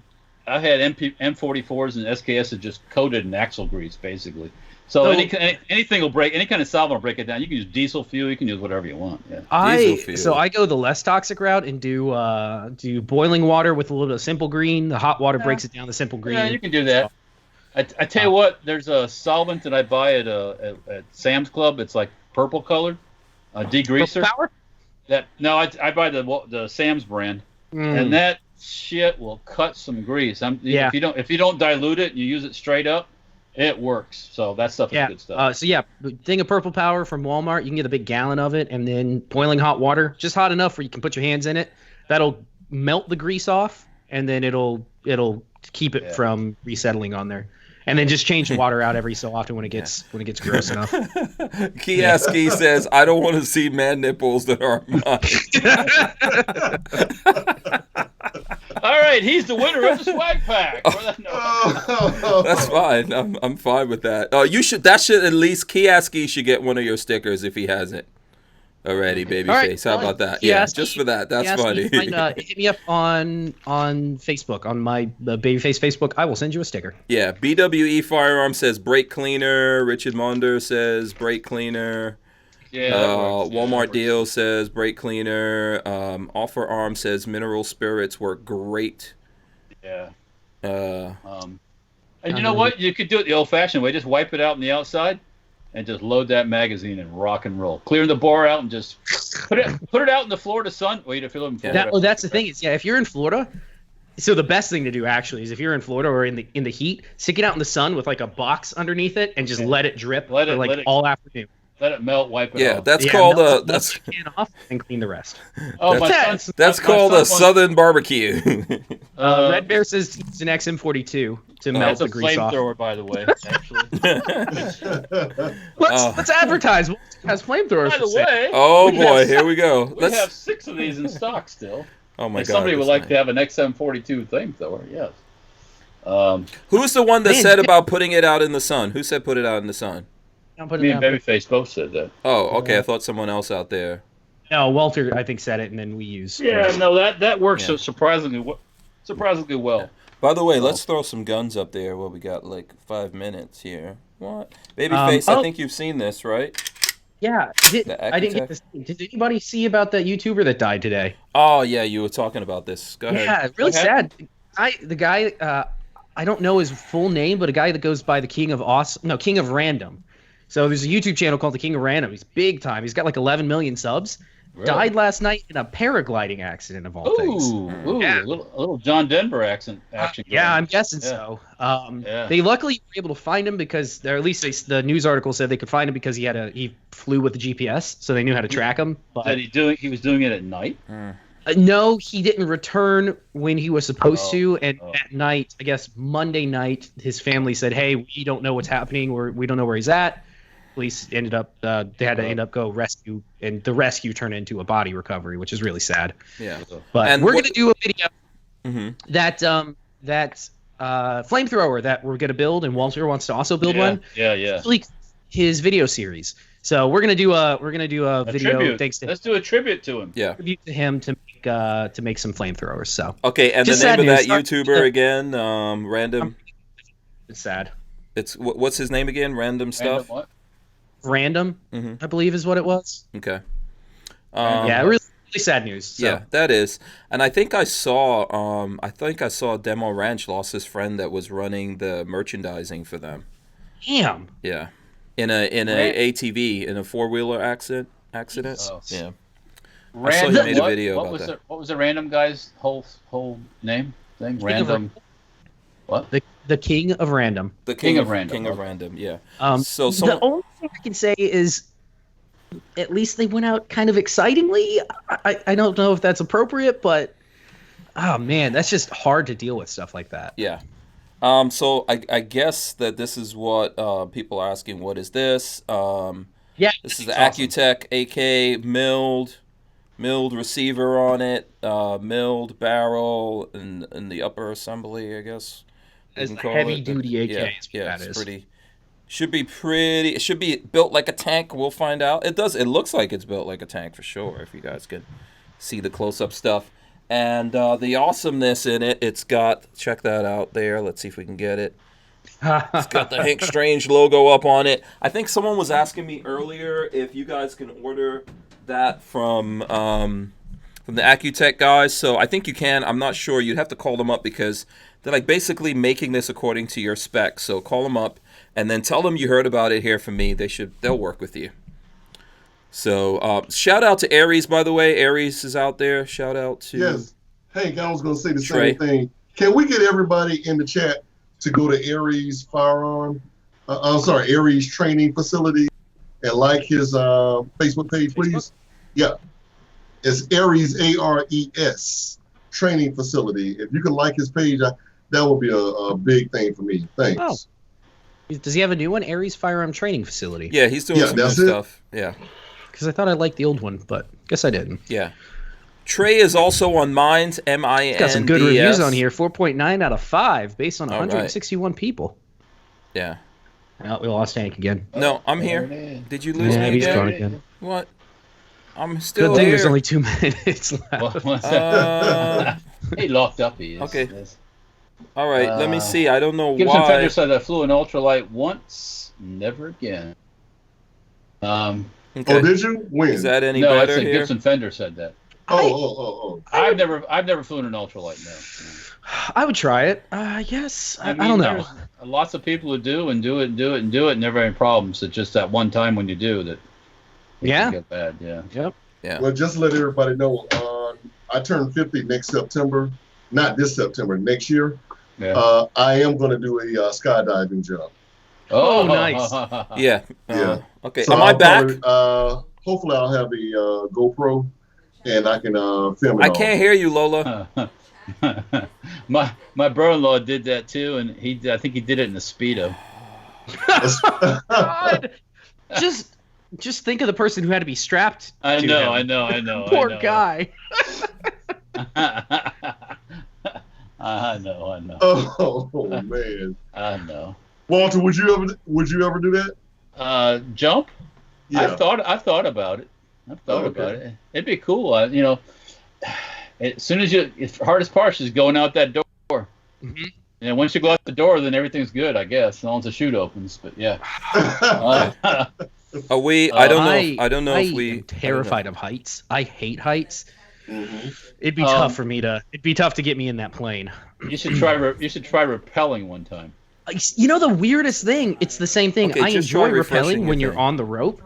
M44s and SKS that just coated in axle grease, basically. So anything will break. Any kind of solvent will break it down. You can use diesel fuel. You can use whatever you want. Yeah. I go the less toxic route and do boiling water with a little bit of simple green. The hot water breaks it down. The simple green. Yeah, you can do that. I tell you what. There's a solvent that I buy at Sam's Club. It's like purple colored, degreaser. Power? I buy the Sam's brand, and that shit will cut some grease. If you don't dilute it, and you use it straight up. It works. So that stuff is good stuff. Thing of Purple Power from Walmart. You can get a big gallon of it, and then boiling hot water, just hot enough where you can put your hands in it. That'll melt the grease off, and then it'll keep it from resettling on there. And then just change the water out every so often when it gets gross enough. Kioski says, "I don't want to see man nipples that aren't mine." All right, he's the winner of the swag pack. That's fine. I'm fine with that. Oh, that should at least Kioski should get one of your stickers if he hasn't already, babyface. Right, how about that? Yeah, just for that. That's funny. Hit me up on Facebook, on my babyface Facebook. I will send you a sticker. Yeah, BWE Firearm says brake cleaner. Richard Monder says brake cleaner. Yeah. Walmart Deal says brake cleaner. Walther Arms says mineral spirits work great. Yeah. And you know what? You could do it the old-fashioned way. Just wipe it out on the outside, and just load that magazine and rock and roll. Clear the bore out and just put it out in the Florida sun. Wait, if you live in Florida. That's the thing is, if you're in Florida, so the best thing to do actually is if you're in Florida or in the heat, stick it out in the sun with like a box underneath it and just let it drip all afternoon. Let it melt, wipe it Yeah, off. that's called melt that's the can off and clean the rest. Oh, that's called a southern barbecue. Red Bear says he's an XM42 to melt the grease off. That's a flamethrower, by the way. Actually, let's advertise. What has flamethrowers? by the way. Oh boy, here we go. We have 6 of these in stock still. Oh my If god! somebody would this like thing. to have an XM42 flamethrower, yes. Who's the one that Man, said about putting it out in the sun? Who said put it out in the sun? Me and Babyface both said that. Oh, okay. I thought someone else out there. No, Walter, I think, said it, and then we use. Yeah, no, that works Yeah. surprisingly well. By the way, let's throw some guns up there. Well, we got like 5 minutes here. What? Babyface, I think you've seen this, right? Yeah, I didn't get this. Did anybody see about that YouTuber that died today? Oh yeah, you were talking about this. Go ahead. Yeah, really sad. The guy, I don't know his full name, but a guy that goes by the King of Random. So there's a YouTube channel called the King of Random. He's big time. He's got like 11 million subs. Really? Died last night in a paragliding accident of all things. Ooh, yeah. a little John Denver action. Yeah, I'm guessing so. They luckily were able to find him because, or at least the news article said they could find him because he flew with the GPS, so they knew how to track him. But he was doing it at night? No, he didn't return when he was supposed to, and at night, I guess Monday night, his family said, "Hey, we don't know what's happening, or we don't know where he's at." Police ended up they had to end up go rescue, and the rescue turned into a body recovery, which is really sad. Yeah, but we're gonna do a video that flamethrower that we're gonna build, and Walter wants to also build one. Yeah. His video series. So we're gonna do a video. Tribute. Thanks to Let's do a tribute to him. Yeah, tribute to him to make some flamethrowers. So okay, and just the name of that news. YouTuber again, Random. It's sad. It's what's his name again? Random stuff. Random, I believe is what it was. Okay. Yeah, really sad news. So. Yeah, that is, and I think I saw Demo Ranch lost his friend that was running the merchandising for them. Damn. Yeah, in a ATV in a 4-wheeler accident. Oh. Yeah. Random, I saw you made a video about that. What was the random guy's whole name thing? Random. What? The King of Random. The King of Random. Yeah. So the only thing I can say is, at least they went out kind of excitingly. I don't know if that's appropriate, but oh man, that's just hard to deal with stuff like that. Yeah. So I guess that this is what people are asking. What is this? Yeah. This is the Accutech AK milled receiver on it, milled barrel in the upper assembly, I guess. As heavy duty AK. Yeah, it's pretty. It should be built like a tank. We'll find out. It does. It looks like it's built like a tank for sure. If you guys can see the close-up stuff and the awesomeness in it. It's got. Check that out there. Let's see if we can get it. It's got the Hank Strange logo up on it. I think someone was asking me earlier if you guys can order that from the Accutech guys. So I think you can. I'm not sure. You'd have to call them up because they're like basically making this according to your specs. So call them up and then tell them you heard about it here from me. They'll work with you. So shout out to Aries, by the way. Aries is out there. Shout out to Hank, I was going to say the Trey. same thing. Can we get everybody in the chat to go to Aries Aries Training Facility and like his Facebook page, please? Yeah. It's Aries, ARES Training Facility. If you can like his page, that would be a big thing for me. Thanks. Oh. Does he have a new one? Aries Firearm Training Facility. Yeah, he's doing some new stuff. Yeah. Because I thought I liked the old one, but guess I didn't. Yeah. Trey is also on Minds, MINDS. Got some good reviews on here. 4.9 out of 5 based on 161 people. Yeah. Oh, we lost Hank again. No, I'm here. Did you lose me he's again? gone again. What? I'm still Good thing here. there's only 2 minutes left. He locked up. He is. Okay. All right. Let me see. I don't know Gibson why. Fender said I flew an ultralight once, never again. Okay. Oh, did you? When? Is that any no, better I said here? Gibson Fender said that. Oh. I've never flown an ultralight. No. I would try it. Yes. I don't know. Lots of people who do and do it and do it and do it, and never have any problems. It's just that one time when you do that. It can get bad. Yeah. Yep. Yeah. Well, just let everybody know. I turn 50 next September. Not this September. Next year. Yeah. I am going to do a skydiving jump. Oh, nice. Yeah. Yeah. Okay. So Am I I'll back? hopefully, I'll have a GoPro, and I can film it. I can't hear you, Lola. my brother-in-law did that too, and I think he did it in a Speedo. God. Just think of the person who had to be strapped. I to know. Poor guy. I know. Oh man. I know. Walter, would you ever do that? Jump? Yeah. I've thought about it. It. It'd be cool. As soon as the hardest part is going out that door. Mm-hmm. And once you go out the door, then everything's good, I guess, as long as the chute opens. But yeah. Are we? I don't know if we. I'm terrified of heights. I hate heights. Mm-hmm. It'd be tough for me to. It'd be tough to get me in that plane. You should try rappelling one time. You know the weirdest thing? It's the same thing. Okay, I just enjoy try refreshing rappelling when your you're thing. on the rope.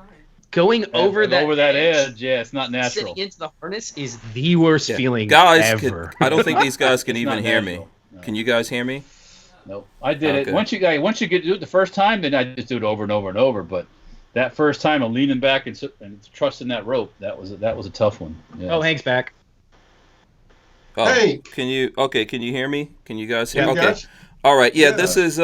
Going over that edge, yeah, it's not natural. Sitting into the harness is the worst feeling guys, ever. I don't think these guys can It's even not hear natural. me. No. Can you guys hear me? Nope. I did Okay. it. Once you get to do it the first time, then I just do it over and over and over. But that first time of leaning back and trusting that rope, that was a tough one. Yeah. Oh, Hank's back. Oh, Hank. Can you hear me? Can you guys hear Yeah, me? I Okay. got you. All right. Yeah, Yeah. this is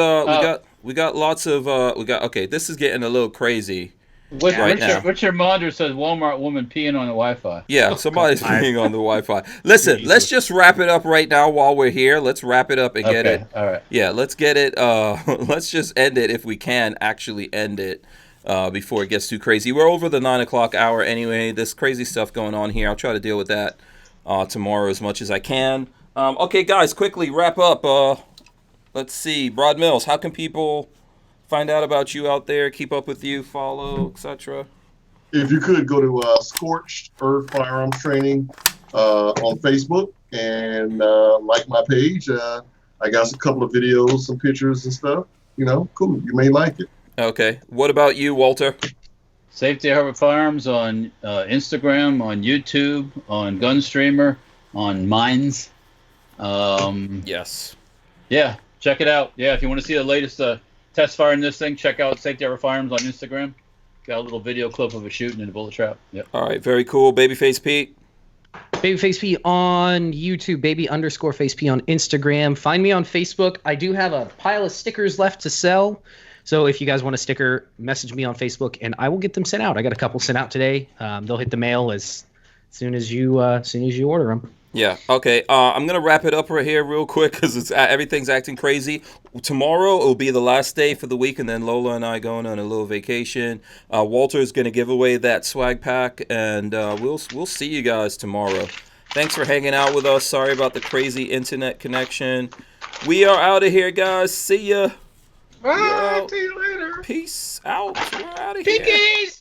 we got lots of okay, this is getting a little crazy. Richard Mondor says Walmart woman peeing on the Wi-Fi. Yeah, somebody's being on the Wi-Fi. Listen, let's just wrap it up right now while we're here. Let's wrap it up and get it. All right. Yeah, let's get it. Let's just end it if we can actually end it before it gets too crazy. We're over the 9 o'clock hour anyway. There's crazy stuff going on here. I'll try to deal with that tomorrow as much as I can. Okay, guys, quickly wrap up. Let's see, Broad Mills. How can people find out about you out there? Keep up with you, follow, etc. If you could go to Scorched Earth Firearms Training on Facebook and like my page. I got a couple of videos, some pictures and stuff. Cool. You may like it. Okay. What about you, Walter? Safety Harbor Firearms on Instagram, on YouTube, on Gunstreamer, on Mines. Yes. Yeah, check it out. Yeah, if you want to see the latest test firing this thing, check out Safety Harbor Firearms on Instagram. Got a little video clip of a shooting in a bullet trap. Yep. All right. Very cool. Babyface Pete. Babyface P on YouTube, baby_face P on Instagram. Find me on Facebook. I do have a pile of stickers left to sell. So if you guys want a sticker, message me on Facebook and I will get them sent out. I got a couple sent out today. They'll hit the mail as soon as you order them. Yeah. Okay. I'm gonna wrap it up right here real quick because it's everything's acting crazy. Tomorrow will be the last day for the week, and then Lola and I going on a little vacation. Walter's gonna give away that swag pack, and we'll see you guys tomorrow. Thanks for hanging out with us. Sorry about the crazy internet connection. We are out of here, guys. See ya. Bye. See you later. Peace out. We're out of here. Pinkies!